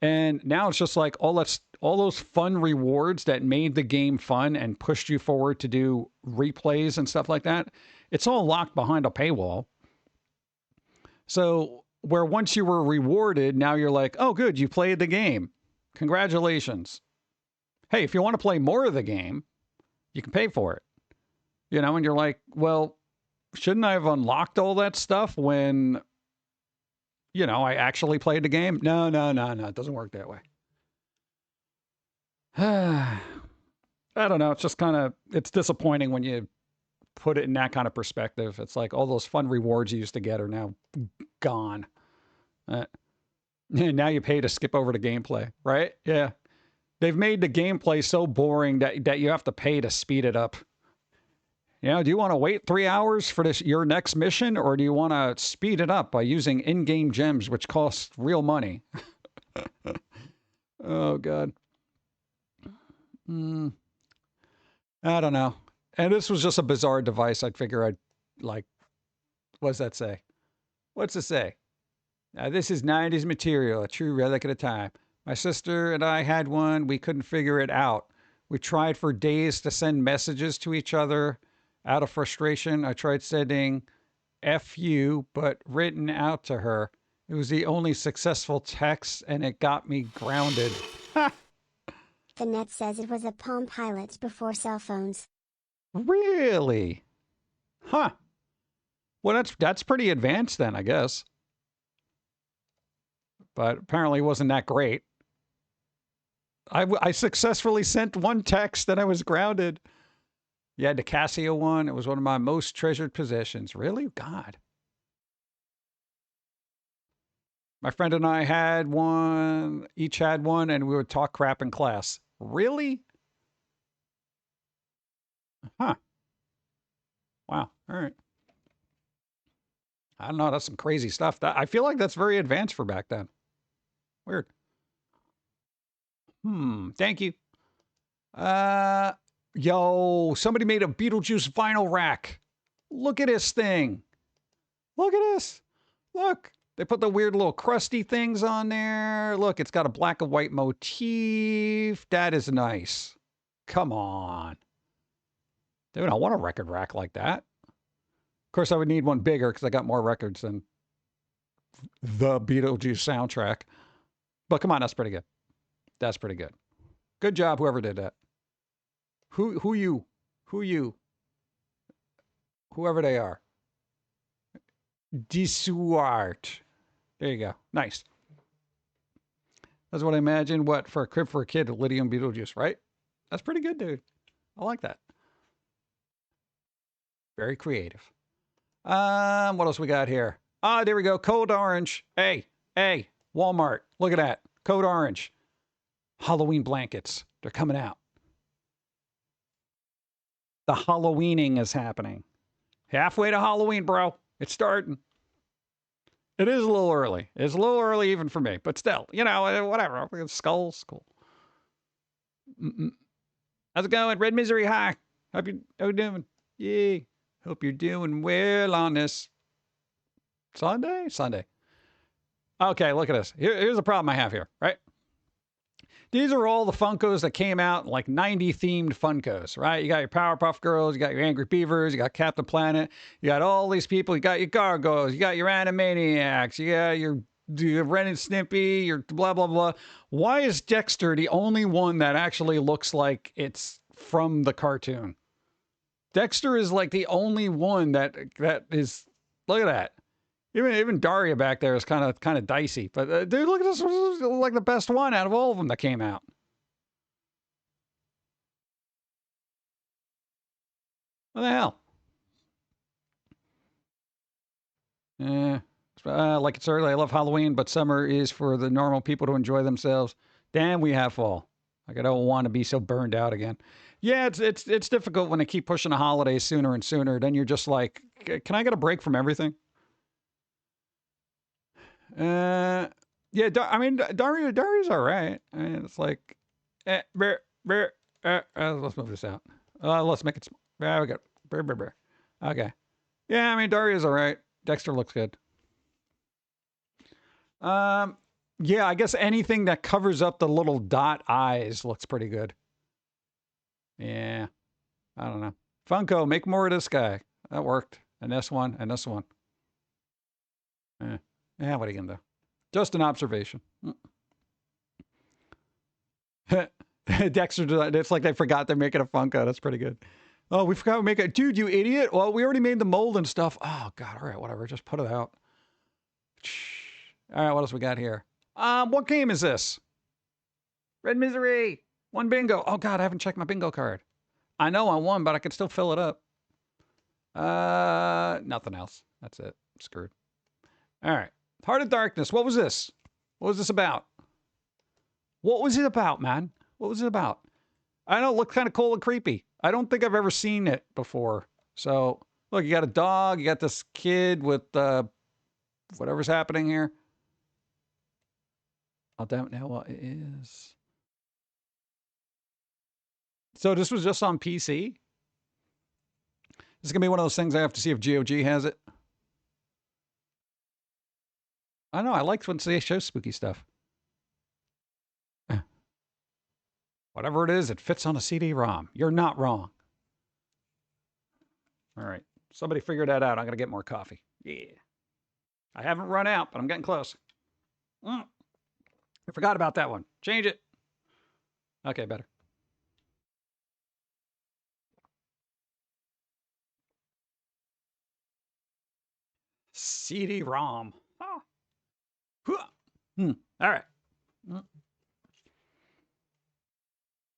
And now it's just like all those fun rewards that made the game fun and pushed you forward to do replays and stuff like that. It's all locked behind a paywall. So where once you were rewarded, now you're like, oh, good, you played the game. Congratulations. Hey, if you want to play more of the game, you can pay for it. You know, and you're like, well, shouldn't I have unlocked all that stuff when, you know, I actually played the game? No. It doesn't work that way. I don't know. It's just kind of, it's disappointing when you put it in that kind of perspective. It's like all those fun rewards you used to get are now gone. Now you pay to skip over the gameplay, right? Yeah. They've made the gameplay so boring that you have to pay to speed it up. You know, do you want to wait 3 hours for your next mission, or do you want to speed it up by using in-game gems, which cost real money? Oh, God. I don't know. And this was just a bizarre device. I'd figure I'd, like, what's that say? What's it say? This is 90s material, a true relic at a time. My sister and I had one. We couldn't figure it out. We tried for days to send messages to each other. Out of frustration, I tried sending F you, but written out to her. It was the only successful text, and it got me grounded. The net says it was a Palm Pilot before cell phones. Really? Huh. Well, that's pretty advanced then, I guess. But apparently it wasn't that great. I successfully sent one text, and I was grounded. You had the Casio one. It was one of my most treasured possessions. Really? God. My friend and I had one, each had one, and we would talk crap in class. Really? Huh. Wow. All right. I don't know. That's some crazy stuff. I feel like that's very advanced for back then. Weird. Thank you. Yo, somebody made a Beetlejuice vinyl rack. Look at this thing. Look at this. Look. They put the weird little crusty things on there. Look, it's got a black and white motif. That is nice. Come on. Dude, I want a record rack like that. Of course, I would need one bigger because I got more records than the Beetlejuice soundtrack. But come on, that's pretty good. That's pretty good. Good job, whoever did that. Who you? Whoever they are. Disuart. There you go. Nice. That's what I imagine. What, for a crib for a kid, Lydium Beetlejuice, right? That's pretty good, dude. I like that. Very creative. What else we got here? Ah, there we go. Code Orange. Hey, Walmart. Look at that. Code Orange. Halloween blankets. They're coming out. The Halloweening is happening. Halfway to Halloween, bro. It's starting. It is a little early. It's a little early even for me, but still, you know, whatever. Skulls, cool. How's it going? Red Misery, hi. How you doing? Yay. Hope you're doing well on this Sunday. Okay, look at this. Here's the problem I have here, right? These are all the Funkos that came out, like 90 themed Funkos, right? You got your Powerpuff Girls, you got your Angry Beavers, you got Captain Planet, you got all these people, you got your Gargoyles, you got your Animaniacs, you got your Ren and Snippy, your blah, blah, blah. Why is Dexter the only one that actually looks like it's from the cartoon? Dexter is like the only one that is, look at that. Even Daria back there is kind of dicey. But dude, look at this. This is like the best one out of all of them that came out. What the hell? Like it's early. I love Halloween, but summer is for the normal people to enjoy themselves. Damn, we have fall. Like I don't want to be so burned out again. Yeah, it's difficult when they keep pushing the holidays sooner and sooner. Then you're just like, can I get a break from everything? Yeah, I mean, Daria's all right. I mean, it's like, let's move this out. Let's make it. There we go. Okay. Yeah, I mean, Daria's all right. Dexter looks good. Yeah, I guess anything that covers up the little dot eyes looks pretty good. Yeah, I don't know. Funko, make more of this guy. That worked. And this one, and this one. Yeah, what are you gonna do? Just an observation. Dexter, it's like they forgot they're making a Funko. That's pretty good. Oh, we forgot to make it. Dude, you idiot. Well, we already made the mold and stuff. Oh, God. All right, whatever. Just put it out. All right, what else we got here? What game is this? Red Misery. One bingo. Oh, God, I haven't checked my bingo card. I know I won, but I can still fill it up. Nothing else. That's it. Screwed. All right. Heart of Darkness. What was this? What was this about? What was it about, man? What was it about? I know it looked kind of cool and creepy. I don't think I've ever seen it before. So, look, you got a dog. You got this kid with whatever's happening here. I don't know what it is. So this was just on PC? This is going to be one of those things I have to see if GOG has it. I know, I like when they show spooky stuff. Whatever it is, it fits on a CD-ROM. You're not wrong. All right. Somebody figure that out. I'm going to get more coffee. Yeah. I haven't run out, but I'm getting close. I forgot about that one. Change it. Okay, better. CD-ROM. Oh. All right.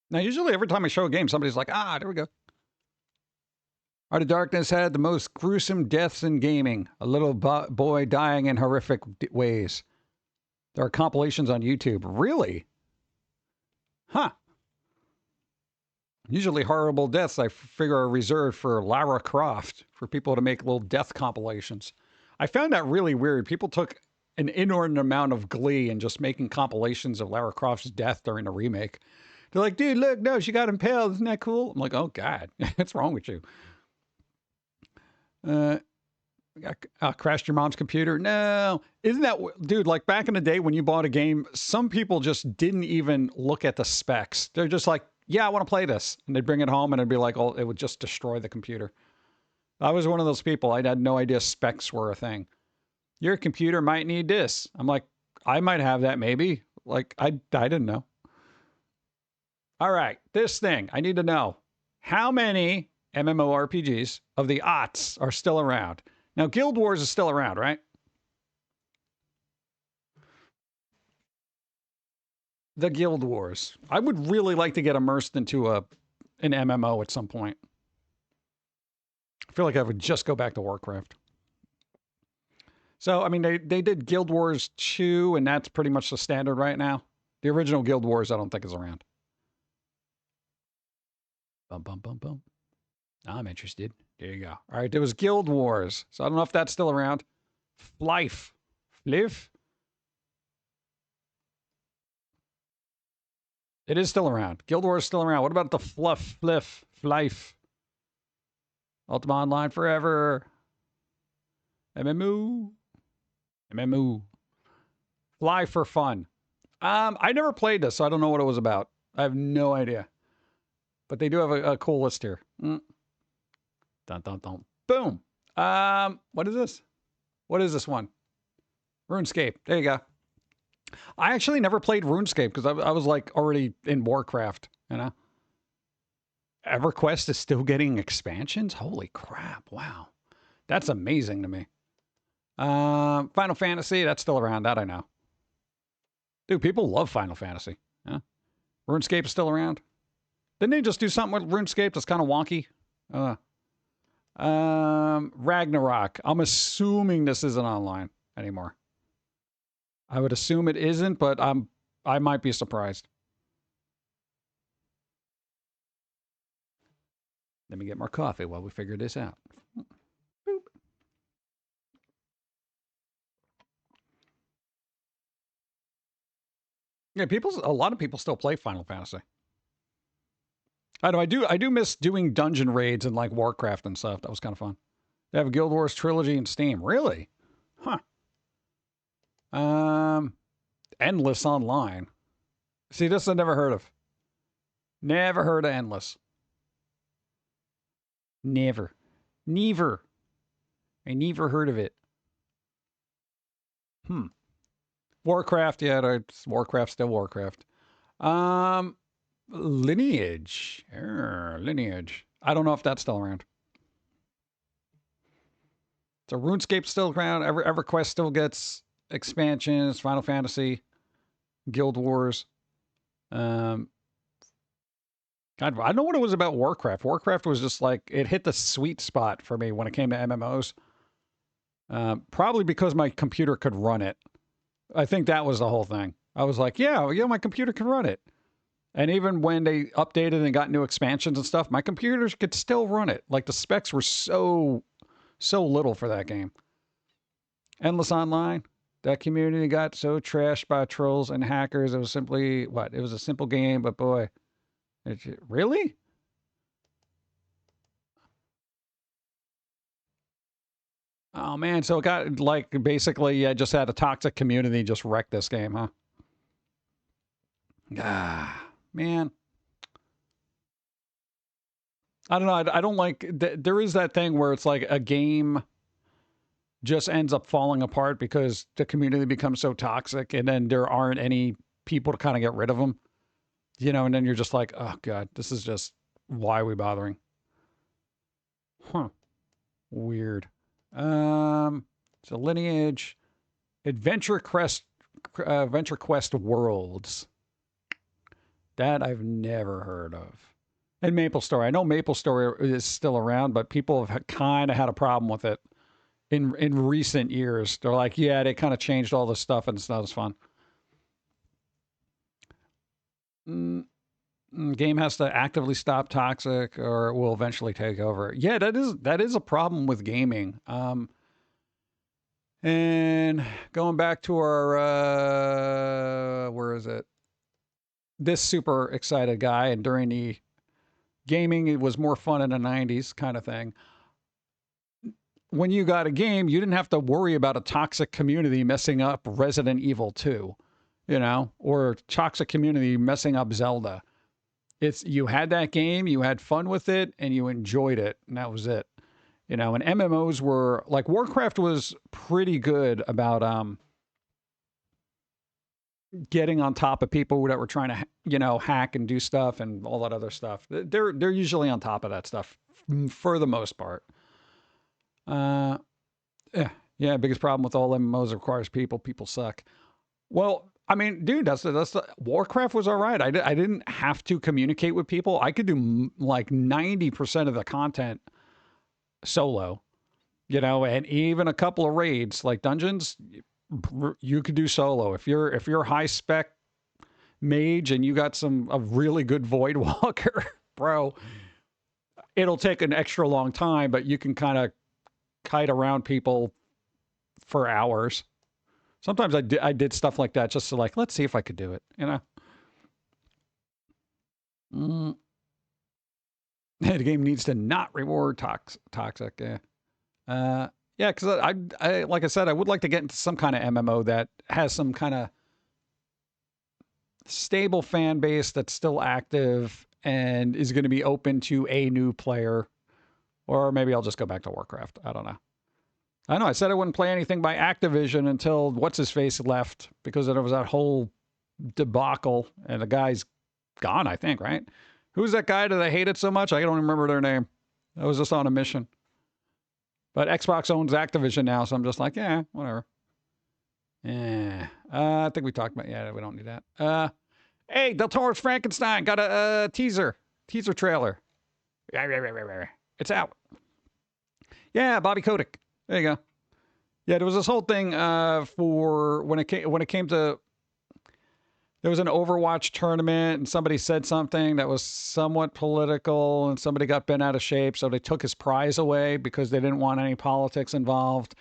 Now, usually every time I show a game, somebody's like, there we go. Art of Darkness had the most gruesome deaths in gaming. A little boy dying in horrific ways. There are compilations on YouTube. Really? Huh. Usually horrible deaths, I figure, are reserved for Lara Croft, for people to make little death compilations. I found that really weird. People took an inordinate amount of glee in just making compilations of Lara Croft's death during the remake. They're like, dude, look, no, she got impaled. Isn't that cool? I'm like, oh, God, what's wrong with you? Crashed your mom's computer? No. Isn't that, dude, like back in the day when you bought a game, some people just didn't even look at the specs. They're just like, yeah, I want to play this. And they'd bring it home and it'd be like, oh, it would just destroy the computer. I was one of those people. I had no idea specs were a thing. Your computer might need this. I'm like, I might have that maybe. Like, I didn't know. All right, this thing, I need to know. How many MMORPGs of the aughts are still around? Now, Guild Wars is still around, right? The Guild Wars. I would really like to get immersed into an MMO at some point. I feel like I would just go back to Warcraft. So, I mean, they did Guild Wars 2, and that's pretty much the standard right now. The original Guild Wars, I don't think is around. Bum, bum, bum, bum. I'm interested. There you go. All right, there was Guild Wars. So I don't know if that's still around. Flife. Fliff? It is still around. Guild Wars is still around. What about the Fluff, Fliff, Flife? Ultima Online Forever. MMO. MMO. Fly for Fun. I never played this, so I don't know what it was about. I have no idea. But they do have a cool list here. Dun, dun, dun. Boom. What is this? What is this one? RuneScape. There you go. I actually never played RuneScape because I was like already in Warcraft, you know? EverQuest is still getting expansions? Holy crap. Wow. That's amazing to me. Final Fantasy, that's still around. That I know. Dude, people love Final Fantasy. Yeah. RuneScape is still around. Didn't they just do something with RuneScape that's kind of wonky? Ragnarok. I'm assuming this isn't online anymore. I would assume it isn't, but I might be surprised. Let me get more coffee while we figure this out. Boop. Yeah, a lot of people still play Final Fantasy. I know, I do miss doing dungeon raids and like Warcraft and stuff. That was kind of fun. They have a Guild Wars trilogy in Steam. Really? Huh. Endless Online. See, this I never heard of. Never heard of Endless. Never. Never. I never heard of it. Warcraft, yeah, Warcraft, still Warcraft. Lineage. Lineage. I don't know if that's still around. So RuneScape's still around. EverQuest still gets expansions. Final Fantasy. Guild Wars. God, I don't know what it was about Warcraft. Warcraft was just like, it hit the sweet spot for me when it came to MMOs. Probably because my computer could run it. I think that was the whole thing. I was like, yeah, my computer can run it. And even when they updated and got new expansions and stuff, my computers could still run it. Like the specs were so little for that game. Endless Online. That community got so trashed by trolls and hackers. It was simply, what? It was a simple game, but boy. Really? Oh, man. So it got, like, basically, I just had a toxic community just wreck this game, huh? Ah, man. I don't know. I don't like, there is that thing where it's like a game just ends up falling apart because the community becomes so toxic, and then there aren't any people to kind of get rid of them, you know, and then you're just like, oh God, this is just, why are we bothering? Huh. Weird. So Lineage, Adventure Quest Worlds. That I've never heard of. And MapleStory. I know MapleStory is still around, but people have kind of had a problem with it in recent years. They're like, yeah, they kind of changed all this stuff and it's not as fun. Game has to actively stop toxic or it will eventually take over. Yeah, that is a problem with gaming. And going back to our, where is it? This super excited guy, and during the gaming, it was more fun in the 90s kind of thing. When you got a game, you didn't have to worry about a toxic community messing up Resident Evil 2, you know, or toxic community messing up Zelda. You had that game, you had fun with it, and you enjoyed it, and that was it. You know, and MMOs were, like, Warcraft was pretty good about getting on top of people that were trying to, you know, hack and do stuff and all that other stuff. They're usually on top of that stuff for the most part. Yeah, biggest problem with all MMOs requires people. People suck. Well, I mean, dude, that's Warcraft was all right. I didn't have to communicate with people. I could do like 90% of the content solo, you know, and even a couple of raids like dungeons. You could do solo if you're high spec mage and you got a really good void walker, bro. It'll take an extra long time, but you can kind of kite around people for hours. Sometimes I did stuff like that just to like, let's see if I could do it, you know. The game needs to not reward toxic. Yeah. Yeah, because I like I said, I would like to get into some kind of MMO that has some kind of stable fan base that's still active and is going to be open to a new player. Or maybe I'll just go back to Warcraft. I don't know. I know I said I wouldn't play anything by Activision until what's-his-face left, because there was that whole debacle, and the guy's gone, I think, right? Who's that guy that I hated so much? I don't remember their name. I was just on a mission. But Xbox owns Activision now, so I'm just like, yeah, whatever. Yeah. I think we talked about, yeah, we don't need that. Hey, Del Toro's Frankenstein got a teaser trailer. It's out. Yeah, Bobby Kotick. There you go. Yeah, there was this whole thing for when it came to, there was an Overwatch tournament and somebody said something that was somewhat political and somebody got bent out of shape, so they took his prize away because they didn't want any politics involved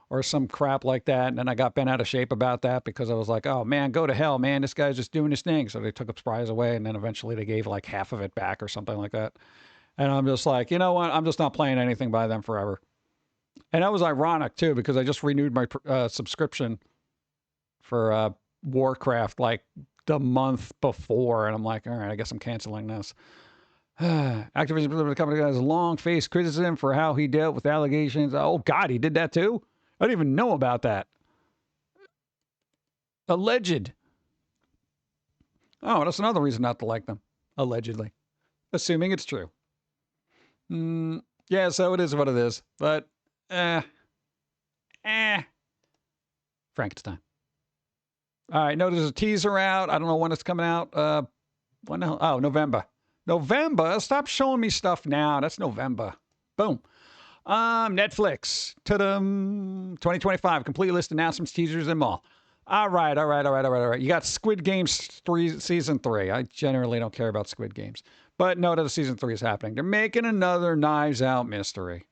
or some crap like that. And then I got bent out of shape about that because I was like, oh man, go to hell, man. This guy's just doing his thing. So they took his prize away, and then eventually they gave like half of it back or something like that. And I'm just like, you know what? I'm just not playing anything by them forever. And that was ironic too, because I just renewed my subscription for Warcraft like the month before, and I'm like, all right, I guess I'm canceling this. Activision, the company, has long faced criticism for how he dealt with allegations. Oh God, he did that too? I didn't even know about that. Alleged. Oh, that's another reason not to like them. Allegedly. Assuming it's true. Yeah, so it is what it is. But, Frankenstein. All right, no, there's a teaser out. I don't know when it's coming out. When the hell? Oh, November. November? Stop showing me stuff now. That's November. Boom. Netflix. Ta-da! 2025. Complete list, announcements, teasers, and more. All right. You got Squid Games Season 3. I generally don't care about Squid Games. But no, the Season 3 is happening. They're making another Knives Out mystery.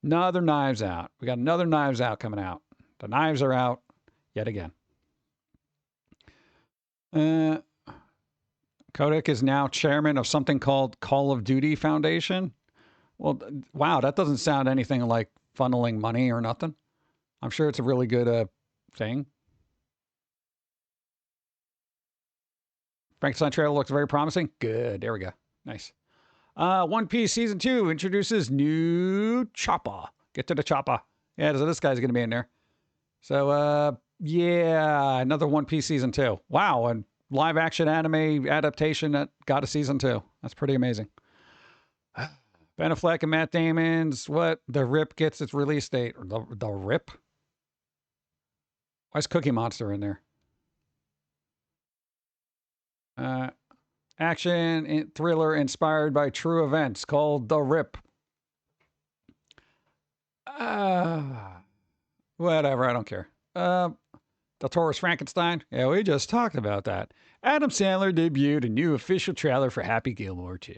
Another Knives Out. We got another Knives Out coming out. The knives are out yet again. Kotick is now chairman of something called Call of Duty Foundation. Well, wow, that doesn't sound anything like funneling money or nothing. I'm sure it's a really good thing. Frankenstein trailer looks very promising. Good. There we go. Nice. One Piece Season 2 introduces new Chopper. Get to the Chopper. Yeah, so this guy's going to be in there. So, yeah, another One Piece season 2. Wow, and live action anime adaptation that got a season 2. That's pretty amazing. Ben Affleck and Matt Damon's The Rip gets its release date. The Rip? Why is Cookie Monster in there? Action thriller inspired by true events called The Rip. Whatever, I don't care. Del Toro's Frankenstein? Yeah, we just talked about that. Adam Sandler debuted a new official trailer for Happy Gilmore 2.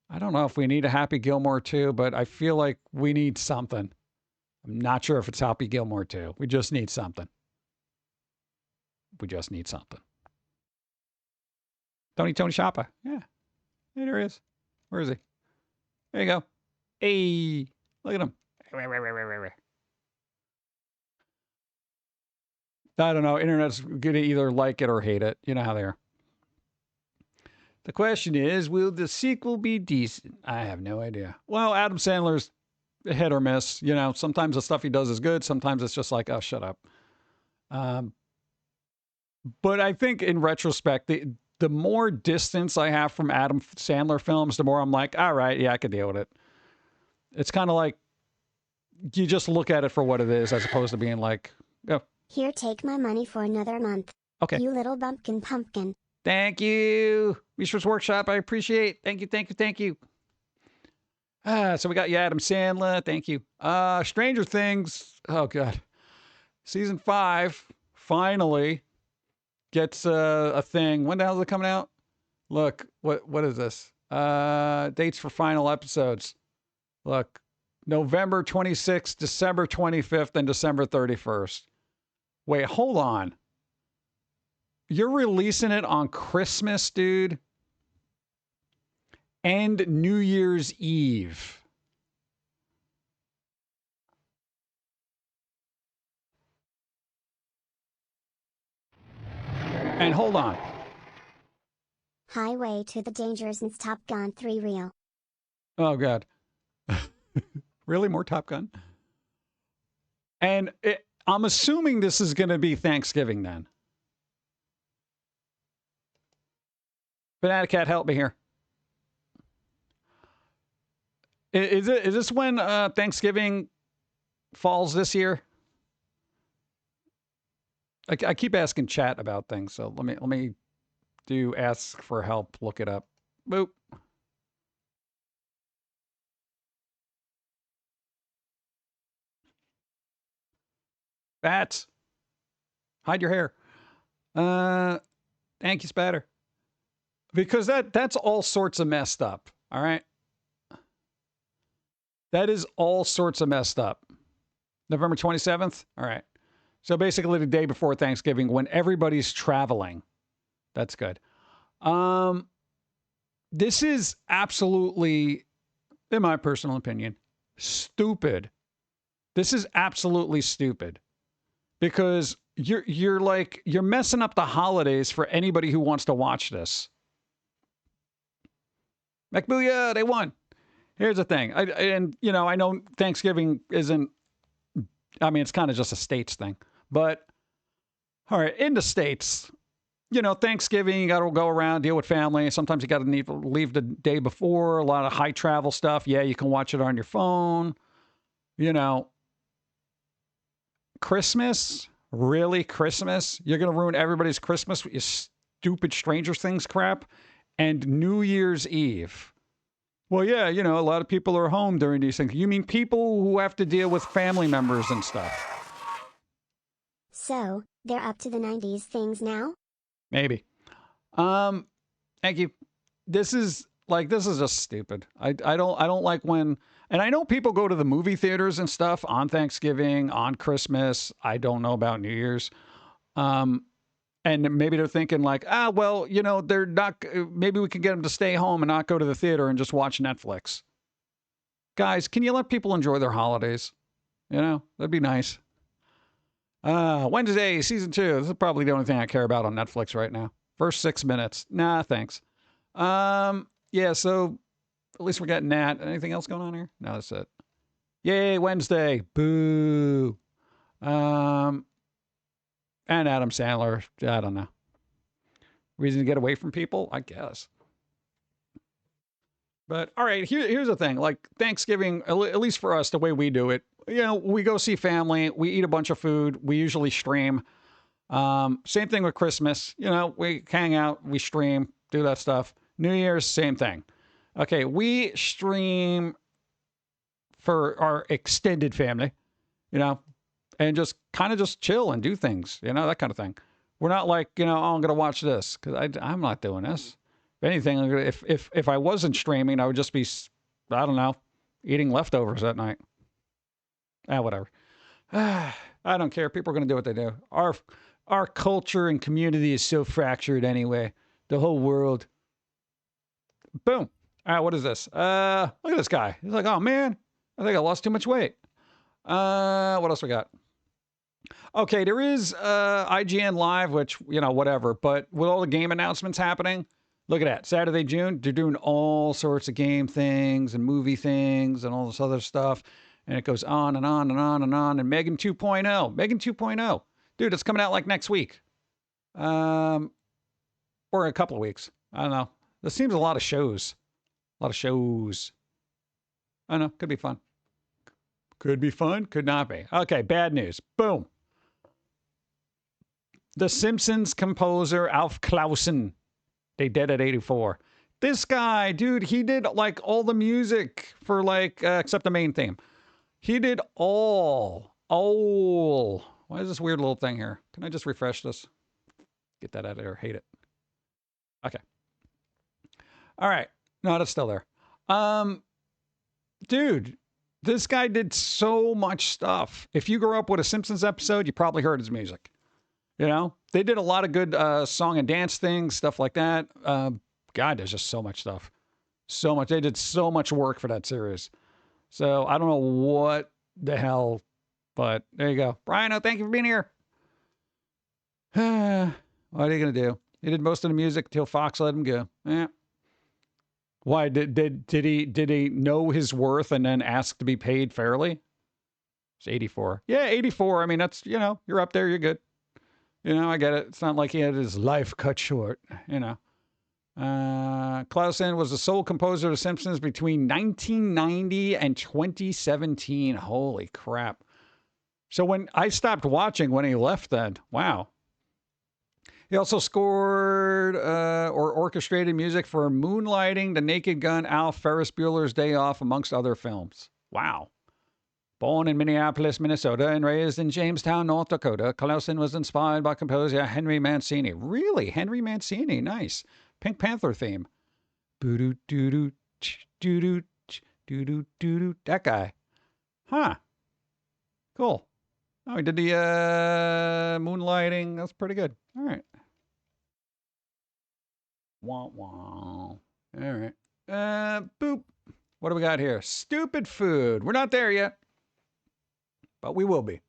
I don't know if we need a Happy Gilmore 2, but I feel like we need something. I'm not sure if it's Happy Gilmore 2. We just need something. We just need something. Tony Shoppa. Yeah. Hey, there he is. Where is he? There you go. Hey, look at him. I don't know. Internet's going to either like it or hate it. You know how they are. The question is, will the sequel be decent? I have no idea. Well, Adam Sandler's hit or miss. You know, sometimes the stuff he does is good. Sometimes it's just like, oh, shut up. But I think in retrospect, the more distance I have from Adam Sandler films, the more I'm like, all right, yeah, I could deal with it. It's kind of like you just look at it for what it is as opposed to being like, oh. Here, take my money for another month. Okay. You little pumpkin. Thank you. Mishra's Workshop, I appreciate. Thank you. So we got you, Adam Sandler. Thank you. Stranger Things. Oh, God. Season 5 finally gets a thing. When the hell is it coming out? Look, what is this? Dates for final episodes. Look, November 26th, December 25th, and December 31st. Wait, hold on. You're releasing it on Christmas, dude? And New Year's Eve. And hold on. Highway to the Dangers and Top Gun 3 reel. Oh, God. Really? More Top Gun? And I'm assuming this is going to be Thanksgiving then. Banana Cat, help me here. Is this when Thanksgiving falls this year? I keep asking chat about things, so let me do ask for help. Look it up. Boop. Bats. Hide your hair. Thank you, Spatter. Because that's all sorts of messed up. All right. That is all sorts of messed up. November 27th. All right. So basically the day before Thanksgiving when everybody's traveling. That's good. This is absolutely, in my personal opinion, stupid. This is absolutely stupid. Because you're messing up the holidays for anybody who wants to watch this. McBooyah, they won. Here's the thing. I know Thanksgiving isn't, it's kind of just a states thing. But, all right, in the States, Thanksgiving, you got to go around, deal with family. Sometimes you got to leave the day before. A lot of high travel stuff. Yeah, you can watch it on your phone. Christmas? Really? Christmas? You're going to ruin everybody's Christmas with your stupid Stranger Things crap? And New Year's Eve. Well, yeah, a lot of people are home during these things. You mean people who have to deal with family members and stuff? So, they're up to the 90s things now? Maybe. Thank you. This is just stupid. I don't like when, and I know people go to the movie theaters and stuff on Thanksgiving, on Christmas. I don't know about New Year's. And maybe they're thinking like, they're not, maybe we can get them to stay home and not go to the theater and just watch Netflix. Guys, can you let people enjoy their holidays? That'd be nice. Wednesday, season 2. This is probably the only thing I care about on Netflix right now. First 6 minutes. Nah, thanks. Yeah, so at least we're getting that. Anything else going on here? No, that's it. Yay, Wednesday. Boo. And Adam Sandler. I don't know. Reason to get away from people? I guess. But all right, here's the thing. Like Thanksgiving, at least for us, the way we do it, you know, we go see family, we eat a bunch of food, we usually stream. Same thing with Christmas. You know, we hang out, we stream, do that stuff. New Year's, same thing. Okay, we stream for our extended family, you know, and just kind of just chill and do things, you know, that kind of thing. We're not like, you know, oh, I'm going to watch this because I'm not doing this. If anything, if I wasn't streaming, I would just be, I don't know, eating leftovers that night. Whatever. I don't care. People are going to do what they do. Our culture and community is so fractured anyway. The whole world. Boom. All right, what is this? Look at this guy. He's like, oh man, I think I lost too much weight. What else we got? Okay, there is IGN Live, which, you know, whatever. But with all the game announcements happening, look at that. Saturday, June, they're doing all sorts of game things and movie things and all this other stuff. And it goes on and on and on and on. And Megan 2.0. Megan 2.0. Dude, it's coming out like next week. Or a couple of weeks. I don't know. This seems a lot of shows. A lot of shows. I don't know. Could be fun. Could be fun. Could not be. Okay, bad news. Boom. The Simpsons composer Alf Clausen. They dead at 84. This guy, dude, he did like all the music for like, except the main theme. He did all. Why is this weird little thing here? Can I just refresh this? Get that out of there. Hate it. Okay. All right. No, it's still there. Dude, this guy did so much stuff. If you grew up with a Simpsons episode, you probably heard his music. You know, they did a lot of good song and dance things, stuff like that. God, there's just so much stuff. So much. They did so much work for that series. So I don't know what the hell, but there you go. Brian, thank you for being here. What are you going to do? He did most of the music until Fox let him go. Yeah. Why did he know his worth and then ask to be paid fairly? It's 84. Yeah, 84. I mean, that's, you know, you're up there, you're good. You know, I get it. It's not like he had his life cut short, you know. Clausen was the sole composer of The Simpsons between 1990 and 2017. Holy crap. So when I stopped watching when he left then, wow. He also scored or orchestrated music for Moonlighting, The Naked Gun, Alf, Ferris Bueller's Day Off, amongst other films. Wow. Born in Minneapolis, Minnesota, and raised in Jamestown, North Dakota, Clausen was inspired by composer Henry Mancini. Really? Henry Mancini. Nice. Pink Panther theme. Boo-doo-doo-doo, doo-doo, doo-doo-doo-doo. That guy. Huh. Cool. Oh, he did the Moonlighting. That's pretty good. All right. Wah, wah. All right. Boop. What do we got here? Stupid food. We're not there yet. But we will be.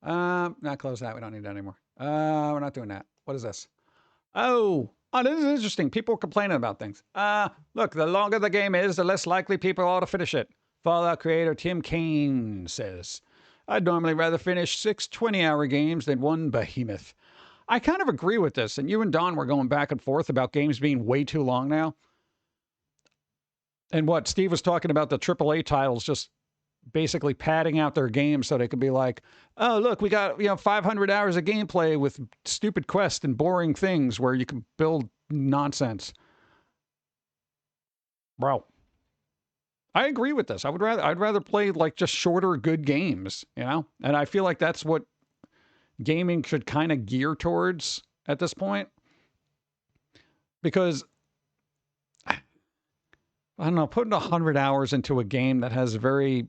Not close that. We don't need that anymore. We're not doing that. What is this? Oh, this is interesting. People are complaining about things. Look, the longer the game is, the less likely people are to finish it. Fallout creator Tim Kaine says, I'd normally rather finish 6 20-hour games than one behemoth. I kind of agree with this, and you and Don were going back and forth about games being way too long now. And what Steve was talking about, the AAA titles just basically padding out their games so they could be like, oh, look, we got 500 hours of gameplay with stupid quests and boring things where you can build nonsense. Bro, I agree with this. I'd rather play like just shorter, good games, you know? And I feel like that's what gaming should kind of gear towards at this point. Because I don't know, putting 100 hours into a game that has very...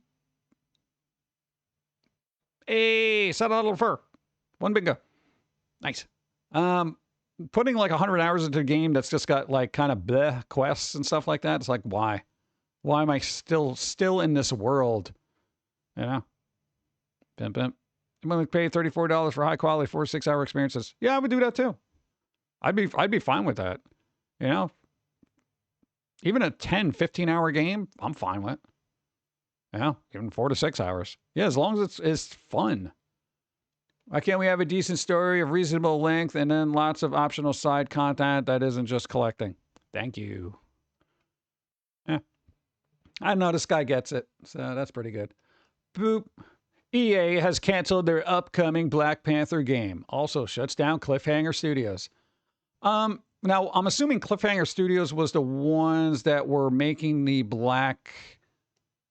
Hey, set a little fur. One bingo. Nice. Putting like 100 hours into a game that's just got like kind of bleh quests and stuff like that. It's like, why? Why am I still in this world? You know? Pimp, pimp. I'm going to pay $34 for high quality 4 to 6 hour experiences. Yeah, I would do that too. I'd be fine with that. You know? Even a 10, 15 hour game, I'm fine with. Yeah, even 4 to 6 hours. Yeah, as long as it's fun. Why can't we have a decent story of reasonable length and then lots of optional side content that isn't just collecting? Thank you. Yeah. I know this guy gets it, so that's pretty good. Boop. EA has canceled their upcoming Black Panther game. Also shuts down Cliffhanger Studios. Now, I'm assuming Cliffhanger Studios was the ones that were making the Black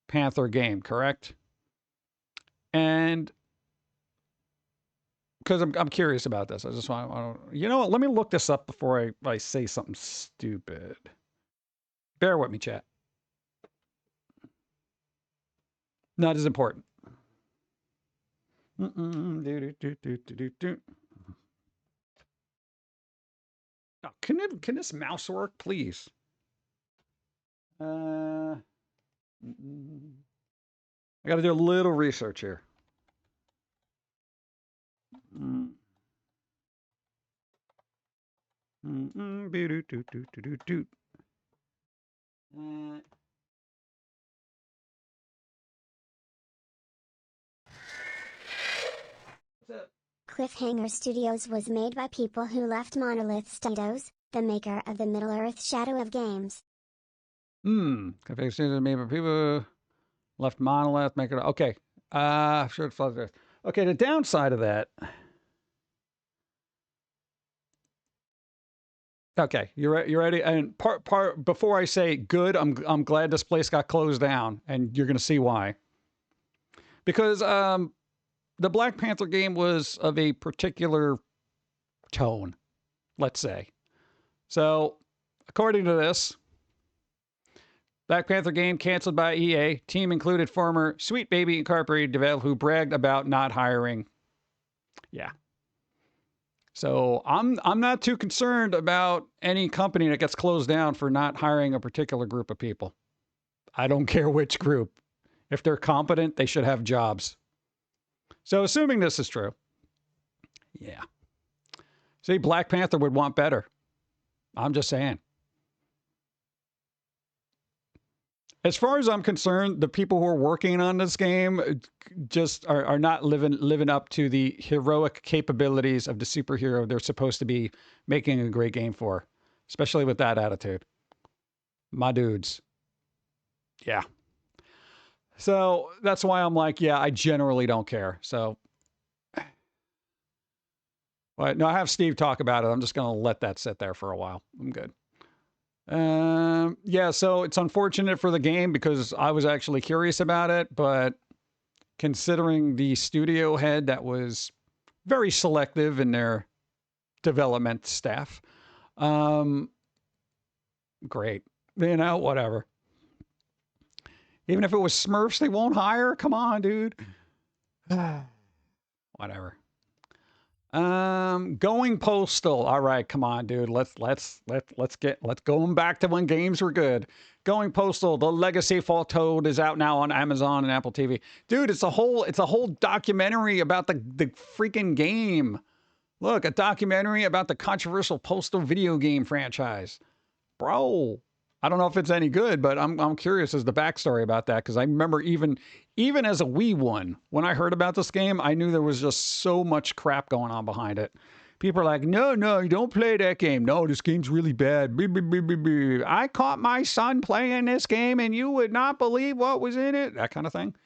Panther game, correct? And because I'm curious about this. I just want to, you know what? Let me look this up before I say something stupid. Bear with me, chat. Not as important. Oh, can this mouse work, please? I got to do a little research here. Cliffhanger Studios was made by people who left Monolith Studios, the maker of the Middle-earth Shadow of games. Cliffhanger Studios made by people who left Monolith, maker. Okay. Sure it's fuzzy. Okay, the downside of that. Okay, you ready? And part before I say good, I'm glad this place got closed down, and you're gonna see why. Because the Black Panther game was of a particular tone, let's say. So, according to this, Black Panther game canceled by EA. Team included former Sweet Baby Incorporated developer who bragged about not hiring. Yeah. So I'm not too concerned about any company that gets closed down for not hiring a particular group of people. I don't care which group. If they're competent, they should have jobs. So assuming this is true, yeah. See, Black Panther would want better. I'm just saying. As far as I'm concerned, the people who are working on this game just are not living up to the heroic capabilities of the superhero they're supposed to be making a great game for, especially with that attitude. My dudes. Yeah. So that's why I'm like, yeah, I generally don't care. So, but no, I have Steve talk about it. I'm just going to let that sit there for a while. I'm good. Yeah, so it's unfortunate for the game because I was actually curious about it, but considering the studio head that was very selective in their development staff, great. You know, whatever. Even if it was Smurfs they won't hire? Come on, dude. Whatever. Going postal. All right, come on, dude. Let's go back to when games were good. Going postal. The Legacy Fault Toad is out now on Amazon and Apple TV. Dude, it's a whole documentary about the freaking game. Look, a documentary about the controversial Postal video game franchise. Bro, I don't know if it's any good, but I'm curious as the backstory about that because I remember even as a wee one, when I heard about this game, I knew there was just so much crap going on behind it. People are like, no, you don't play that game. No, this game's really bad. I caught my son playing this game and you would not believe what was in it. That kind of thing.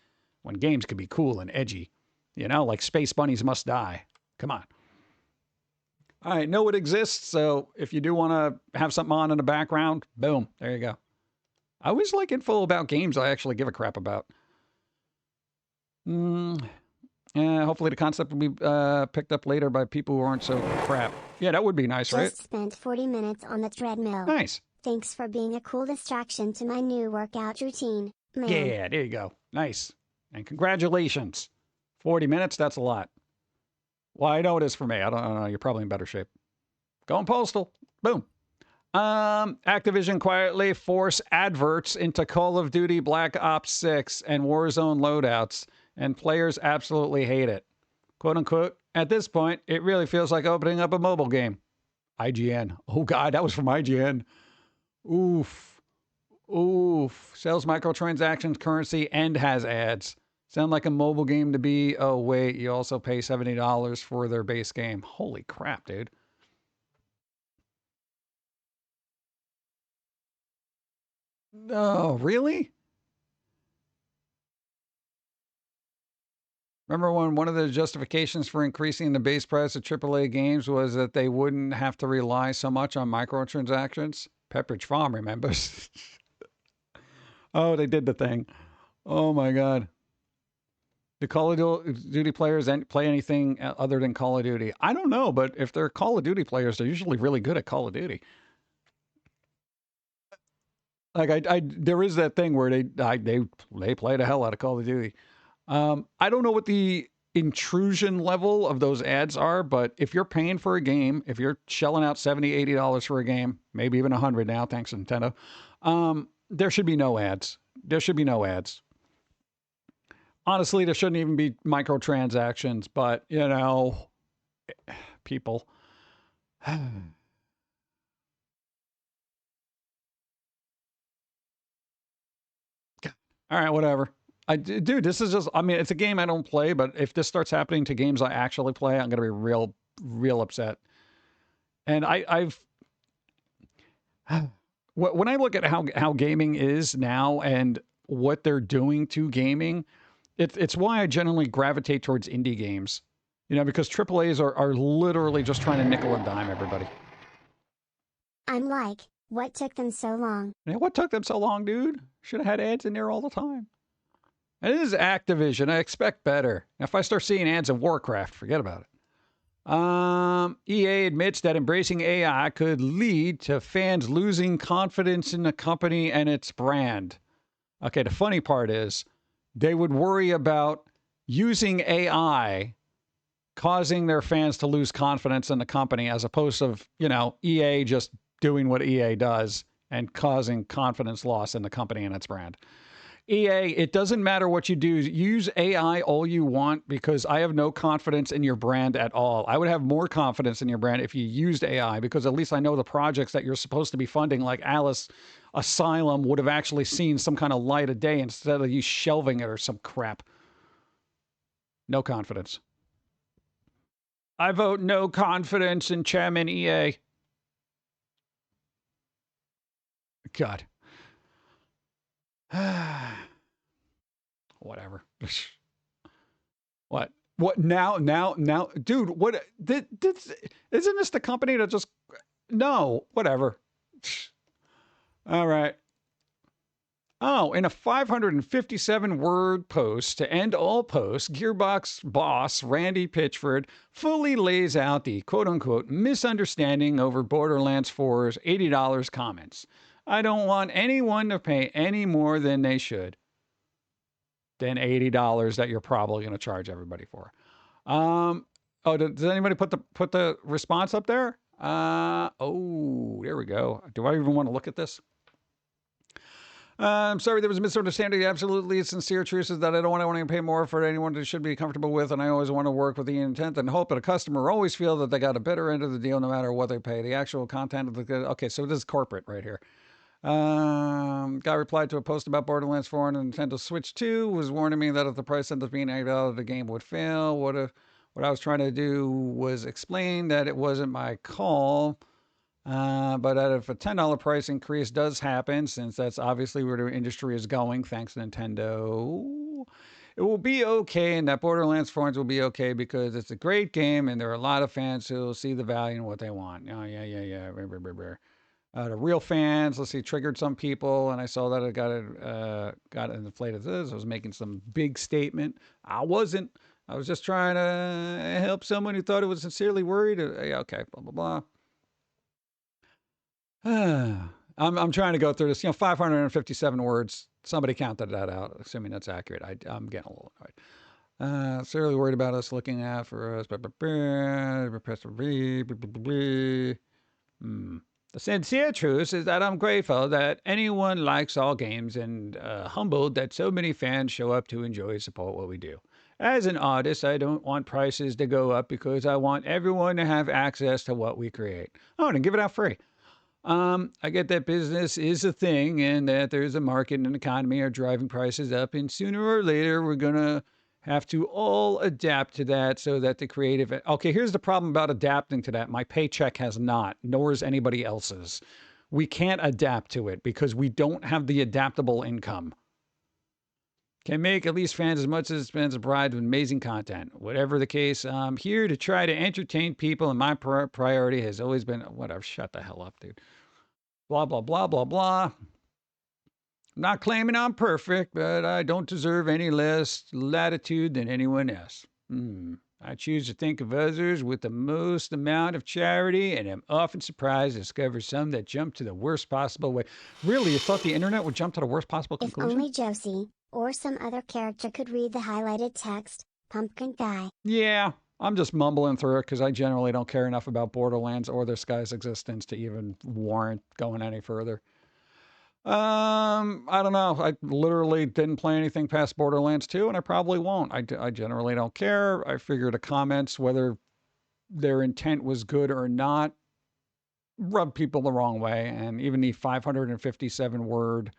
When games could be cool and edgy. You know, like Space Bunnies Must Die. Come on. All right, know it exists, so if you do want to have something on in the background, boom, there you go. I always like info about games I actually give a crap about. Hopefully the concept will be picked up later by people who aren't so crap. Yeah, that would be nice, right? Just spent 40 minutes on the treadmill. Nice. Thanks for being a cool distraction to my new workout routine, man. Yeah, there you go. Nice. And congratulations. 40 minutes, that's a lot. Well, I know it is for me. I don't know. You're probably in better shape. Going postal. Boom. Activision quietly force adverts into Call of Duty Black Ops 6 and Warzone loadouts, and players absolutely hate it. Quote unquote, at this point, it really feels like opening up a mobile game. IGN. Oh, God, that was from IGN. Oof. Oof. Sells microtransactions, currency, and has ads. Sound like a mobile game to be. Oh, wait. You also pay $70 for their base game. Holy crap, dude. No, really? Remember when one of the justifications for increasing the base price of AAA games was that they wouldn't have to rely so much on microtransactions? Pepperidge Farm remembers. Oh, they did the thing. Oh my God. Do Call of Duty players play anything other than Call of Duty? I don't know, but if they're Call of Duty players, they're usually really good at Call of Duty. Like there is that thing where they play the hell out of Call of Duty. I don't know what the intrusion level of those ads are, but if you're paying for a game, if you're shelling out $70, $80 for a game, maybe even $100 now, thanks to Nintendo, there should be no ads. There should be no ads. Honestly, there shouldn't even be microtransactions, but, you know, people. All right, whatever. Dude, this is just, I mean, it's a game I don't play, but if this starts happening to games I actually play, I'm going to be real upset. And when I look at how gaming is now and what they're doing to gaming, it's why I generally gravitate towards indie games. You know, because AAAs are literally just trying to nickel and dime everybody. I'm like, what took them so long? Yeah, what took them so long, dude? Should have had ads in there all the time. It is Activision. I expect better. If I start seeing ads in Warcraft, forget about it. EA admits that embracing AI could lead to fans losing confidence in the company and its brand. Okay, the funny part is they would worry about using AI causing their fans to lose confidence in the company as opposed to, you know, EA just doing what EA does and causing confidence loss in the company and its brand. EA, it doesn't matter what you do. Use AI all you want because I have no confidence in your brand at all. I would have more confidence in your brand if you used AI because at least I know the projects that you're supposed to be funding, like Alice Asylum, would have actually seen some kind of light of day instead of you shelving it or some crap. No confidence. I vote no confidence in Chairman EA. God. Whatever. What now, dude, what isn't this the company that just, no, whatever. All right. Oh, in a 557 word post to end all posts, Gearbox boss Randy Pitchford fully lays out the quote unquote misunderstanding over Borderlands 4's $80 comments. I don't want anyone to pay any more than they should. Than $80 that you're probably going to charge everybody for. Oh, does anybody put the response up there? Oh, there we go. Do I even want to look at this? I'm sorry, there was a misunderstanding. The absolutely sincere truth is that I don't want to pay more for anyone that should be comfortable with, and I always want to work with the intent and hope that a customer always feel that they got a better end of the deal no matter what they pay. The actual content of the... Okay, so this is corporate right here. Guy replied to a post about Borderlands 4 and Nintendo Switch 2, was warning me that if the price ends up being $8, the game would fail. What I was trying to do was explain that it wasn't my call, but that if a $10 price increase does happen, since that's obviously where the industry is going, thanks to Nintendo, it will be okay, and that Borderlands 4 will be okay because it's a great game, and there are a lot of fans who will see the value in what they want. Oh, yeah. The real fans, let's see, triggered some people, and I saw that it got inflated. I was making some big statement. I wasn't. I was just trying to help someone who thought it was sincerely worried. Yeah, okay, blah, blah, blah. I'm trying to go through this, 557 words. Somebody counted that out, assuming that's accurate. I'm getting a little annoyed. Sincerely worried about us looking out for us. The sincere truth is that I'm grateful that anyone likes all games and humbled that so many fans show up to enjoy and support what we do. As an artist, I don't want prices to go up because I want everyone to have access to what we create. Oh, and give it out free. I get that business is a thing and that there's a market and an economy are driving prices up, and sooner or later we're gonna have to all adapt to that so that the creative. Okay, here's the problem about adapting to that. My paycheck has not, nor is anybody else's. We can't adapt to it because we don't have the adaptable income. Can make at least fans as much as fans provide with amazing content. Whatever the case, I'm here to try to entertain people, and my priority has always been whatever. Shut the hell up, dude. Blah, blah, blah, blah, blah. I'm not claiming I'm perfect, but I don't deserve any less latitude than anyone else. I choose to think of others with the most amount of charity, and am often surprised to discover some that jump to the worst possible way. Really, you thought the internet would jump to the worst possible If conclusion? only Josie, or some other character could read the highlighted text, Pum'Kin Guy. Yeah, I'm just mumbling through it because I generally don't care enough about Borderlands or this guy's existence to even warrant going any further. I don't know. I literally didn't play anything past Borderlands 2, and I probably won't. I generally don't care. I figure the comments, whether their intent was good or not, rub people the wrong way, and even the 557 word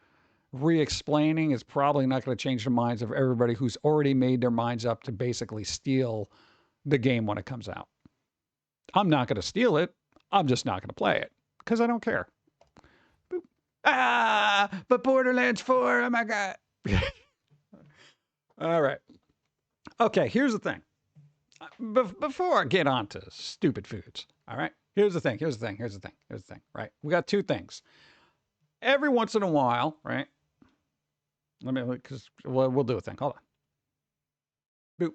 re-explaining is probably not going to change the minds of everybody who's already made their minds up to basically steal the game when it comes out. I'm not going to steal it. I'm just not going to play it because I don't care. But Borderlands 4, oh my God. All right. Okay, here's the thing. Before I get on to stupid foods, all right? Here's the thing, right? We got two things. Every once in a while, right? Because we'll do a thing. Hold on. Boop.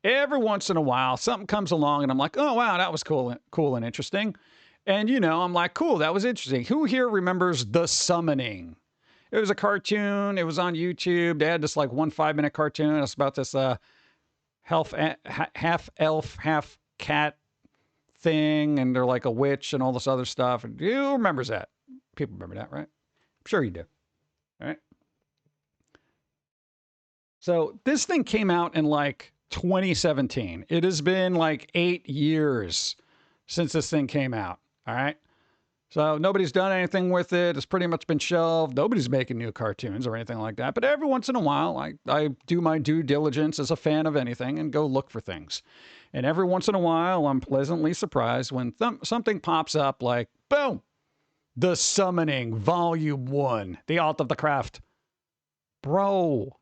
Every once in a while, something comes along and I'm like, oh, wow, that was cool and interesting. And, I'm like, cool, that was interesting. Who here remembers The Summoning? It was a cartoon. It was on YouTube. They had this like 1 5-minute cartoon. It's about this half elf, half cat thing. And they're like a witch and all this other stuff. And who remembers that? People remember that, right? I'm sure you do. All right. So this thing came out in like 2017. It has been like 8 years since this thing came out. All right. So nobody's done anything with it. It's pretty much been shelved. Nobody's making new cartoons or anything like that. But every once in a while, I do my due diligence as a fan of anything and go look for things. And every once in a while, I'm pleasantly surprised when something pops up like, boom, The Summoning, Volume 1, The Art of the Craft. Bro.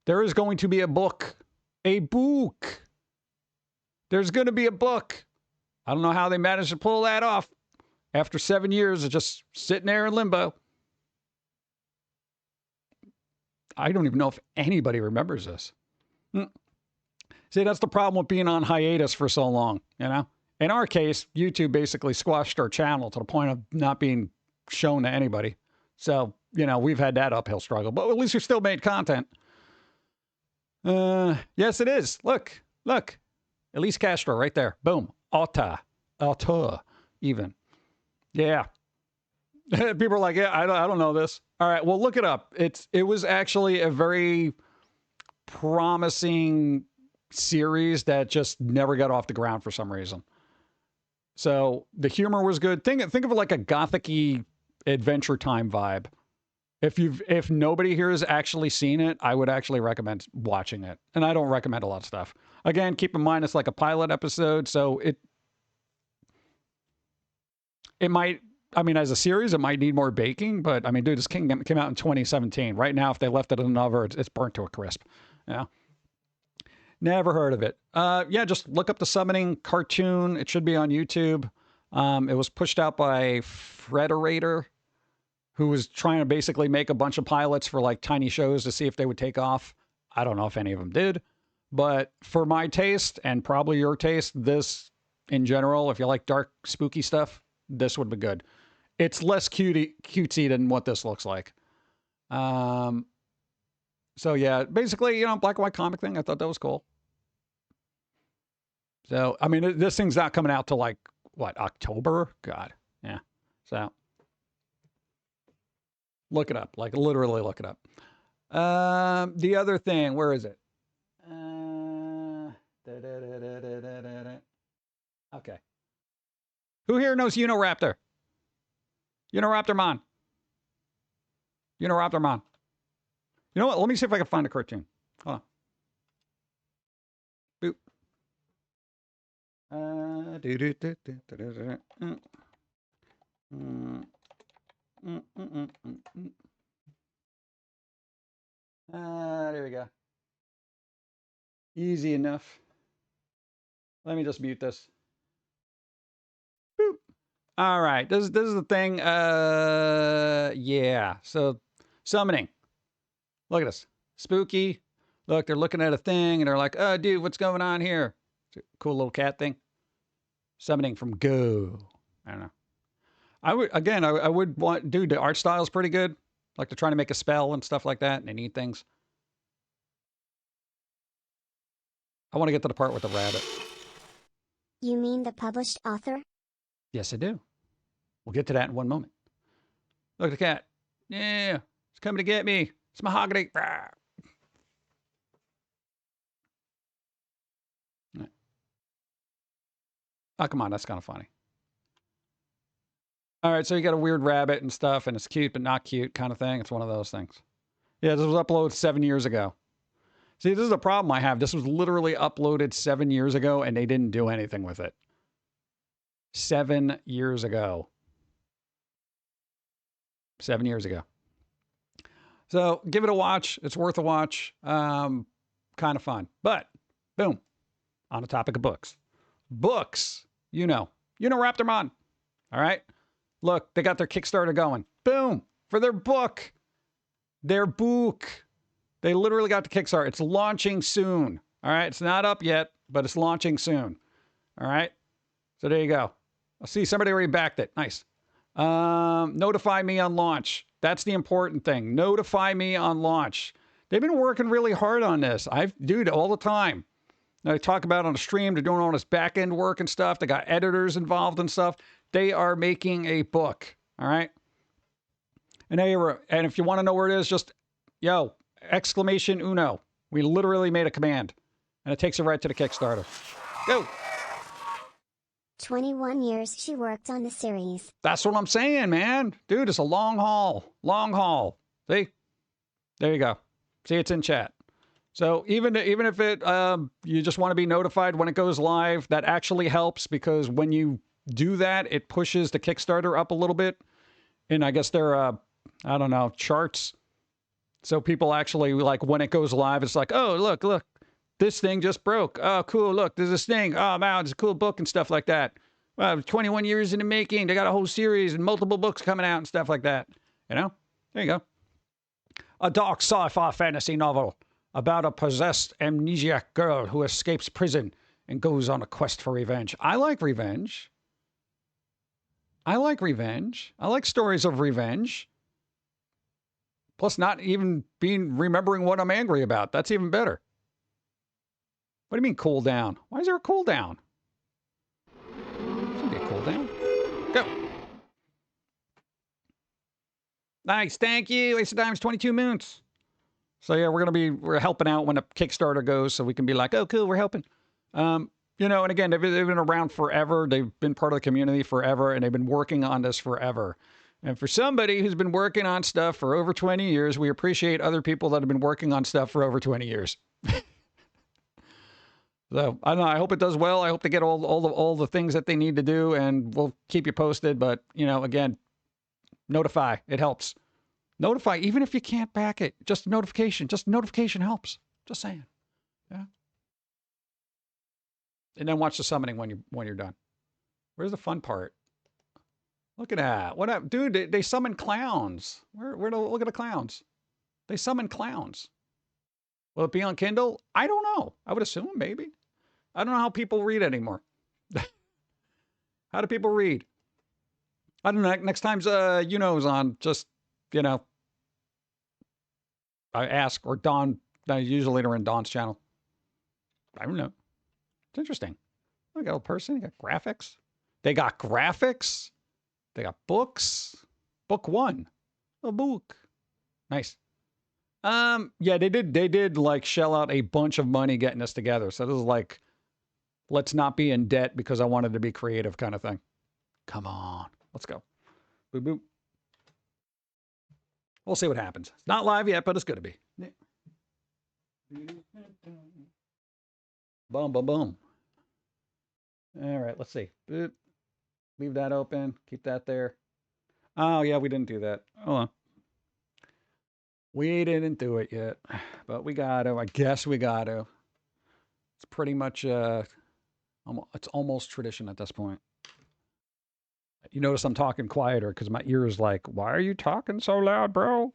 There is going to be a book. A book. There's going to be a book. I don't know how they managed to pull that off after 7 years of just sitting there in limbo. I don't even know if anybody remembers this. See, that's the problem with being on hiatus for so long, In our case, YouTube basically squashed our channel to the point of not being shown to anybody. So, we've had that uphill struggle, but at least we still made content. Yes, it is. Look. Elise Castro right there. Boom. Alta, even. Yeah. People are like, yeah, I don't know this. All right, well, look it up. It was actually a very promising series that just never got off the ground for some reason. So the humor was good. Think of it like a gothic-y Adventure Time vibe. If nobody here has actually seen it, I would actually recommend watching it. And I don't recommend a lot of stuff. Again, keep in mind it's like a pilot episode, so it might, as a series, it might need more baking, but dude, this came out in 2017. Right now, if they left it in an oven, it's burnt to a crisp. Yeah. Never heard of it. Yeah, just look up The Summoning cartoon. It should be on YouTube. It was pushed out by Frederator, who was trying to basically make a bunch of pilots for like tiny shows to see if they would take off. I don't know if any of them did, but for my taste and probably your taste, this in general, if you like dark, spooky stuff, this would be good. It's less cutesy than what this looks like. So yeah, basically, black and white comic thing. I thought that was cool. So, this thing's not coming out till like, what, October? God. Yeah. So look it up, like literally look it up. The other thing, where is it? Okay. Who here knows Uniraptor? Uniraptormon. Uniraptormon. You know what? Let me see if I can find a cartoon. Hold on. There we go. Easy enough. Let me just mute this. Boop. All right. This is the thing. Yeah. So summoning. Look at this. Spooky. Look, they're looking at a thing and they're like, oh, dude, what's going on here? It's a cool little cat thing. Summoning from Go. I don't know. I would want, dude, the art style is pretty good. Like they're trying to make a spell and stuff like that, and they need things. I want to get to the part with the rabbit. You mean the published author? Yes, I do. We'll get to that in one moment. Look at the cat. Yeah, it's coming to get me. It's mahogany. Rah. Oh, come on. That's kind of funny. All right, so you got a weird rabbit and stuff, and it's cute but not cute kind of thing. It's one of those things. Yeah, this was uploaded 7 years ago. See, this is the problem I have. This was literally uploaded 7 years ago, and they didn't do anything with it. 7 years ago. 7 years ago. So give it a watch. It's worth a watch. Kind of fun. But, boom, on the topic of books. Books, Raptormon. All right? Look, they got their Kickstarter going. Boom, for their book. Their book. They literally got the Kickstarter. It's launching soon. All right? It's not up yet, but it's launching soon. All right? So there you go. I see somebody already backed it. Nice. Notify me on launch. That's the important thing. Notify me on launch. They've been working really hard on this. Dude, all the time. They talk about it on the stream. They're doing all this back end work and stuff. They got editors involved and stuff. They are making a book. All right. And if you want to know where it is, just exclamation uno. We literally made a command and it takes it right to the Kickstarter. Go. 21 years she worked on the series. That's what I'm saying, man. Dude, it's a long haul. Long haul. See? There you go. See, it's in chat. So even if it you just want to be notified when it goes live, that actually helps because when you do that, it pushes the Kickstarter up a little bit. And I guess they're I don't know, charts. So people actually, like, when it goes live, it's like, oh, look, this thing just broke. Oh, cool, look, there's this thing. Oh, wow, it's a cool book and stuff like that. Well, 21 years in the making. They got a whole series and multiple books coming out and stuff like that. You know? There you go. A dark sci-fi fantasy novel about a possessed amnesiac girl who escapes prison and goes on a quest for revenge. I like revenge. I like revenge. I like stories of revenge. Plus not even remembering what I'm angry about. That's even better. What do you mean cool down? Why is there a cool down? Shouldn't be a cool down. Go. Nice, thank you. Ace of Diamonds, 22 moons. So yeah, we're helping out when a Kickstarter goes, so we can be like, oh, cool, we're helping. And again, they've been around forever. They've been part of the community forever, and they've been working on this forever. And for somebody who's been working on stuff for over 20 years, we appreciate other people that have been working on stuff for over 20 years. So I don't know. I hope it does well. I hope they get all the things that they need to do, and we'll keep you posted. But again, notify. It helps. Notify, even if you can't back it. Just notification. Just notification helps. Just saying. Yeah. And then watch the summoning when you're done. Where's the fun part? Look at that. What up, dude? They summon clowns. Look at the clowns. They summon clowns. Will it be on Kindle? I don't know. I would assume maybe. I don't know how people read anymore. How do people read? I don't know. Next time's is on. Just I ask, or Dawn. Usually they're in Dawn's channel. I don't know. It's interesting. They got a person. They got graphics. They got graphics. They got books. Book one. A book. Nice. Yeah, they did like shell out a bunch of money getting this together. So this is like, let's not be in debt because I wanted to be creative kind of thing. Come on. Let's go. Boop, boop. We'll see what happens. It's not live yet, but it's going to be. Boom, boom, boom. All right, let's see. Boop. Leave that open. Keep that there. Oh, yeah, we didn't do that. Hold on. We didn't do it yet, but we got to. I guess we got to. It's pretty much, it's almost tradition at this point. You notice I'm talking quieter because my ear is like, why are you talking so loud, bro?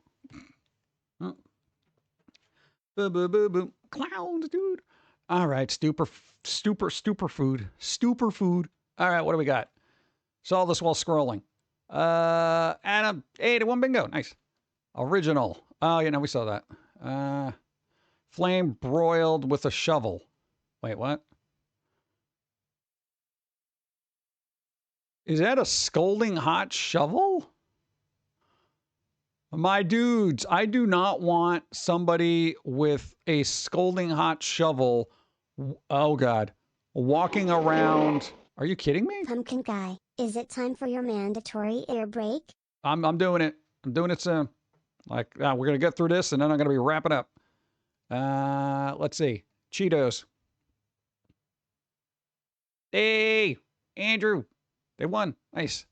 Boo, boo, boo, boo. Clowns, dude. All right, stupor food. All right, what do we got? Saw this while scrolling. Adam, 81 bingo. Nice. Original. Oh, we saw that. Flame broiled with a shovel. Wait, what? Is that a scalding hot shovel? My dudes, I do not want somebody with a scalding hot shovel. Oh, God. Walking around. Are you kidding me? Pum'Kin Guy, is it time for your mandatory air break? I'm doing it. I'm doing it soon. Like, we're going to get through this, and then I'm going to be wrapping up. Let's see. Cheetos. Hey, Andrew. They won. Nice.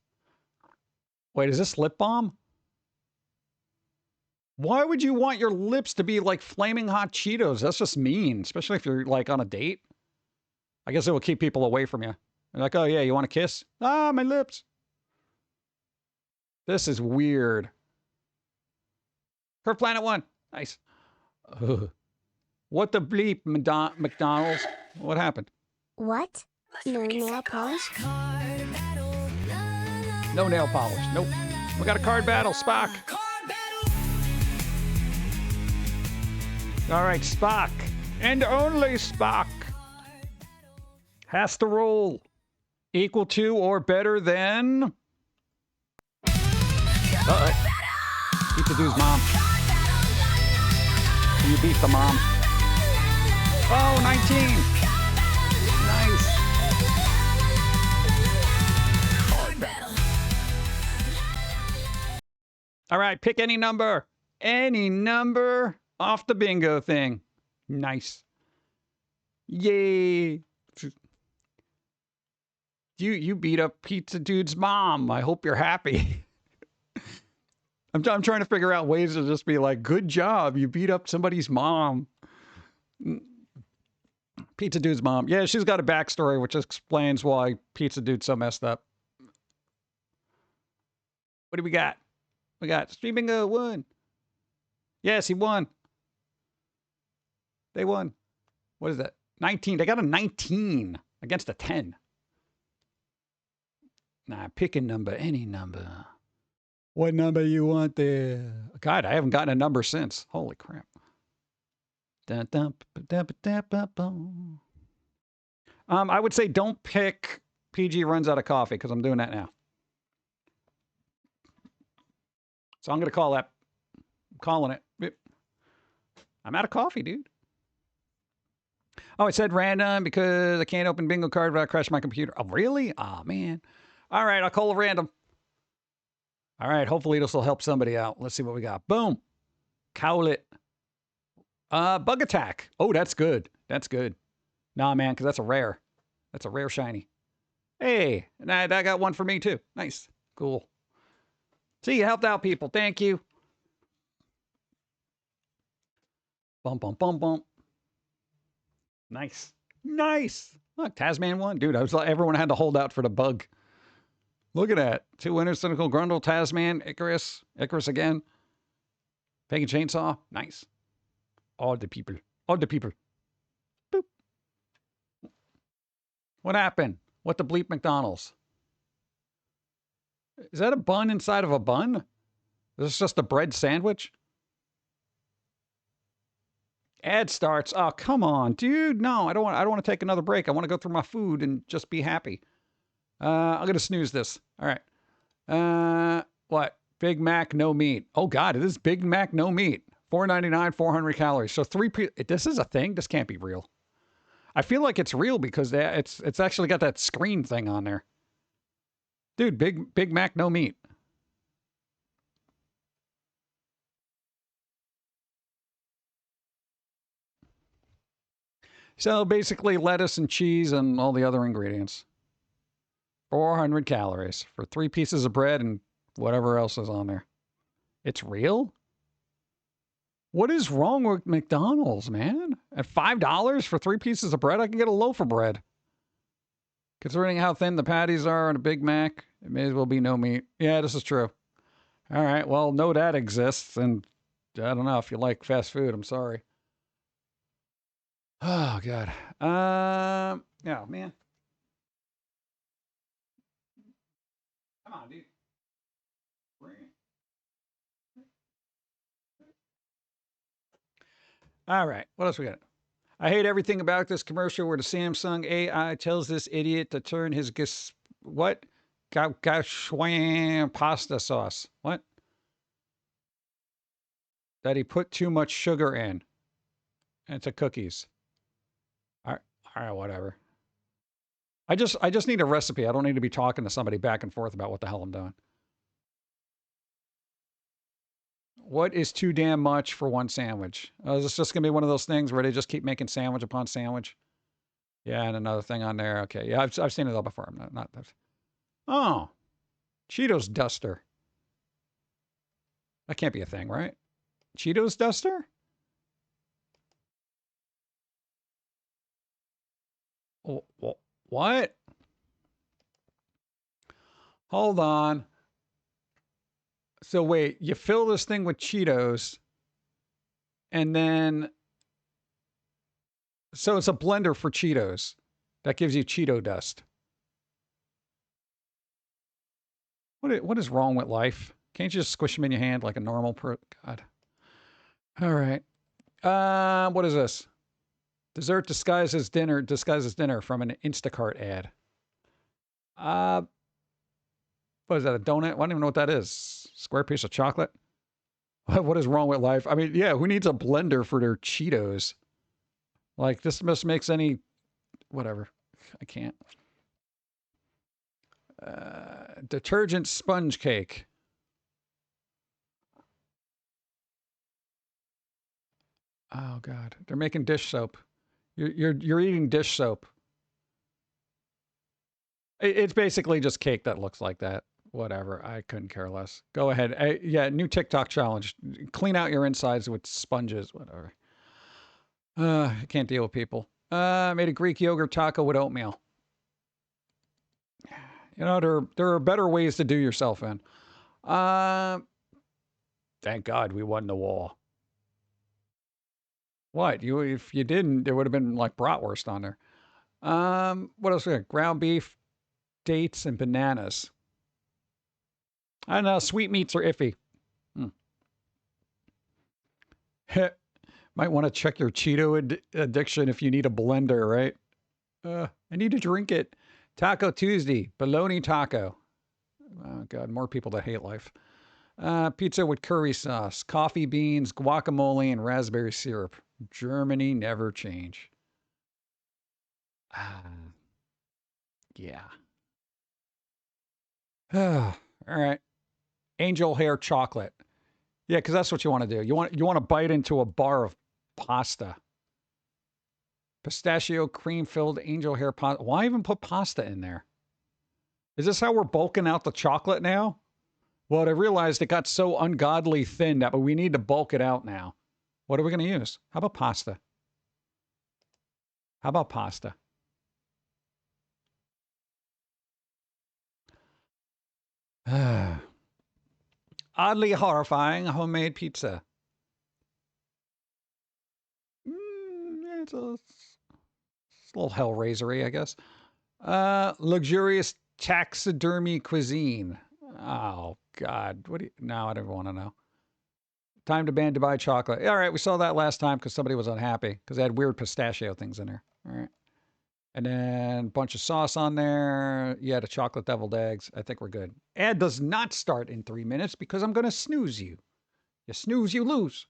Wait, is this lip balm? Why would you want your lips to be like flaming hot Cheetos? That's just mean, especially if you're like on a date. I guess it will keep people away from you. They're like, oh yeah, you want a kiss? Ah, my lips. This is weird. Curve Planet 1. Nice. Ugh. What the bleep, McDonald's? What happened? What? No nail polish? No nail polish. Nope. We got a card battle, Spock. All right, Spock. And only Spock has to roll equal to or better than... Beat the dude's mom. You beat the mom. Oh, 19. Nice. All right, pick any number. Any number off the bingo thing. Nice. Yay. You beat up Pizza Dude's mom. I hope you're happy. I'm trying to figure out ways to just be like, good job. You beat up somebody's mom. Pizza Dude's mom. Yeah, she's got a backstory, which explains why Pizza Dude's so messed up. What do we got? We got Stream Bingo won. Yes, he won. They won. What is that? 19. They got a 19 against a 10. Nah, pick a number, any number. What number you want there? God, I haven't gotten a number since. Holy crap. I would say don't pick PG runs out of coffee because I'm doing that now. So I'm going to call that. I'm calling it. I'm out of coffee, dude. Oh, it said random because I can't open bingo card without crashing my computer. Oh, really? Oh, man. All right, I'll call it random. All right, hopefully this will help somebody out. Let's see what we got. Boom. Cowlet. Bug attack. Oh, that's good. That's good. Nah, man, because that's a rare. That's a rare shiny. Hey, and I got one for me, too. Nice. Cool. See, you helped out people. Thank you. Bump, bump, bump, bump. Nice. Nice. Look, Tasman won. Dude, I was like, everyone had to hold out for the bug. Look at that. 2 winners, Cynical Grundle, Tasman, Icarus. Icarus again. Pagan Chainsaw. Nice. All the people. All the people. Boop. What happened? What the bleep McDonald's? Is that a bun inside of a bun? Is this just a bread sandwich? Ad starts. Oh, come on, dude. No, I don't want to take another break. I want to go through my food and just be happy. I'm going to snooze this. All right. What? Big Mac, no meat. Oh, God, it is Big Mac, no meat. $4.99, 400 calories. So this is a thing? This can't be real. I feel like it's real because it's actually got that screen thing on there. Dude, Big Mac, no meat. So basically lettuce and cheese and all the other ingredients. 400 calories for 3 pieces of bread and whatever else is on there. It's real? What is wrong with McDonald's, man? At $5 for 3 pieces of bread, I can get a loaf of bread. Considering how thin the patties are on a Big Mac, it may as well be no meat. Yeah, this is true. All right, well, know that exists, and I don't know if you like fast food. I'm sorry. Oh, God. Yeah, man. Come on, dude. All right, what else we got? I hate everything about this commercial where the Samsung AI tells this idiot to turn his what? Gashwam pasta sauce. What? That he put too much sugar in into cookies. All right, whatever. I just need a recipe. I don't need to be talking to somebody back and forth about what the hell I'm doing. What is too damn much for one sandwich? Is this just going to be one of those things where they just keep making sandwich upon sandwich? Yeah, and another thing on there. Okay, yeah, I've seen it all before. I'm not oh, Cheetos duster. That can't be a thing, right? Cheetos duster? What? Hold on. So wait, you fill this thing with Cheetos, and then so it's a blender for Cheetos that gives you Cheeto dust. What is wrong with life? Can't you just squish them in your hand like a normal God. All right. What is this? Dessert disguises dinner from an Instacart ad. What is that, a donut? I don't even know what that is. Square piece of chocolate? What is wrong with life? I mean, yeah, who needs a blender for their Cheetos? Like, this just makes any... Whatever. I can't. Detergent sponge cake. Oh, God. They're making dish soap. You're eating dish soap. It's basically just cake that looks like that. Whatever. I couldn't care less. Go ahead. Yeah, new TikTok challenge. Clean out your insides with sponges. Whatever. I can't deal with people. Made a Greek yogurt taco with oatmeal. You know, there are better ways to do yourself in. Thank God we won the war. What? If you didn't, there would have been like bratwurst on there. What else we got? Ground beef, dates, and bananas. I don't know. Sweetmeats are iffy. Might want to check your Cheeto addiction if you need a blender, right? I need to drink it. Taco Tuesday, bologna taco. Oh, God, more people that hate life. Pizza with curry sauce, coffee beans, guacamole, and raspberry syrup. Germany never change. Yeah. All right. Angel hair chocolate. Yeah, because that's what you want to do. You want to bite into a bar of pasta. Pistachio cream filled angel hair pasta. Why even put pasta in there? Is this how we're bulking out the chocolate now? Well, I realized it got so ungodly thin that we need to bulk it out now. What are we going to use? How about pasta? How about pasta? Oddly horrifying homemade pizza. It's a little hellraisery, I guess. Luxurious taxidermy cuisine. Oh, God. What do you... No, I don't want to know. Time to ban Dubai chocolate. All right, we saw that last time because somebody was unhappy because they had weird pistachio things in there. All right. And then a bunch of sauce on there. Yeah, the chocolate deviled eggs. I think we're good. Ad does not start in 3 minutes because I'm going to snooze you. You snooze, you lose.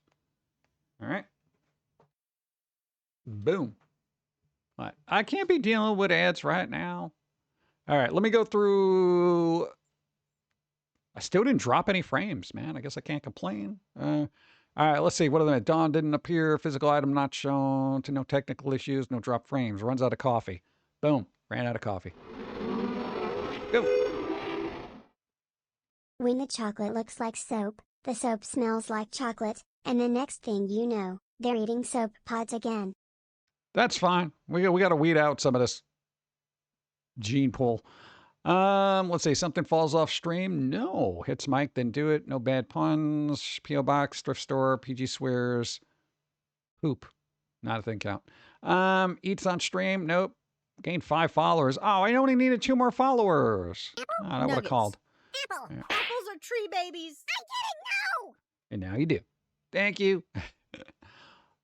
All right. Boom. What? I can't be dealing with ads right now. All right, let me go through I still didn't drop any frames, man. I guess I can't complain. All right, let's see. What are they? Dawn didn't appear. Physical item not shown. To no technical issues. No drop frames. Runs out of coffee. Boom. Ran out of coffee. Go. When the chocolate looks like soap, the soap smells like chocolate, and the next thing you know, they're eating soap pods again. That's fine. We got to weed out some of this gene pool. Let's see. Something falls off stream. No. Hits mic, then do it. No bad puns. P.O. Box, thrift store, PG swears. Poop. Not a thing count. Eats on stream. Nope. Gained 5 followers. Oh, I only needed 2 more followers. Oh, that would have called. Apple. Yeah. Apples are tree babies. I didn't know. And now you do. Thank you.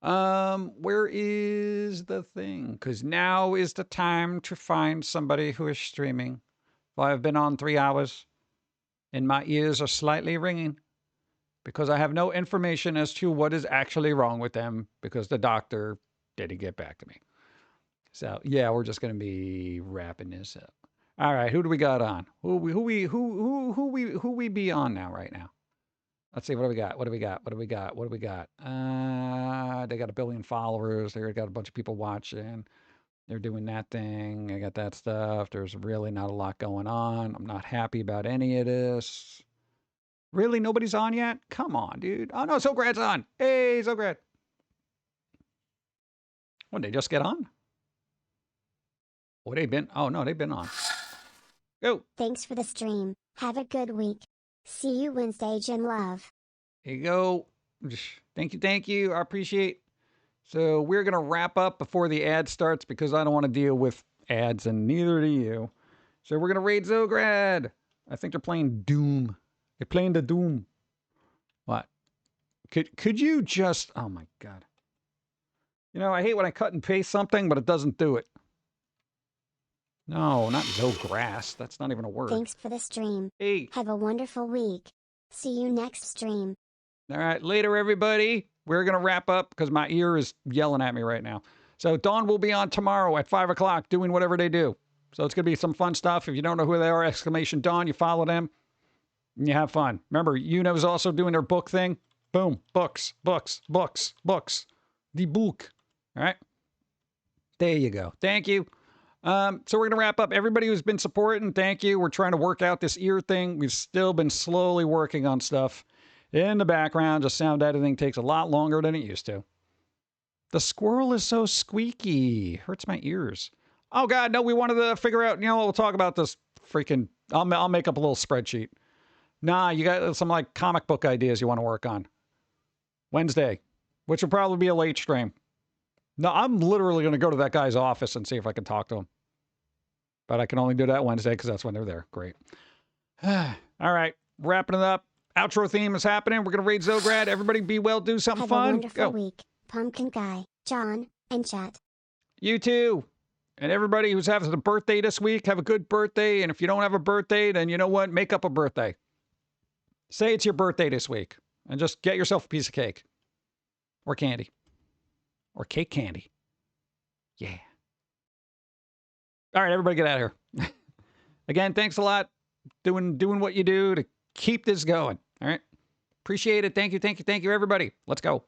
Where is the thing? Because now is the time to find somebody who is streaming. Well, I've been on 3 hours, and my ears are slightly ringing because I have no information as to what is actually wrong with them because the doctor didn't get back to me. So yeah, we're just gonna be wrapping this up. All right, who do we got on? Who we be on now right now? Let's see, what do we got? What do we got? What do we got? What do we got? They got 1 billion followers. They got a bunch of people watching. They're doing that thing. I got that stuff. There's really not a lot going on. I'm not happy about any of this. Really? Nobody's on yet? Come on, dude. Oh, no, Zograd's on. Hey, Zograd. What, did they just get on? Oh, they've been... Oh, no, they've been on. Go. Thanks for the stream. Have a good week. See you Wednesday, Jim Love. There you go. Thank you. I appreciate. So we're going to wrap up before the ad starts because I don't want to deal with ads and neither do you. So we're going to raid Zograd. I think they're playing Doom. They're playing the Doom. What? Could you just... Oh, my God. You know, I hate when I cut and paste something, but it doesn't do it. No, not Zograss. That's not even a word. Thanks for the stream. Hey. Have a wonderful week. See you next stream. All right, later, everybody. We're going to wrap up because my ear is yelling at me right now. So Dawn will be on tomorrow at 5 o'clock doing whatever they do. So it's going to be some fun stuff. If you don't know who they are, exclamation Dawn, you follow them and you have fun. Remember, Uno's also doing their book thing. Boom. Books. The book. All right. There you go. Thank you. So we're going to wrap up. Everybody who's been supporting, thank you. We're trying to work out this ear thing. We've still been slowly working on stuff in the background. Just sound editing takes a lot longer than it used to. The squirrel is so squeaky. Hurts my ears. Oh, God, no, we wanted to figure out, you know, we'll talk about this freaking, I'll make up a little spreadsheet. Nah, you got some, like, comic book ideas you want to work on. Wednesday, which will probably be a late stream. No, I'm literally going to go to that guy's office and see if I can talk to him. But I can only do that Wednesday because that's when they're there. Great. All right, wrapping it up. Outro theme is happening. We're going to raid Zograd. Everybody be well, do something Have fun. a wonderful Go. week. Pum'Kin Guy, John, and Chat. You too. And everybody who's having a birthday this week, have a good birthday. And if you don't have a birthday, then you know what? Make up a birthday. Say it's your birthday this week. And just get yourself a piece of cake. Or candy. Or cake candy. Yeah. All right, everybody get out of here. Again, thanks a lot. Doing what you do to keep this going. All right. Appreciate it. Thank you, everybody. Let's go.